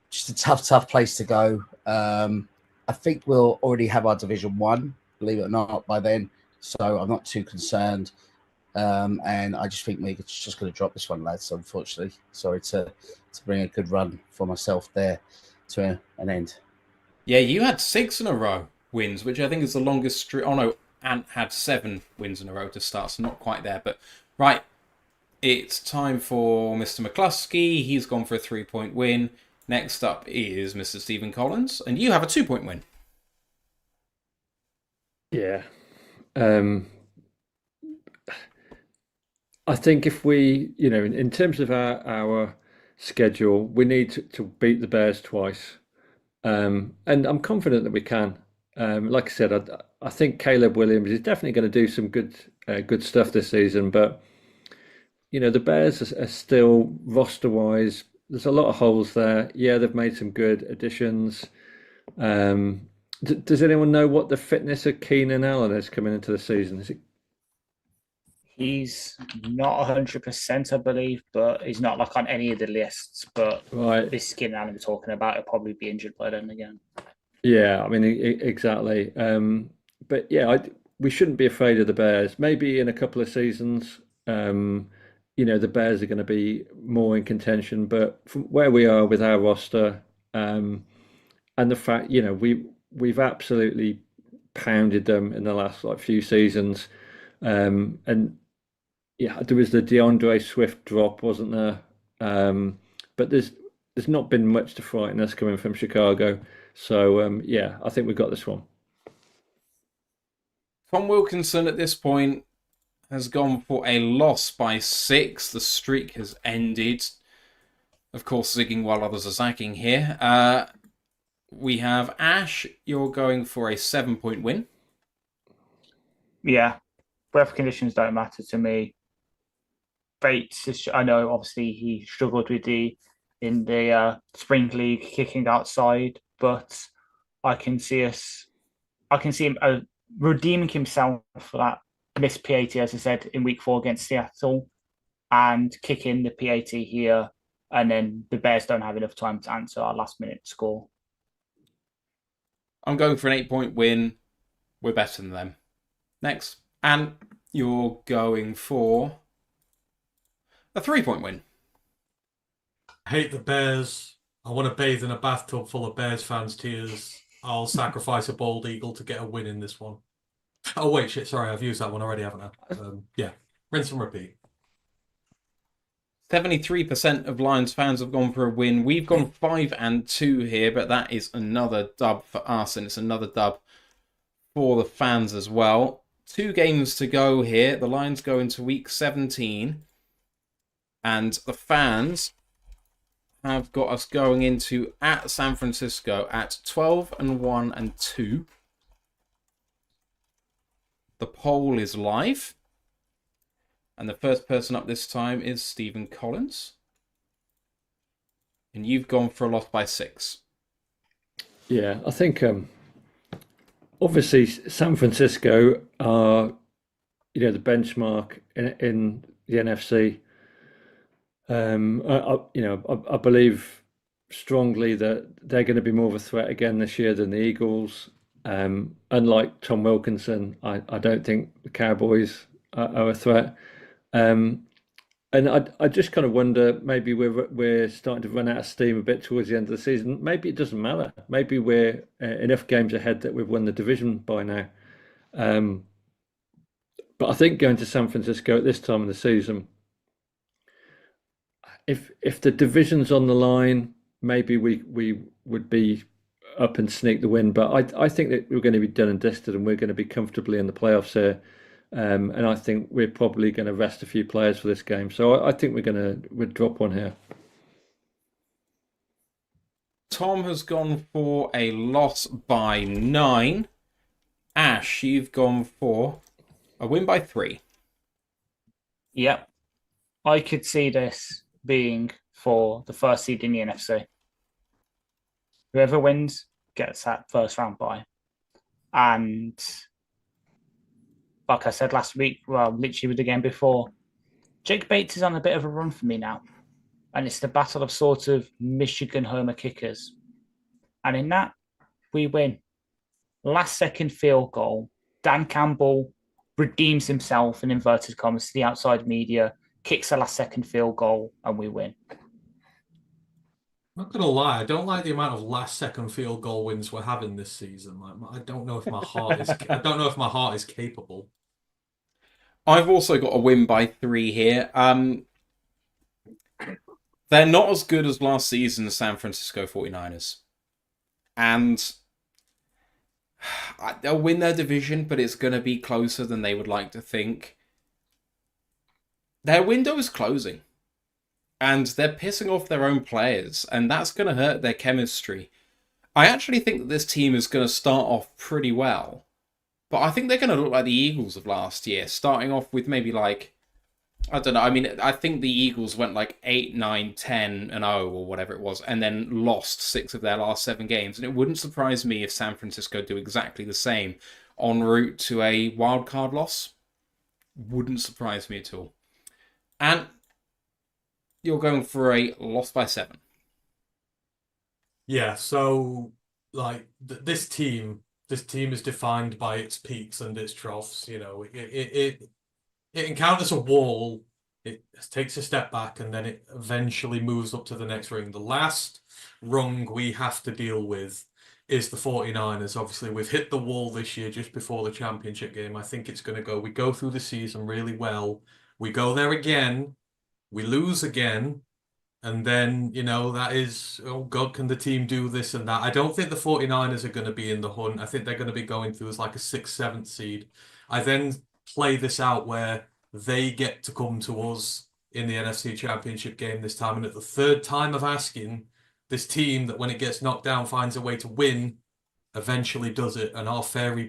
Speaker 6: just a tough place to go. I think we'll already have our Division 1, believe it or not, by then. So I'm not too concerned. And I just think we're just going to drop this one, lads, unfortunately. Sorry to bring a good run for myself there to an end.
Speaker 1: Yeah, you had 6 in a row wins, which I think is the longest streak. Oh, no, Ant had 7 wins in a row to start, so not quite there. But, right, it's time for Mr. McCluskey. He's gone for a 3-point win. Next up is Mr. Stephen Collins, and you have a 2-point win.
Speaker 4: Yeah. I think if we, in terms of our schedule, we need to beat the Bears twice. And I'm confident that we can. Like I said, I think Caleb Williams is definitely going to do some good stuff this season. But the Bears are still roster-wise. There's a lot of holes there. Yeah, they've made some good additions. Does anyone know what the fitness of Keenan Allen is coming into the season? Is it?
Speaker 3: He's not 100%, I believe, but he's not like on any of the lists. But
Speaker 4: Right.
Speaker 3: this skin I'm talking about, he'll probably be injured by then again.
Speaker 4: Yeah, I mean, exactly. But yeah, we shouldn't be afraid of the Bears. Maybe in a couple of seasons, the Bears are going to be more in contention. But from where we are with our roster, and the fact, we've absolutely pounded them in the last few seasons, and yeah, there was the DeAndre Swift drop, wasn't there? But there's not been much to frighten us coming from Chicago. So yeah, I think we've got this one.
Speaker 1: Tom Wilkinson at this point has gone for a loss by 6. The streak has ended. Of course, zigging while others are zagging here. We have Ash. You're going for a 7-point win.
Speaker 3: Yeah, weather conditions don't matter to me. Bates, I know obviously he struggled in the spring league kicking outside, but I can see him redeeming himself for that missed PAT, as I said, in week 4 against Seattle, and kicking the PAT here, and then the Bears don't have enough time to answer our last minute score.
Speaker 1: I'm going for an 8-point win. We're better than them. Next. And you're going for a 3-point win.
Speaker 2: I hate the Bears. I want to bathe in a bathtub full of Bears fans' tears. I'll sacrifice a bald eagle to get a win in this one. Oh, wait, shit. Sorry, I've used that one already, haven't I? Yeah. Rinse and repeat.
Speaker 1: 73% of Lions fans have gone for a win. We've gone 5-2 here, but that is another dub for us, and it's another dub for the fans as well. 2 games to go here. The Lions go into week 17, and the fans have got us going into at San Francisco at 12-1-2. The poll is live. And the first person up this time is Stephen Collins. And you've gone for a loss by 6.
Speaker 4: Yeah, I think obviously San Francisco are, the benchmark in the NFC. I believe strongly that they're going to be more of a threat again this year than the Eagles. Unlike Tom Wilkinson, I don't think the Cowboys are a threat. And I just kind of wonder, maybe we're starting to run out of steam a bit towards the end of the season. Maybe it doesn't matter. Maybe we're enough games ahead that we've won the division by now. But I think going to San Francisco at this time of the season, if the division's on the line, maybe we would be up and sneak the win. But I think that we're going to be done and dusted, and we're going to be comfortably in the playoffs here. And I think we're probably going to rest a few players for this game. So I think we'd drop one here.
Speaker 1: Tom has gone for a loss by 9. Ash, you've gone for a win by 3.
Speaker 3: Yep. I could see this being for the first seed in the NFC. Whoever wins gets that first round bye. And like I said last week, well, literally with the game before, Jake Bates is on a bit of a run for me now. And it's the battle of sort of Michigan homer kickers. And in that, we win. Last second field goal. Dan Campbell redeems himself in inverted commas to the outside media, kicks a last second field goal, and we win.
Speaker 2: I'm not gonna lie, I don't like the amount of last second field goal wins we're having this season. Like, I don't know if my heart is I don't know if my heart is capable.
Speaker 1: I've also got a win by 3 here. They're not as good as last season's San Francisco 49ers. And they'll win their division, but it's going to be closer than they would like to think. Their window is closing. And they're pissing off their own players, and that's going to hurt their chemistry. I actually think that this team is going to start off pretty well. But I think they're going to look like the Eagles of last year, starting off with maybe like, I don't know, I mean, I think the Eagles went like 8, 9, 10, and 0 or whatever it was, and then lost 6 of their last 7 games. And it wouldn't surprise me if San Francisco do exactly the same en route to a wildcard loss. Wouldn't surprise me at all. And you're going for a loss by 7.
Speaker 2: Yeah, so like this team is defined by its peaks and its troughs. You know, it encounters a wall, it takes a step back, and then it eventually moves up to the next ring. The last rung we have to deal with is the 49ers. Obviously, we've hit the wall this year just before the championship game. I think it's going to go. We go through the season really well. We go there again. We lose again. And then, you know, that is, oh God, can the team do this and that? I don't think the 49ers are going to be in the hunt. I think they're going to be going through as like a 6th, 7th seed. I then play this out where they get to come to us in the NFC Championship game this time. And at the 3rd time of asking, this team that when it gets knocked down finds a way to win, eventually does it. And our fairy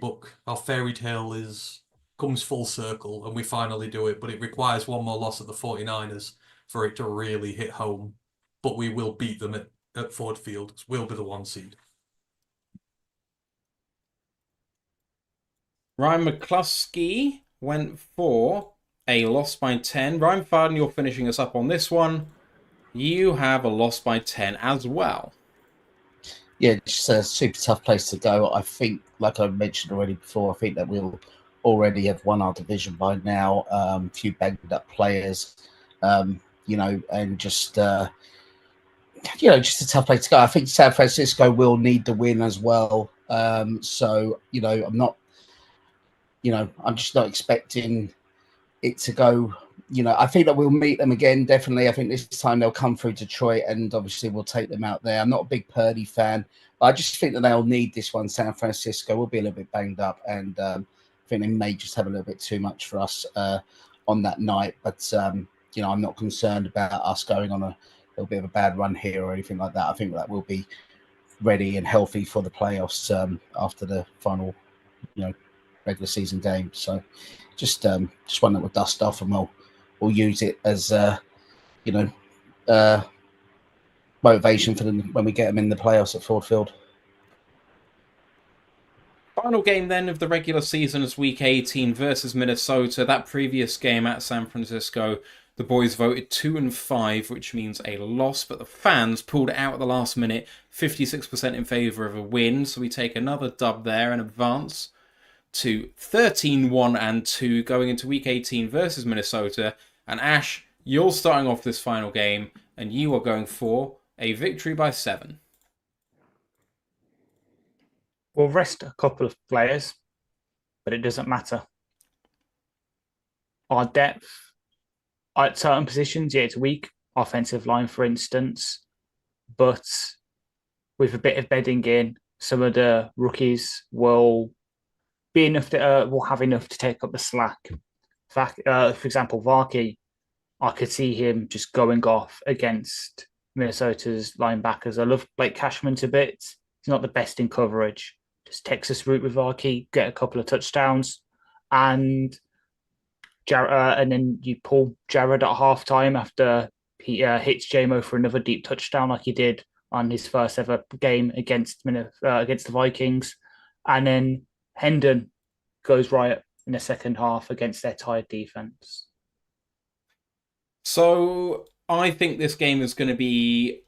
Speaker 2: tale comes full circle, and we finally do it. But it requires one more loss at the 49ers for it to really hit home. But we will beat them at Ford Field. We'll be the 1 seed.
Speaker 1: Ryan McCluskey went for a loss by 10. Ryan Farden, you're finishing us up on this one. You have a loss by 10 as well.
Speaker 6: Yeah, just a super tough place to go. I think, like I mentioned already before, I think that we'll already have won our division by now. A few banged up players, you know, and just, you know, just a tough place to go. I think San Francisco will need the win as well. So, you know, I'm just not expecting it to go. You know, I think that we'll meet them again, definitely. I think this time they'll come through Detroit, and obviously we'll take them out there. I'm not a big Purdy fan, but I just think that they'll need this one. San Francisco will be a little bit banged up, and I think they may just have a little bit too much for us on that night. But, you know, I'm not concerned about us going on a little bit of a bad run here or anything like that. I think that we'll be ready and healthy for the playoffs after the final, you know, regular season game. So just one that will dust off, and we'll use it as you know, motivation for them when we get them in the playoffs at Ford Field.
Speaker 1: Final game then of the regular season is Week 18 versus Minnesota. That previous game at San Francisco, the boys voted 2-5, which means a loss, but the fans pulled it out at the last minute, 56% in favour of a win. So we take another dub there and advance to 13-1-2 going into Week 18 versus Minnesota. And Ash, you're starting off this final game, and you are going for a victory by 7.
Speaker 3: We'll rest a couple of players, but it doesn't matter. Our depth at certain positions, yeah, it's weak. Offensive line, for instance. But with a bit of bedding in, some of the rookies will be enough to will have enough to take up the slack. For example, Varkey, I could see him just going off against Minnesota's linebackers. I love Blake Cashman a bit. He's not the best in coverage. Just Texas route with Varkey, get a couple of touchdowns, and then you pull Jared at halftime after he hits JMO for another deep touchdown like he did on his first ever game against the Vikings. And then Hendon goes riot in the second half against their tired defense.
Speaker 1: So I think this game is going to be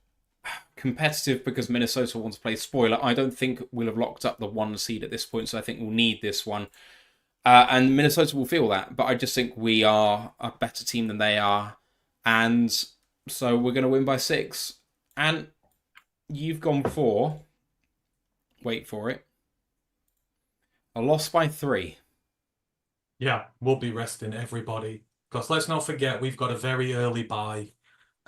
Speaker 1: competitive because Minnesota wants to play spoiler. I don't think we'll have locked up the 1 seed at this point, so I think we'll need this one. And Minnesota will feel that, but I just think we are a better team than they are. And so we're going to win by 6. And you've gone for, wait for it, a loss by 3.
Speaker 2: Yeah, we'll be resting everybody. Because let's not forget, we've got a very early bye.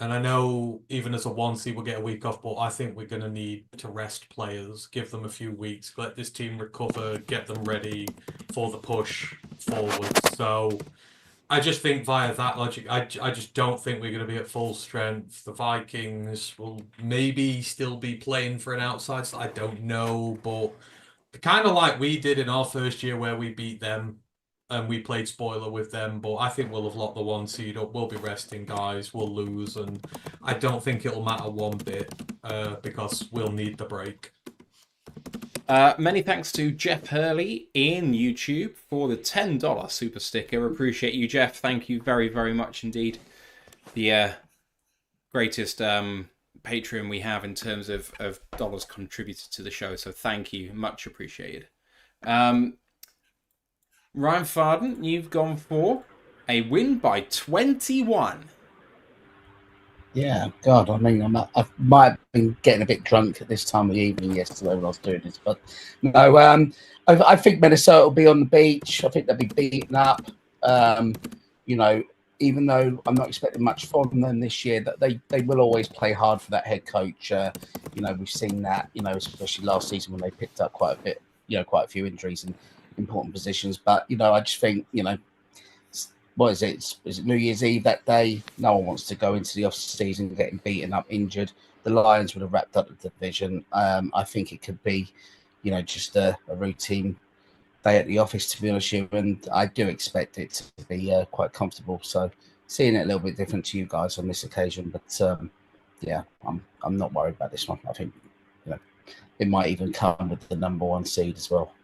Speaker 2: And I know even as a 1 seed, we'll get a week off, but I think we're going to need to rest players, give them a few weeks, let this team recover, get them ready for the push forward. So I just think via that logic, I just don't think we're going to be at full strength. The Vikings will maybe still be playing for an outside, so I don't know, but kind of like we did in our first year where we beat them and we played spoiler with them, but I think we'll have locked the 1 seed up. We'll be resting guys, we'll lose, and I don't think it'll matter one bit because we'll need the break.
Speaker 1: Many thanks to Jeff Hurley in YouTube for the $10 super sticker. Appreciate you, Jeff. Thank you very, very much indeed. The greatest Patreon we have in terms of dollars contributed to the show, so thank you. Much appreciated. Ryan Farden, you've gone for a win by 21.
Speaker 6: Yeah, God, I mean, I might have been getting a bit drunk at this time of the evening yesterday when I was doing this, but no, I think Minnesota will be on the beach. I think they'll be beaten up. You know, even though I'm not expecting much from them this year, that they will always play hard for that head coach. You know, we've seen that, you know, especially last season when they picked up quite a few injuries in important positions. But, you know, I just think, you know, what is it? Is it New Year's Eve that day? No one wants to go into the off-season getting beaten up, injured. The Lions would have wrapped up the division. I think it could be, you know, just a routine day at the office, to be honest with you. And I do expect it to be quite comfortable. So seeing it a little bit different to you guys on this occasion. But, yeah, I'm not worried about this one. I think, you know, it might even come with the number 1 seed as well.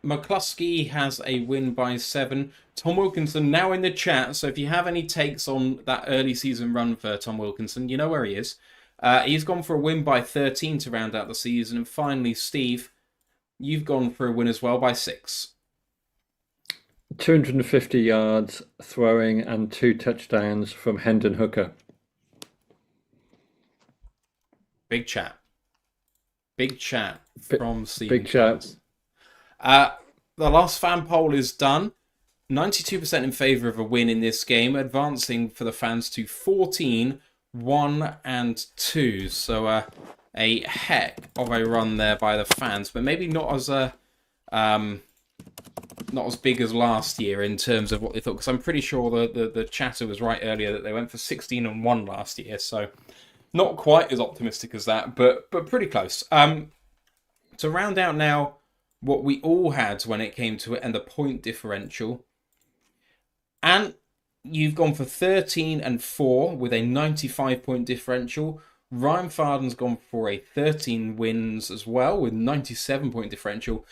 Speaker 1: McCluskey has a win by 7. Tom Wilkinson now in the chat. So if you have any takes on that early season run for Tom Wilkinson, you know where he is. He's gone for a win by 13 to round out the season. And finally, Steve, you've gone for a win as well by 6.
Speaker 4: 250 yards throwing and 2 touchdowns from Hendon Hooker.
Speaker 1: Big chat. Big chat from Steve.
Speaker 4: Big chat.
Speaker 1: The last fan poll is done. 92% in favour of a win in this game, advancing for the fans to 14, 1 and 2. So a heck of a run there by the fans, but maybe not as big as last year in terms of what they thought. Because I'm pretty sure the chatter was right earlier that they went for 16 and 1 last year. So not quite as optimistic as that, but pretty close. To round out now what we all had when it came to it and the point differential. And you've gone for 13 and 4 with a 95-point differential. Ryan Farden's gone for a 13 wins as well with 97-point differential.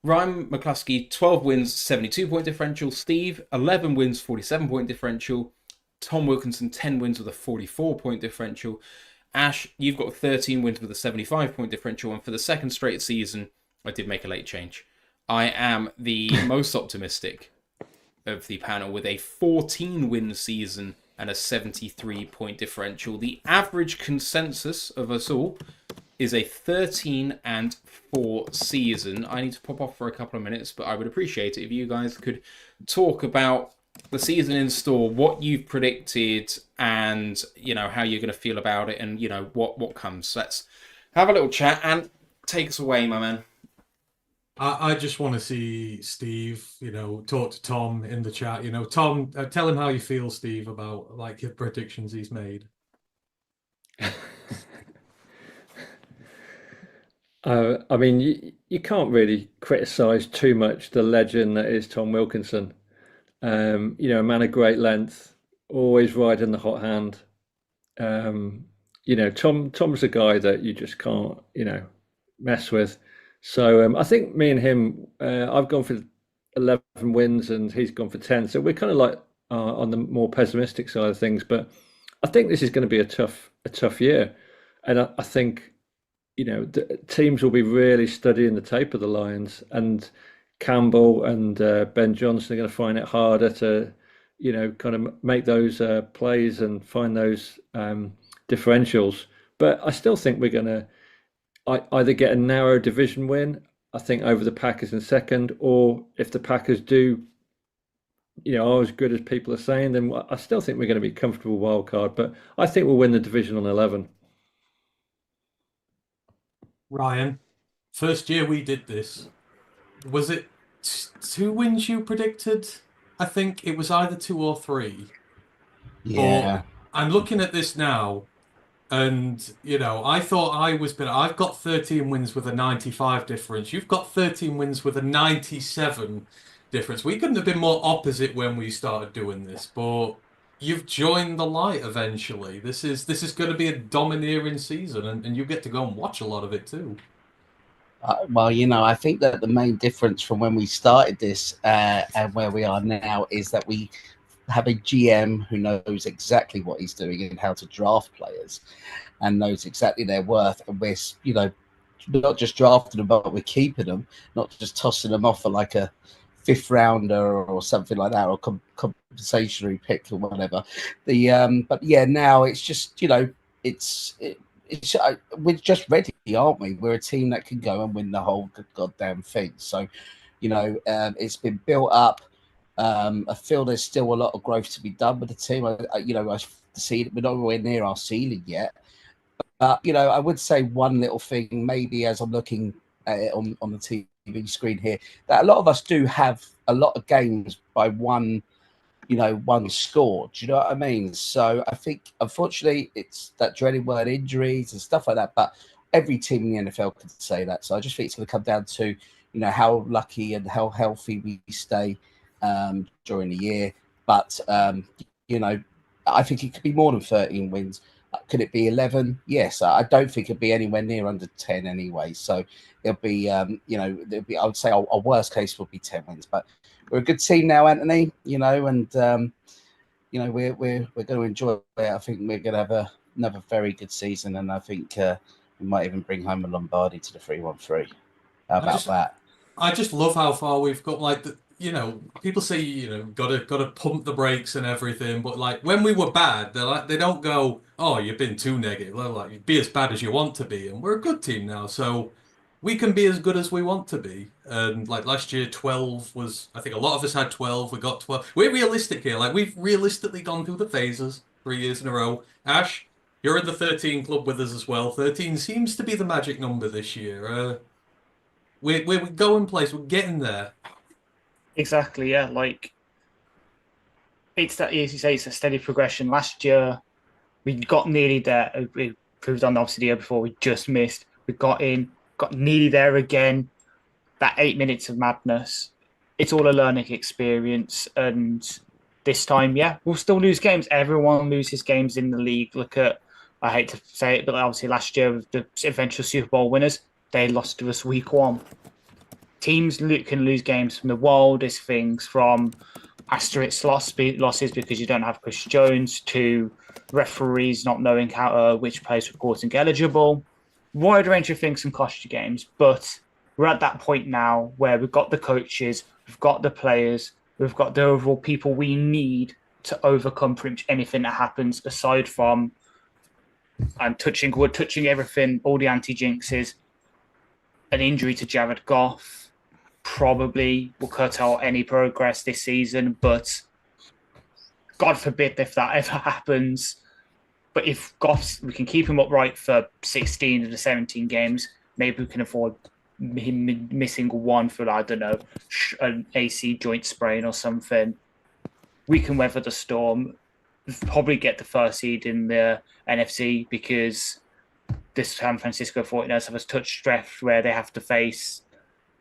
Speaker 1: Ryan McCluskey, 12 wins, 72-point differential. Steve, 11 wins, 47-point differential. Tom Wilkinson, 10 wins with a 44-point differential. Ash, you've got 13 wins with a 75-point differential. And for the second straight season, I did make a late change. I am the most optimistic of the panel with a 14-win season and a 73-point differential. The average consensus of us all is a 13 and 4 season. I need to pop off for a couple of minutes, but I would appreciate it if you guys could talk about the season in store, what you've predicted, and, you know, how you're going to feel about it, and, you know, what comes. Let's have a little chat and take us away, my man.
Speaker 2: I just want to see Steve, you know, talk to Tom in the chat. You know, Tom, tell him how you feel, Steve, about like your predictions he's made.
Speaker 4: I mean, you can't really criticise too much the legend that is Tom Wilkinson. You know, a man of great length, always riding the hot hand. Tom's a guy that you just can't, mess with. So I think me and him, I've gone for 11 wins and he's gone for 10. So we're kind of like on the more pessimistic side of things. But I think this is going to be a tough year, and I think the teams will be really studying the tape of the Lions, and Campbell and Ben Johnson are going to find it harder to, kind of make those plays and find those differentials. But I still think we're going to either get a narrow division win, I think, over the Packers in second, or if the Packers do, are as good as people are saying, then I still think we're going to be a comfortable wild card. But I think we'll win the division on 11.
Speaker 2: Ryan, first year we did this, was it 2 wins you predicted? I think it was either 2 or 3.
Speaker 6: Yeah.
Speaker 2: But I'm looking at this now, and I thought I was better. I've got 13 wins with a 95 difference. You've got 13 wins with a 97 difference. We couldn't have been more opposite when we started doing this, but you've joined the light eventually. This is going to be a domineering season, and you get to go and watch a lot of it too.
Speaker 6: Well, I think that the main difference from when we started this and where we are now is that we have a GM who knows exactly what he's doing and how to draft players and knows exactly their worth. And we're, not just drafting them, but we're keeping them, not just tossing them off for like a 5th rounder or something like that, or compensatory pick or whatever. But yeah, now it's just, we're just ready, aren't we? We're a team that can go and win the whole goddamn thing. So, it's been built up. I feel there's still a lot of growth to be done with the team. I see we're nowhere near our ceiling yet. But I would say one little thing, maybe as I'm looking at it on the TV screen here, that a lot of us do have a lot of games by one score. Do you know what I mean? So I think, unfortunately, it's that dreaded word injuries and stuff like that. But every team in the NFL could say that. So I just think it's going to come down to, how lucky and how healthy we stay during the year. But, I think it could be more than 13 wins. Could it be 11? Yes. I don't think it'd be anywhere near under 10 anyway. So it'll be, I would say our worst case would be 10 wins. But we're a good team now, Anthony, and, we're going to enjoy it. I think we're going to have another very good season. And I think we might even bring home a Lombardi to the 3-1-3. How about that?
Speaker 2: I just love how far we've got. Like, people say, gotta pump the brakes and everything, but like when we were bad, they don't go, oh, you've been too negative. They're like, be as bad as you want to be, and we're a good team now, so we can be as good as we want to be. And like last year, 12 was, I think a lot of us had 12. We got 12. We're realistic here. Like we've realistically gone through the phases 3 years in a row. Ash, you're in the 13 club with us as well. 13 seems to be the magic number this year. We're going place. We're getting there.
Speaker 3: Exactly, yeah. Like, it's that, as you say, it's a steady progression. Last year, we got nearly there. We proved on obviously the year before, we just missed. We got nearly there again. That 8 minutes of madness. It's all a learning experience. And this time, yeah, we'll still lose games. Everyone loses games in the league. Look at, I hate to say it, but obviously last year, the eventual Super Bowl winners, they lost to us week 1. Teams can lose games from the wildest things, from asterisk losses because you don't have Chris Jones, to referees not knowing which players reporting eligible. Wide range of things can cost you games, but we're at that point now where we've got the coaches, we've got the players, we've got the overall people we need to overcome pretty much anything that happens, aside from, I'm touching everything, all the anti-jinxes. An injury to Jared Goff probably will curtail any progress this season, but God forbid if that ever happens. But if we can keep him upright for 16 of the 17 games, maybe we can afford him missing one for, I don't know, an AC joint sprain or something. We can weather the storm, probably get the first seed in the NFC, because this San Francisco 49ers have a touch stretch where they have to face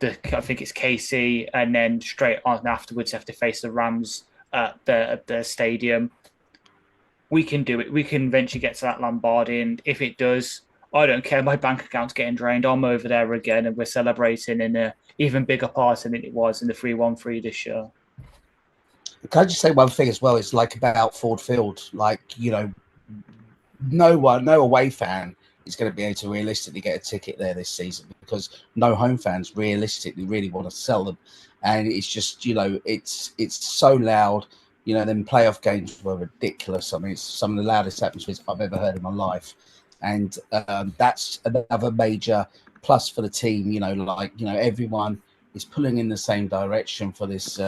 Speaker 3: I think it's KC, and then straight on afterwards they have to face the Rams at the stadium. we can do it. We can eventually get to that Lombardi, and if it does, I don't care. My bank account's getting drained. I'm over there again, and we're celebrating in a even bigger party than it was in the 3-1-3 this year.
Speaker 6: Can I just say one thing as well? It's like about Ford Field. Like, you know, no away fan is going to be able to realistically get a ticket there this season because no home fans realistically really want to sell them. And it's just, you know, it's so loud. You know, them playoff games were ridiculous. I mean, it's some of the loudest atmospheres I've ever heard in my life. And that's another major plus for the team. You know, like, you know, everyone is pulling in the same direction for this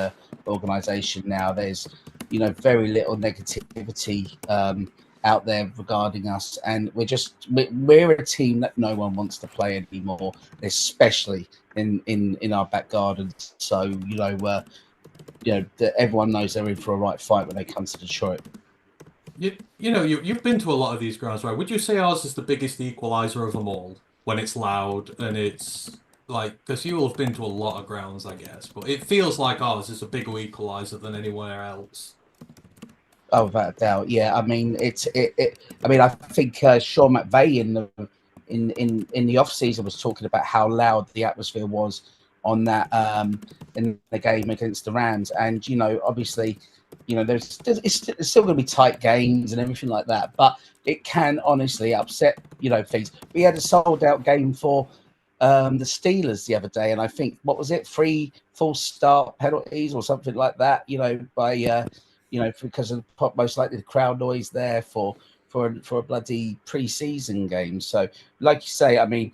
Speaker 6: organisation now. There's, you know, very little negativity out there regarding us, and we're a team that no one wants to play anymore, especially in our back garden. So, you know, everyone knows they're in for a right fight when they come to Detroit.
Speaker 2: You've been to a lot of these grounds, right? Would you say ours is the biggest equalizer of them all when it's loud and it's like, because you all have been to a lot of grounds, I guess, but it feels like ours is a bigger equalizer than anywhere else.
Speaker 6: Oh, without a doubt, yeah. I mean, I think Sean McVay in the off season was talking about how loud the atmosphere was on that in the game against the Rams, and you know, obviously, you know, it's still going to be tight games and everything like that, but it can honestly upset, you know, things. We had a sold out game for the Steelers the other day, and I think, what was it, 3 false start penalties or something like that, you know, by you know, because of most likely the crowd noise there for a bloody pre-season game. So, like you say, I mean,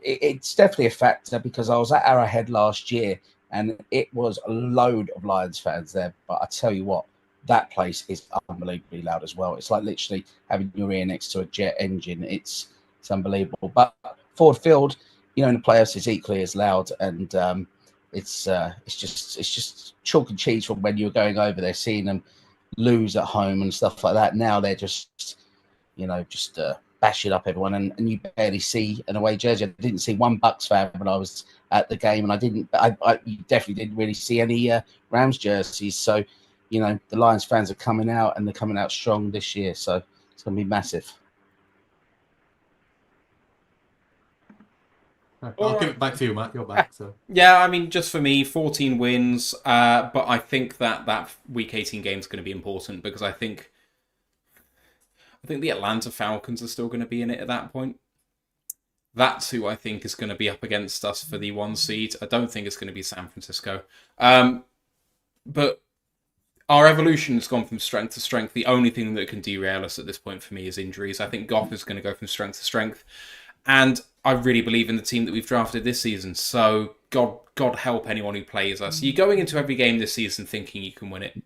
Speaker 6: it's definitely a factor because I was at Arrowhead last year and it was a load of Lions fans there. But I tell you what, that place is unbelievably loud as well. It's like literally having your ear next to a jet engine. It's unbelievable. But Ford Field, you know, in the playoffs is equally as loud, and it's just chalk and cheese from when you were going over there, seeing them lose at home and stuff like that. Now they're just, you know, bashing up everyone, and you barely see an away jersey. I didn't see one Bucks fan when I was at the game, and I definitely didn't really see any Rams jerseys. So, you know, the Lions fans are coming out, and they're coming out strong this year. So it's going to be massive.
Speaker 2: I'll give it back to you, Matt. You're back. So.
Speaker 1: Yeah, I mean, just for me, 14 wins. But I think that Week 18 game is going to be important because I think the Atlanta Falcons are still going to be in it at that point. That's who I think is going to be up against us for the 1 seed. I don't think it's going to be San Francisco. But our evolution has gone from strength to strength. The only thing that can derail us at this point for me is injuries. I think Goff is going to go from strength to strength. And I really believe in the team that we've drafted this season. So God help anyone who plays us. You're going into every game this season thinking you can win it.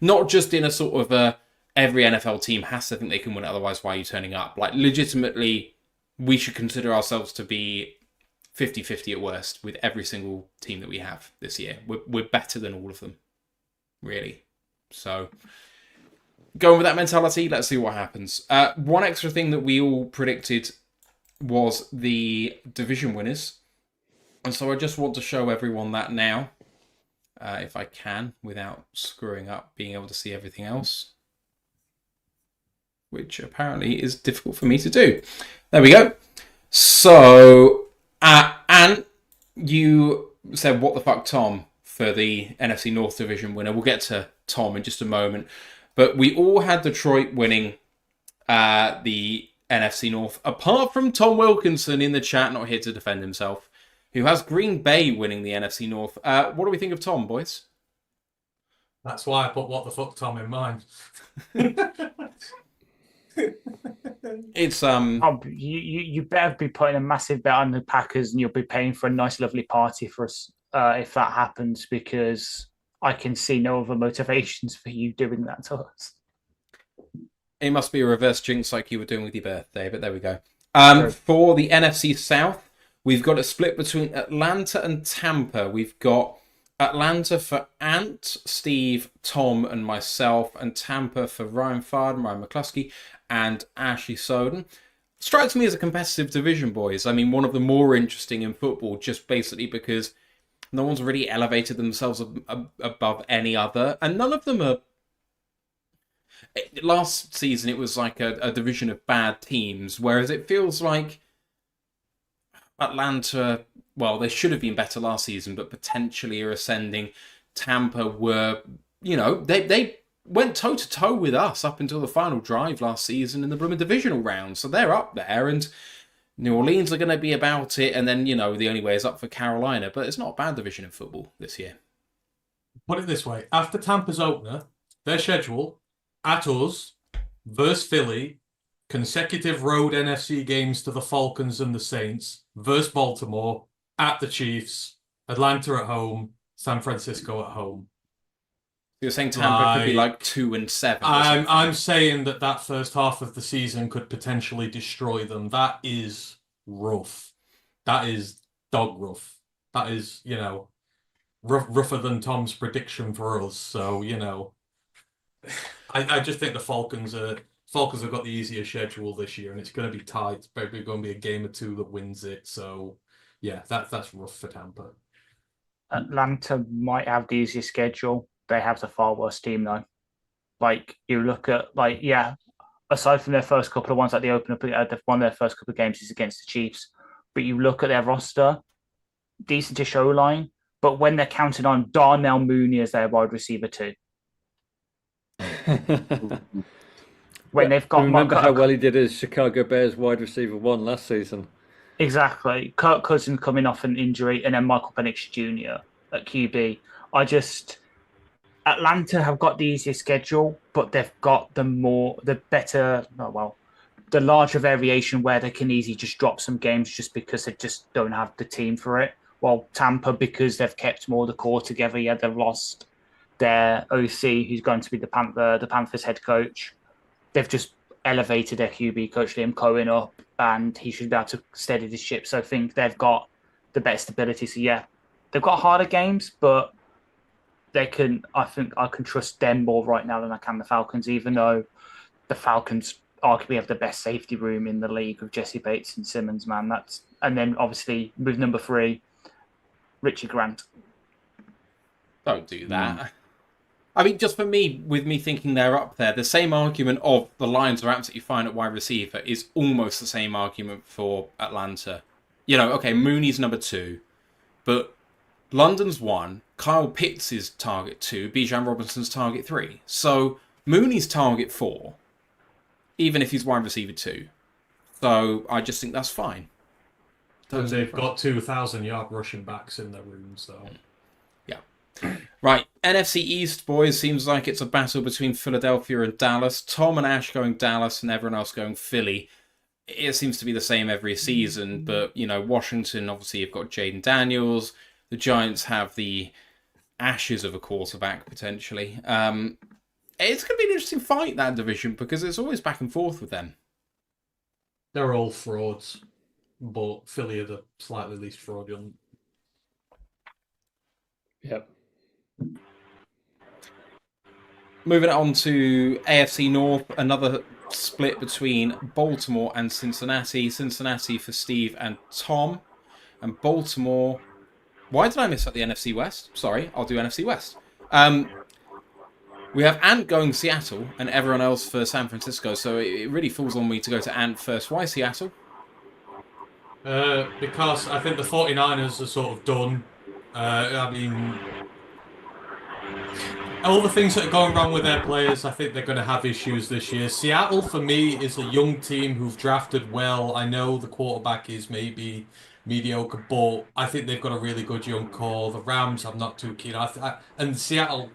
Speaker 1: Not just in a sort of every NFL team has to think they can win it, otherwise why are you turning up? Like, legitimately, we should consider ourselves to be 50-50 at worst with every single team that we have this year. We're better than all of them, really. So, going with that mentality, let's see what happens. One extra thing that we all predicted was the division winners. And so I just want to show everyone that now, if I can, without screwing up being able to see everything else, which apparently is difficult for me to do. There we go. So, and you said, what the fuck, Tom, for the NFC North division winner. We'll get to Tom in just a moment. But we all had Detroit winning the NFC North, apart from Tom Wilkinson in the chat, not here to defend himself, who has Green Bay winning the NFC North. What do we think of Tom, boys?
Speaker 2: That's why I put what the fuck Tom in mine.
Speaker 1: It's
Speaker 3: you better be putting a massive bet on the Packers, and you'll be paying for a nice, lovely party for us if that happens, because I can see no other motivations for you doing that to us.
Speaker 1: It must be a reverse jinx like you were doing with your birthday, but there we go. For the NFC South, we've got a split between Atlanta and Tampa. We've got Atlanta for Ant, Steve, Tom, and myself, and Tampa for Ryan Farden, Ryan McCluskey, and Ashley Soden. Strikes me as a competitive division, boys. I mean, one of the more interesting in football, just basically because no one's really elevated themselves above any other, and none of them are... Last season, it was like a division of bad teams, whereas it feels like Atlanta, well, they should have been better last season, but potentially are ascending. Tampa were, they went toe-to-toe with us up until the final drive last season in the Brummer divisional round, so they're up there, and New Orleans are going to be about it, and then, the only way is up for Carolina, but it's not a bad division in football this year.
Speaker 2: Put it this way, after Tampa's opener, their schedule, at us, versus Philly, consecutive road NFC games to the Falcons and the Saints, versus Baltimore, at the Chiefs, Atlanta at home, San Francisco at home.
Speaker 1: You're saying Tampa could be like 2-7.
Speaker 2: I'm saying that first half of the season could potentially destroy them. That is rough. That is dog rough. That is, rougher than Tom's prediction for us. So, I just think the Falcons have got the easier schedule this year, and it's going to be tight. It's probably going to be a game or two that wins it. So, yeah, that's rough for Tampa.
Speaker 3: Atlanta might have the easiest schedule. They have the far worse team, though. Like, you look at, aside from their first couple of ones, like they open up, one of their first couple of games is against the Chiefs. But you look at their roster, decent to show line, but when they're counting on Darnell Mooney as their wide receiver too. When they've got...
Speaker 4: Remember how well he did as Chicago Bears wide receiver 1 last season?
Speaker 3: Exactly. Kirk Cousins coming off an injury, and then Michael Penix Jr. at QB. Atlanta have got the easier schedule, but they've got the larger variation where they can easily just drop some games just because they just don't have the team for it. While Tampa, because they've kept more of the core together, they've lost their OC, who's going to be the Panthers head coach. They've just elevated their QB coach, Liam Cohen, up, and he should be able to steady the ship. So I think they've got the best ability. So yeah, they've got harder games, but I think I can trust them more right now than I can the Falcons, even though the Falcons arguably have the best safety room in the league with Jesse Bates and Simmons, man. And then obviously with number 3, Richie Grant.
Speaker 1: Don't do that. I mean, just for me, with me thinking they're up there, the same argument of the Lions are absolutely fine at wide receiver is almost the same argument for Atlanta. Okay, Mooney's number 2, but London's 1, Kyle Pitts is target 2, Bijan Robinson's target 3. So Mooney's target 4, even if he's wide receiver 2. So I just think that's fine.
Speaker 2: And they've got 2,000-yard rushing backs in their room, so...
Speaker 1: Yeah. Right, NFC East, boys, seems like it's a battle between Philadelphia and Dallas. Tom and Ash going Dallas and everyone else going Philly. It seems to be the same every season, but, Washington, obviously, you've got Jaden Daniels. The Giants have the ashes of a quarterback, potentially. It's going to be an interesting fight, that division, because it's always back and forth with them.
Speaker 2: They're all frauds, but Philly are the slightly least fraudulent.
Speaker 4: Yep.
Speaker 1: Moving on to AFC North, another split between Baltimore and Cincinnati. Cincinnati for Steve and Tom. And Baltimore... Why did I miss out the NFC West? Sorry, I'll do NFC West. We have Ant going Seattle and everyone else for San Francisco, so it really falls on me to go to Ant first. Why Seattle?
Speaker 2: Because I think the 49ers are sort of done. All the things that are going wrong with their players, I think they're going to have issues this year. Seattle, for me, is a young team who've drafted well. I know the quarterback is maybe mediocre, but I think they've got a really good young core. The Rams, I'm not too keen. And Seattle,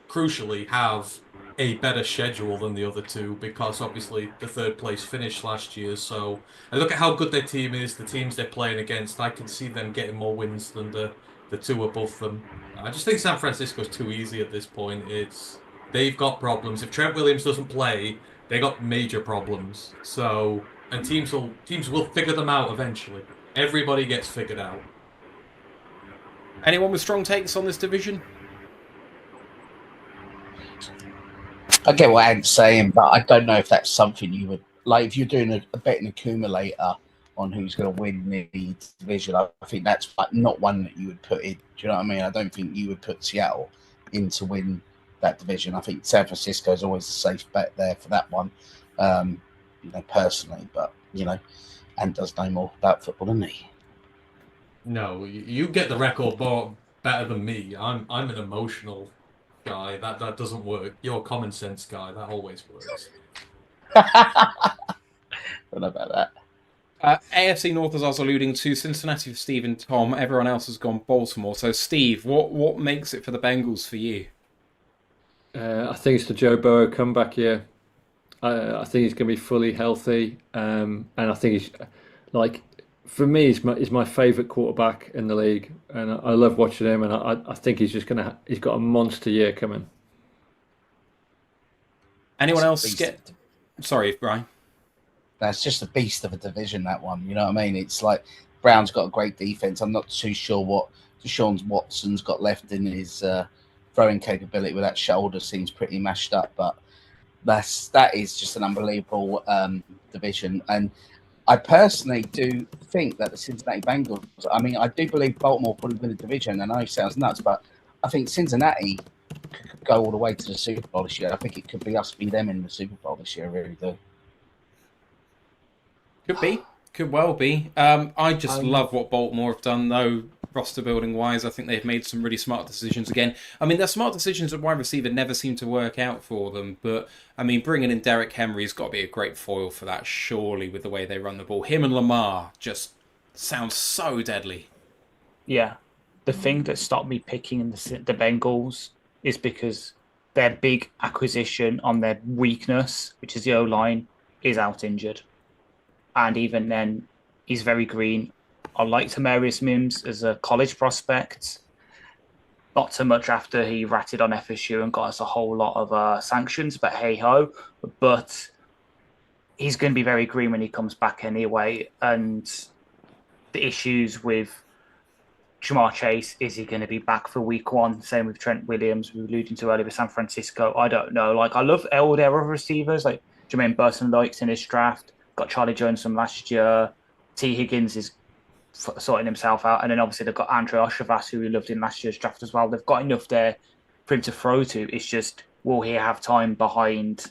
Speaker 2: crucially, have a better schedule than the other two because obviously the third place finished last year. So I look at how good their team is, the teams they're playing against. I can see them getting more wins than the two above them. I just think San Francisco's too easy at this point. They've got problems. If Trent Williams doesn't play, they got major problems. So and teams will figure them out eventually. Everybody gets figured out.
Speaker 1: Anyone with strong takes on this division?
Speaker 6: I get what Ant's saying, but I don't know if that's something you would like. If you're doing a betting accumulator on who's going to win the division, I think that's not one that you would put in. Do you know what I mean? I don't think you would put Seattle in to win that division. I think San Francisco is always a safe bet there for that one, personally. But and does know more about football than me.
Speaker 2: No, you get the record better than me. I'm an emotional guy. That doesn't work. You're a common sense guy. That always works.
Speaker 6: I don't know about that.
Speaker 1: AFC North, as I was alluding to, Cincinnati for Steve and Tom. Everyone else has gone Baltimore. So, Steve, what makes it for the Bengals for you?
Speaker 4: I think it's the Joe Burrow comeback year. I think he's going to be fully healthy, and I think he's for me, he's my favourite quarterback in the league, and I love watching him. And I think he's got a monster year coming.
Speaker 1: Anyone else get? Sorry, Brian.
Speaker 6: That's just a beast of a division, that one. You know what I mean? It's like Brown's got a great defense. I'm not too sure what Deshaun Watson's got left in his throwing capability with that shoulder. Seems pretty mashed up, but that is just an unbelievable division. And I personally do think that the Cincinnati Bengals, I mean, I do believe Baltimore probably win the division. I know it sounds nuts, but I think Cincinnati could go all the way to the Super Bowl this year. I think it could be us beat them in the Super Bowl this year, I really do.
Speaker 1: Could be. Could well be. I just love what Baltimore have done, though, roster building wise. I think they've made some really smart decisions again. I mean, their smart decisions at wide receiver never seem to work out for them, but I mean, bringing in Derrick Henry's got to be a great foil for that, surely, with the way they run the ball. Him and Lamar just sounds so deadly.
Speaker 3: Yeah. The thing that stopped me picking the Bengals is because their big acquisition on their weakness, which is the O-line, is out injured. And even then, he's very green. I liked Tamarius Mims as a college prospect. Not so much after he ratted on FSU and got us a whole lot of sanctions, but hey-ho. But he's going to be very green when he comes back anyway. And the issues with Jamar Chase, is he going to be back for week one? Same with Trent Williams, we were alluding to earlier with San Francisco. I don't know. I love all their other receivers, like Jermaine Burton likes in his draft. Got Charlie Jones from last year. T. Higgins is sorting himself out. And then obviously they've got Andre Oshavas, who we loved in last year's draft as well. They've got enough there for him to throw to. It's just, will he have time behind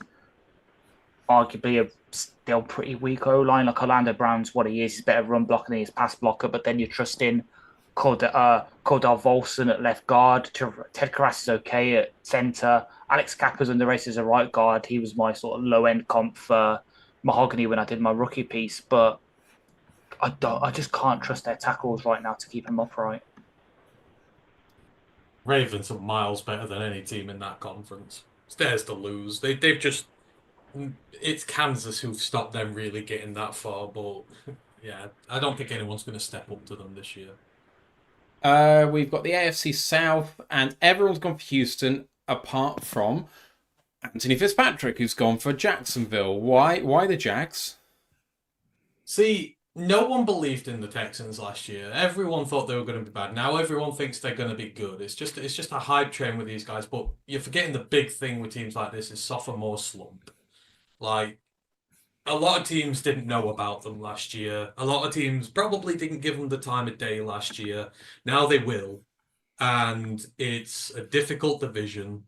Speaker 3: arguably a still pretty weak O-line? Like Orlando Brown's what he is. He's better run blocker than he is pass blocker. But then you trust in Cordell Volson at left guard. Ted Karras is okay at centre. Alex Kappa's in the race as a right guard. He was my sort of low-end comp for Mahogany when I did my rookie piece, but I just can't trust their tackles right now to keep them upright.
Speaker 2: Ravens are miles better than any team in that conference. It's theirs to lose. They've just, it's Kansas who've stopped them really getting that far, but yeah, I don't think anyone's going to step up to them this year.
Speaker 1: We've got the AFC South, and everyone's gone for Houston apart from Anthony Fitzpatrick, who's gone for Jacksonville. Why the Jags?
Speaker 2: See, no one believed in the Texans last year. Everyone thought they were going to be bad. Now everyone thinks they're going to be good. It's just a hype train with these guys. But you're forgetting the big thing with teams like this is sophomore slump. Like, a lot of teams didn't know about them last year. A lot of teams probably didn't give them the time of day last year. Now they will. And it's a difficult division.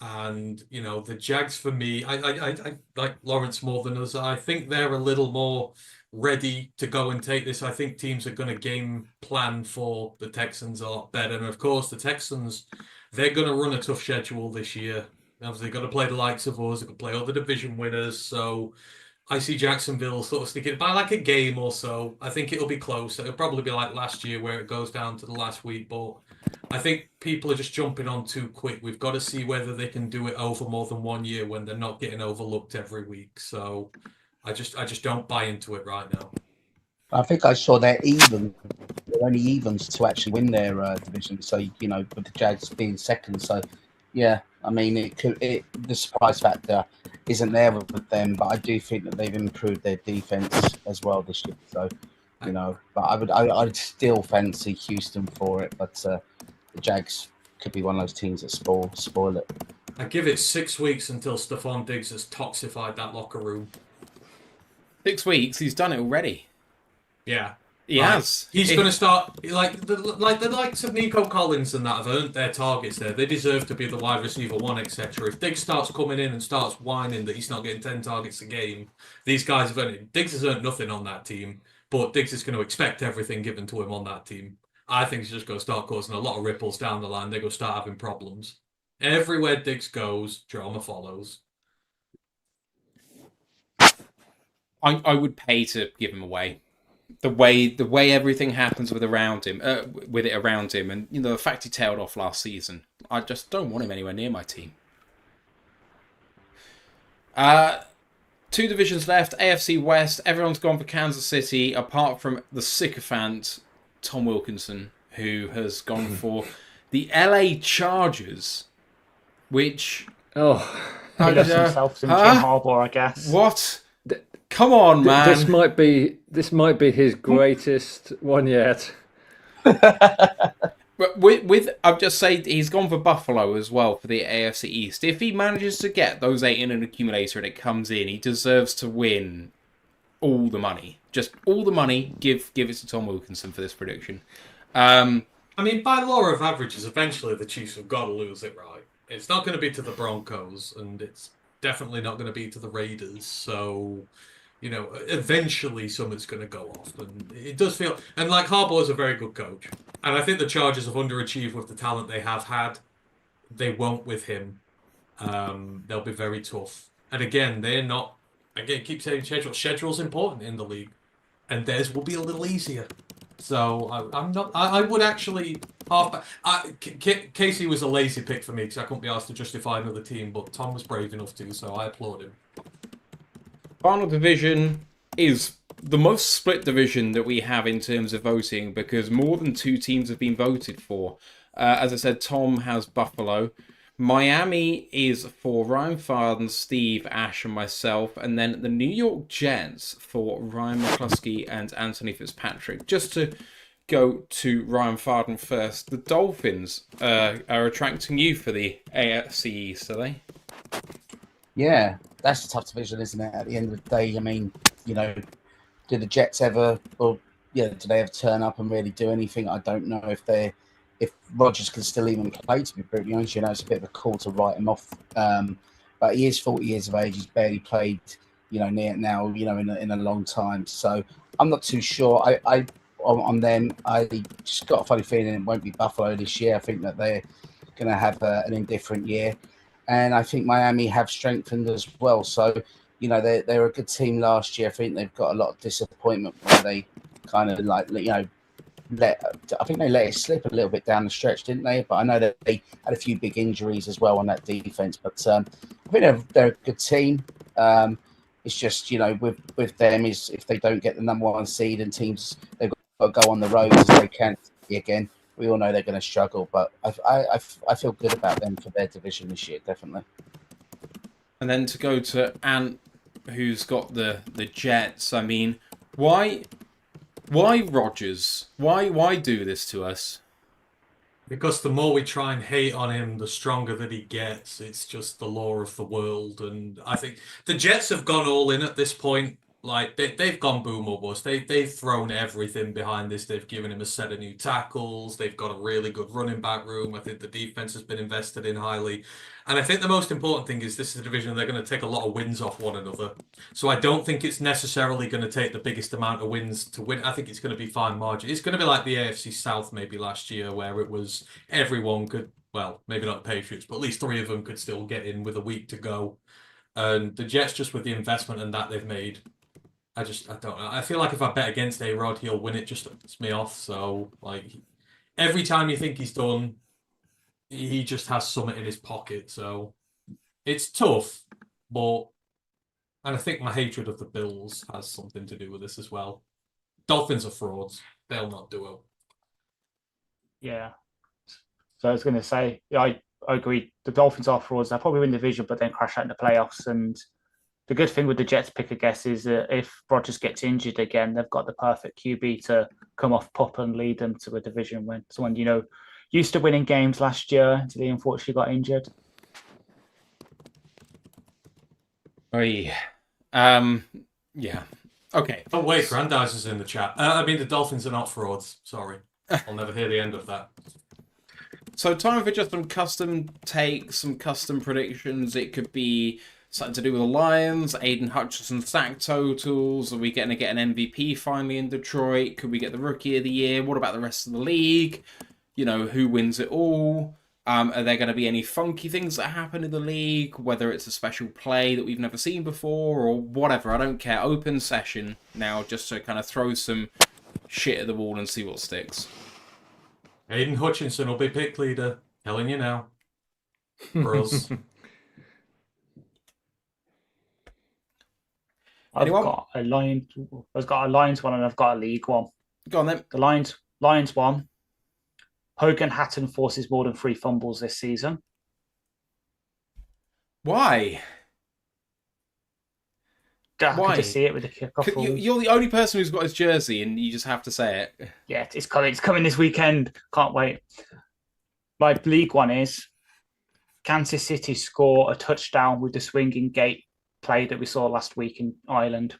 Speaker 2: And, the Jags, for me, I like Lawrence more than us. I think they're a little more ready to go and take this. I think teams are going to game plan for the Texans a lot better. And, of course, the Texans, they're going to run a tough schedule this year. Obviously, they've got to play the likes of us. They've got to play other division winners. So I see Jacksonville sort of sticking by like a game or so. I think it'll be close. It'll probably be like last year where it goes down to the last week. But I think people are just jumping on too quick. We've got to see whether they can do it over more than 1 year when they're not getting overlooked every week. So I just don't buy into it right now.
Speaker 6: I think I saw they're only evens to actually win their division. So, with the Jags being second. So, yeah, I mean, the surprise factor isn't there with them, but I do think that they've improved their defense as well this year. So, but I'd still fancy Houston for it, but the Jags could be one of those teams that spoil it.
Speaker 2: I give it 6 weeks until Stephon Diggs has toxified that locker room.
Speaker 1: 6 weeks? He's done it already.
Speaker 2: Yeah.
Speaker 1: Yes.
Speaker 2: He's going to start like the likes of Nico Collins and that have earned their targets there. They deserve to be the wide receiver one, etc. If Diggs starts coming in and starts whining that he's not getting 10 targets a game, these guys have earned it. Diggs has earned nothing on that team, but Diggs is going to expect everything given to him on that team. I think he's just going to start causing a lot of ripples down the line. They're going to start having problems. Everywhere Diggs goes, drama follows.
Speaker 1: I would pay to give him away. The way everything happens with it around him, and the fact he tailed off last season, I just don't want him anywhere near my team. 2 divisions left, AFC West. Everyone's gone for Kansas City, apart from the sycophant Tom Wilkinson, who has gone for the LA Chargers, which
Speaker 3: He loves himself some Jim Harbaugh, I guess.
Speaker 1: What? Come on, man!
Speaker 4: This might be his greatest one yet.
Speaker 1: With I've just said he's gone for Buffalo as well for the AFC East. If he manages to get those 8 in an accumulator and it comes in, he deserves to win all the money. Just all the money. Give it to Tom Wilkinson for this prediction.
Speaker 2: I mean, by law of averages, eventually the Chiefs have got to lose it, right? It's not going to be to the Broncos, and it's definitely not going to be to the Raiders. So, eventually something's going to go off. And it does feel... And, Harbaugh's a very good coach. And I think the Chargers have underachieved with the talent they have had. They won't with him. They'll be very tough. And again, they're not... Again, keep saying schedule. Schedule's important in the league. And theirs will be a little easier. So I'm not. I would actually Casey was a lazy pick for me because I couldn't be asked to justify another team, but Tom was brave enough to, so I applaud him.
Speaker 1: Final division is the most split division that we have in terms of voting because more than 2 teams have been voted for. As I said, Tom has Buffalo. Miami is for Ryan Farden, Steve, Ash, and myself, and then the New York Jets for Ryan McCluskey and Anthony Fitzpatrick. Just to go to Ryan Farden first, the Dolphins are attracting you for the AFC East, are they?
Speaker 6: Yeah, that's a tough division, isn't it? At the end of the day, I mean, do the Jets ever, do they ever turn up and really do anything? I don't know if Rodgers can still even play, to be brutally honest. It's a bit of a call to write him off. But he is 40 years of age. He's barely played, near now, in a long time. So I'm not too sure. On them, I just got a funny feeling it won't be Buffalo this year. I think that they're going to have an indifferent year. And I think Miami have strengthened as well. So, they're a good team last year. I think they've got a lot of disappointment where they kind of I think they let it slip a little bit down the stretch, didn't they? But I know that they had a few big injuries as well on that defense. But I think they're a good team. It's just, with them is if they don't get the number 1 seed and teams, they've got to go on the road as they can again. We all know they're going to struggle, but I feel good about them for their division this year, definitely.
Speaker 1: And then to go to Ant, who's got the Jets. I mean, why Rodgers? Why do this to us?
Speaker 2: Because the more we try and hate on him, the stronger that he gets. It's just the law of the world. And I think the Jets have gone all in at this point. They've gone boom or bust. They've thrown everything behind this. They've given him a set of new tackles. They've got a really good running back room. I think the defense has been invested in highly. And I think the most important thing is this is a division they're going to take a lot of wins off one another. So I don't think it's necessarily going to take the biggest amount of wins to win. I think it's going to be fine margin. It's going to be like the AFC South maybe last year where it was everyone could, well, maybe not the Patriots, but at least 3 of them could still get in with a week to go. And the Jets, just with the investment and that they've made, I don't know. I feel like if I bet against A-Rod, he'll win it. Just puts me off. So, every time you think he's done, he just has something in his pocket. So, it's tough, and I think my hatred of the Bills has something to do with this as well. Dolphins are frauds. They'll not do it.
Speaker 3: Yeah. So I was going to say, I agree. The Dolphins are frauds. They'll probably win the division, but then crash out in the playoffs. And the good thing with the Jets pick, I guess, is that if Rodgers gets injured again, they've got the perfect QB to come off pup and lead them to a division win. Someone, used to winning games last year until he unfortunately got injured.
Speaker 1: Oh, yeah. Yeah. Okay.
Speaker 2: Oh wait, Grandize is in the chat. I mean, the Dolphins are not frauds. Sorry, I'll never hear the end of that.
Speaker 1: So time for just some custom takes, some custom predictions. It could be something to do with the Lions, Aiden Hutchinson sack totals. Are we going to get an MVP finally in Detroit? Could we get the Rookie of the Year? What about the rest of the league? You know, who wins it all? Are there going to be any funky things that happen in the league? Whether it's a special play that we've never seen before or whatever, I don't care. Open session now just to kind of throw some shit at the wall and see what sticks.
Speaker 2: Aiden Hutchinson will be pick leader. Telling you now. For us.
Speaker 3: I've got a Lions one and I've got a league one.
Speaker 1: Go on then.
Speaker 3: The Lions one. Hogan Hatton forces more than 3 fumbles this season.
Speaker 1: Why?
Speaker 3: I can just see it with the kickoff rules.
Speaker 1: You're the only person who's got his jersey, and you just have to say it.
Speaker 3: Yeah, it's coming. It's coming this weekend. Can't wait. My league one is Kansas City score a touchdown with the swinging gate play that we saw last week in Ireland.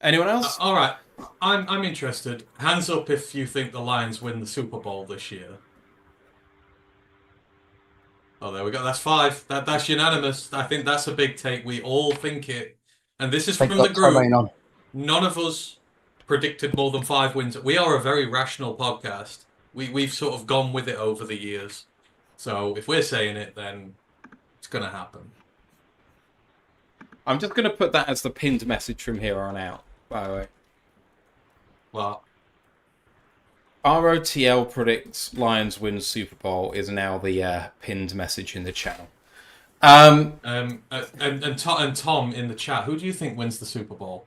Speaker 1: Anyone else?
Speaker 2: All right, I'm interested. Hands up if you think the Lions win the Super Bowl this year. Oh, there we go. That's 5. That's unanimous. I think that's a big take. We all think it. And this is from the group. None of us predicted more than 5 wins. We are a very rational podcast. We've sort of gone with it over the years. So if we're saying it, then it's going to happen.
Speaker 1: I'm just going to put that as the pinned message from here on out, by the way.
Speaker 2: Well,
Speaker 1: ROTL predicts Lions win Super Bowl is now the pinned message in the channel.
Speaker 2: and Tom in the chat, who do you think wins the Super Bowl?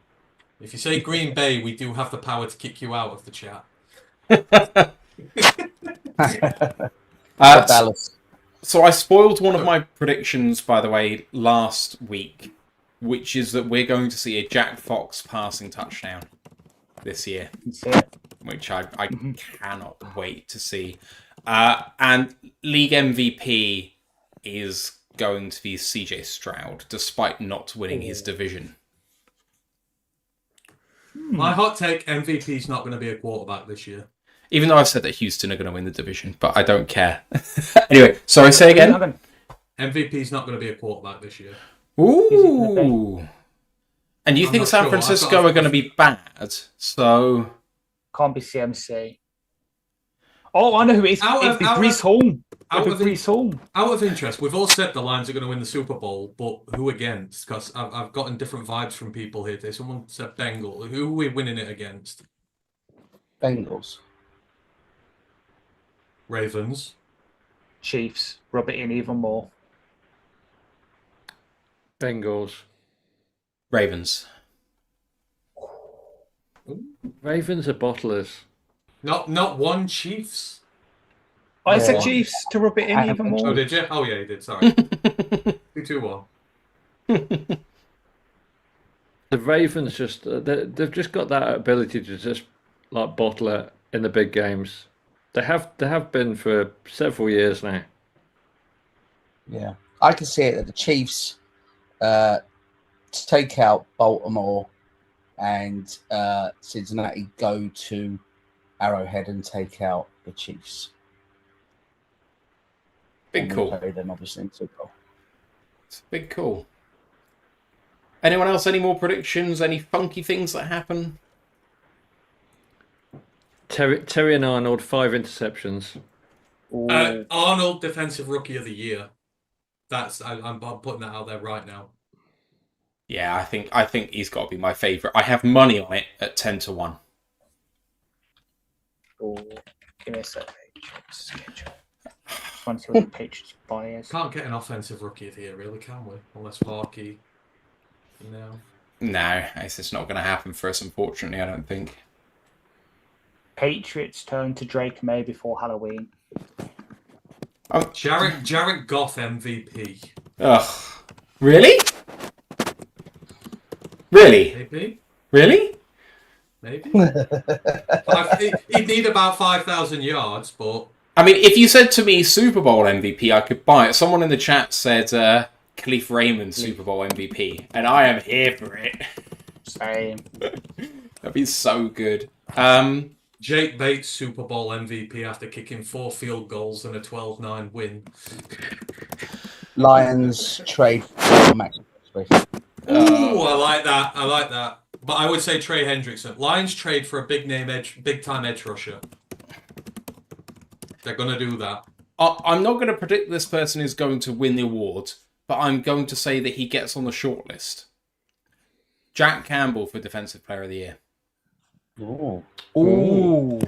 Speaker 2: If you say Green Bay, we do have the power to kick you out of the chat.
Speaker 1: So I spoiled one of my predictions, by the way, last week, which is that we're going to see a Jack Fox passing touchdown this year, which I cannot wait to see. And league MVP is going to be CJ Stroud, despite not winning his division.
Speaker 2: My hot take, MVP's not going to be a quarterback this year.
Speaker 1: Even though I've said that Houston are going to win the division, but I don't care. Anyway, sorry, say again?
Speaker 2: MVP's not going to be a quarterback this year.
Speaker 1: Ooh. And you think San Francisco are going to be bad, so...
Speaker 3: Can't be CMC. Oh, I know who it is. It's Brees Hall.
Speaker 2: Out of interest, we've all said the Lions are going to win the Super Bowl, but who against? Because I've gotten different vibes from people here today. Someone said Bengals. Who are we winning it against?
Speaker 6: Bengals.
Speaker 2: Ravens.
Speaker 3: Chiefs. Rub it in even more.
Speaker 4: Bengals.
Speaker 1: Ravens.
Speaker 4: Ravens are bottlers.
Speaker 2: Not one Chiefs.
Speaker 3: I said Chiefs to rub it in even more.
Speaker 2: Oh, did you? Oh, yeah, you did. Sorry. 2-1.
Speaker 4: The Ravens just they've just got that ability to just like bottle it in the big games. They have been for several years now.
Speaker 6: Yeah, I can see it that the Chiefs take out Baltimore and Cincinnati go to Arrowhead and take out the Chiefs.
Speaker 1: Big call.
Speaker 6: Then obviously in Super Bowl.
Speaker 1: It's a big call. Anyone else? Any more predictions? Any funky things that happen?
Speaker 4: Terry and Arnold, 5 interceptions.
Speaker 2: Arnold, Defensive Rookie of the Year. I'm putting that out there right now.
Speaker 1: Yeah, I think he's got to be my favourite. I have money on it at 10-1.
Speaker 3: Oh, give me a second. Want to see what the Patriots buyers.
Speaker 2: Can't get an Offensive Rookie of the Year, really, can we? Unless Varkey,
Speaker 1: No, it's just not going to happen for us, unfortunately, I don't think.
Speaker 3: Patriots turn to Drake May before Halloween.
Speaker 1: Oh.
Speaker 2: Jared Goff MVP.
Speaker 1: Ugh. Really? Really?
Speaker 2: Maybe.
Speaker 1: Really?
Speaker 2: Maybe. He'd need about 5,000 yards, but...
Speaker 1: I mean, if you said to me Super Bowl MVP, I could buy it. Someone in the chat said Khalif Raymond Super Bowl MVP, and I am here for it.
Speaker 3: Same.
Speaker 1: That'd be so good.
Speaker 2: Jake Bates Super Bowl MVP after kicking 4 field goals and a 12-9 win.
Speaker 6: Lions trade for Max.
Speaker 2: Ooh, I like that. I like that. But I would say Trey Hendrickson. Lions trade for a big time edge rusher. They're gonna do that.
Speaker 1: I'm not going to predict this person is going to win the award, but I'm going to say that he gets on the shortlist. Jack Campbell for Defensive Player of the Year.
Speaker 3: Ooh.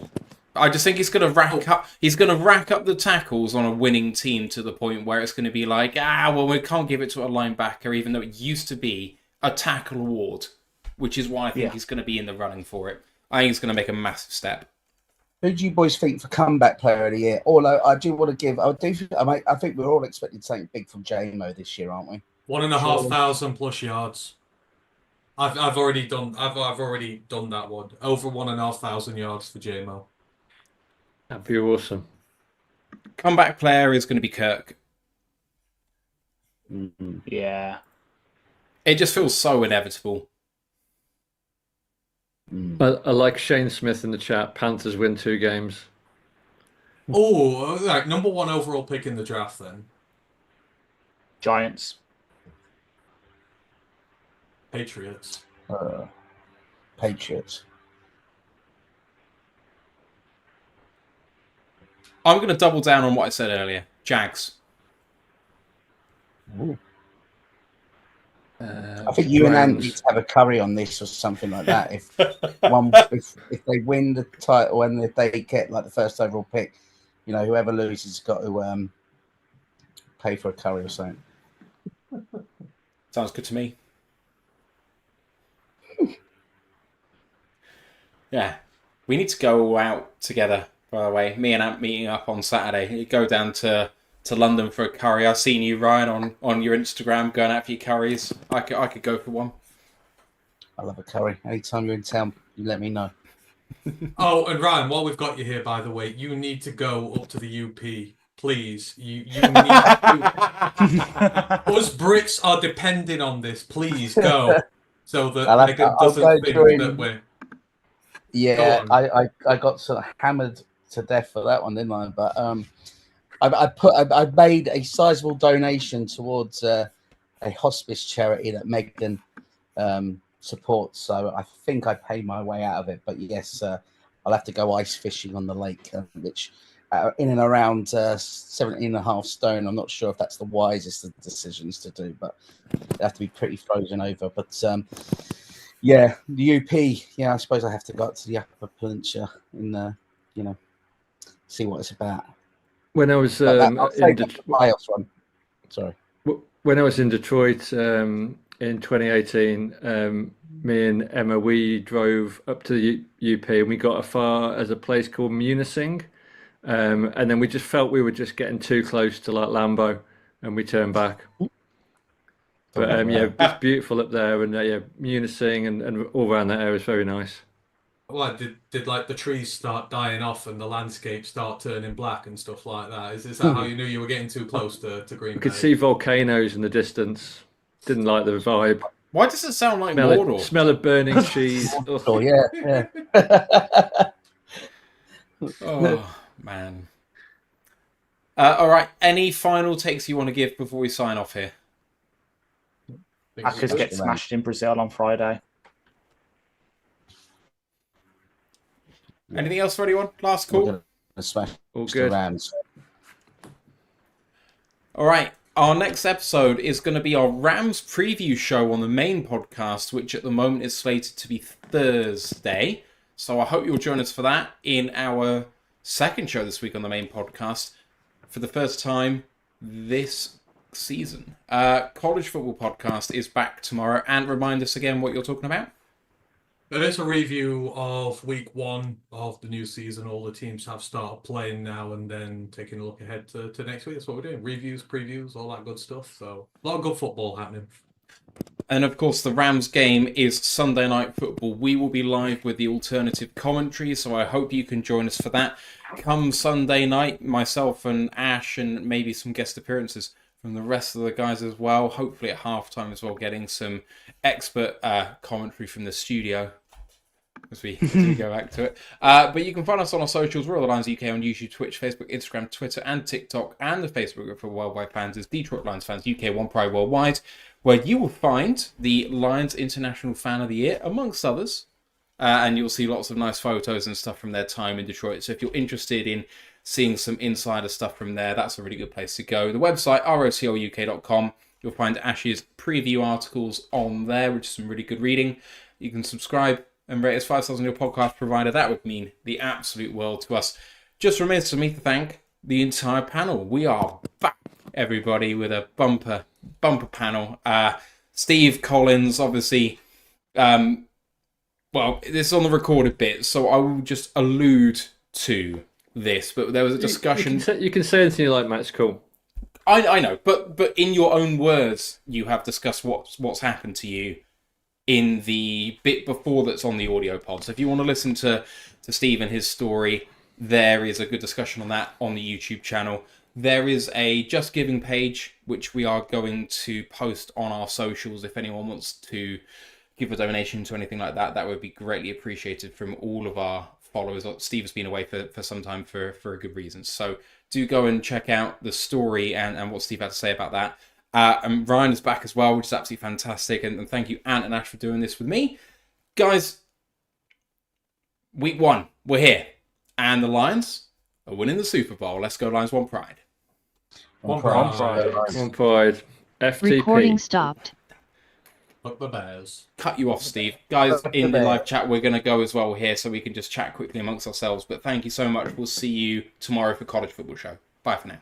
Speaker 1: I just think he's going to rack up. He's going to rack up the tackles on a winning team to the point where it's going to be like, well, we can't give it to a linebacker, even though it used to be a tackle award, which is why I think he's going to be in the running for it. I think he's going to make a massive step.
Speaker 6: Who do you boys think for comeback player of the year? Although I do want to give, I think we're all expecting something big from JMO this year, aren't we?
Speaker 2: 1,500 plus yards. I've already done that one. Over 1,500 yards for JMO.
Speaker 4: That'd be awesome.
Speaker 1: Comeback player is going to be Kirk.
Speaker 3: Yeah.
Speaker 1: It just feels so inevitable.
Speaker 4: I like Shane Smith in the chat. Panthers win 2 games.
Speaker 2: Oh, like number 1 overall pick in the draft then.
Speaker 3: Giants.
Speaker 2: Patriots.
Speaker 6: Patriots.
Speaker 1: I'm going to double down on what I said earlier. Jags.
Speaker 6: I think you and Andy need to have a curry on this or something like that. If they win the title and if they get like the first overall pick, whoever loses has got to pay for a curry or something.
Speaker 1: Sounds good to me. Yeah, we need to go out together. By the way, me and Ant meeting up on Saturday. You go down to London for a curry. I've seen you, Ryan, on your Instagram going out for your curries. I could go for one.
Speaker 6: I love a curry. Anytime you're in town, you let me know.
Speaker 2: Oh, and Ryan, while we've got you here, by the way, you need to go up to the UP, please. You need to. Us Brits are depending on this. Please go, so that Megan doesn't think that we're.
Speaker 6: Yeah, I got sort of hammered to death for that one, didn't I? But I made a sizable donation towards a hospice charity that Megan supports, so I think I paid my way out of it. But yes, I'll have to go ice fishing on the lake, which in and around 17.5 stone. I'm not sure if that's the wisest of decisions to do, but they have to be pretty frozen over. But yeah, the UP. Yeah, I suppose I have to go up to the Upper Peninsula and see what it's about.
Speaker 4: When I was When I was in Detroit in 2018, me and Emma, we drove up to the UP and we got as far as a place called Munising, and then we just felt we were just getting too close to like Lambeau, and we turned back. But yeah, it's beautiful up there, and Munising and all around that area is very nice.
Speaker 2: Well, did like the trees start dying off and the landscape start turning black and stuff like that? Is that how you knew you were getting too close to Green Bay?
Speaker 4: We could see volcanoes in the distance. Didn't like the vibe.
Speaker 1: Why does it sound like Mordor?
Speaker 4: Smell of burning cheese.
Speaker 6: Oh yeah.
Speaker 1: Oh man. All right. Any final takes you want to give before we sign off here?
Speaker 3: Packers get smashed in Brazil on Friday.
Speaker 1: Anything else for anyone? Last call?
Speaker 6: Smash
Speaker 4: all good.
Speaker 6: Rams.
Speaker 1: All right. Our next episode is going to be our Rams preview show on the main podcast, which at the moment is slated to be Thursday. So I hope you'll join us for that in our second show this week on the main podcast for the first time this season. College Football Podcast is back tomorrow. And remind us again what you're talking about.
Speaker 2: It is a review of week 1 of the new season. All the teams have started playing now, and then taking a look ahead to next week. That's what we're doing. Reviews, previews, all that good stuff. So a lot of good football happening.
Speaker 1: And of course, the Rams game is Sunday Night Football. We will be live with the alternative commentary, so I hope you can join us for that. Come Sunday night, myself and Ash and maybe some guest appearances from the rest of the guys as well. Hopefully at halftime as well, getting some expert commentary from the studio as we go back to it. But you can find us on our socials. We're all the Lions UK on YouTube, Twitch, Facebook, Instagram, Twitter, and TikTok. And the Facebook group for Worldwide fans is Detroit Lions Fans UK, One Pride Worldwide, where you will find the Lions International Fan of the Year, amongst others. And you'll see lots of nice photos and stuff from their time in Detroit. So if you're interested in seeing some insider stuff from there, that's a really good place to go. The website, rotluk.com. You'll find Ash's preview articles on there, which is some really good reading. You can subscribe and rate us 5 stars on your podcast provider. That would mean the absolute world to us. Just remains for me to thank the entire panel. We are back, everybody, with a bumper panel. Steve Collins, obviously, well, this is on the recorded bit, so I will just allude to this, but there was a discussion.
Speaker 4: You can say anything you like, Matt. It's cool.
Speaker 1: I know, but in your own words, you have discussed what's happened to you in the bit before that's on the audio pod. So if you want to listen to Steve and his story, there is a good discussion on that on the YouTube channel. There is a Just Giving page, which we are going to post on our socials. If anyone wants to give a donation to anything like that, that would be greatly appreciated from all of our followers. Steve has been away for some time for a good reason. So do go and check out the story and what Steve had to say about that. And Ryan is back as well, which is absolutely fantastic. And thank you, Ant and Ash, for doing this with me. Guys, week 1, we're here. And the Lions are winning the Super Bowl. Let's go, Lions. One Pride.
Speaker 2: One pride.
Speaker 4: One pride. FTP.
Speaker 5: Recording stopped.
Speaker 2: Fuck the Bears.
Speaker 1: Cut you off, Steve. Guys, in the live chat, we're going to go as well here so we can just chat quickly amongst ourselves. But thank you so much. We'll see you tomorrow for College Football Show. Bye for now.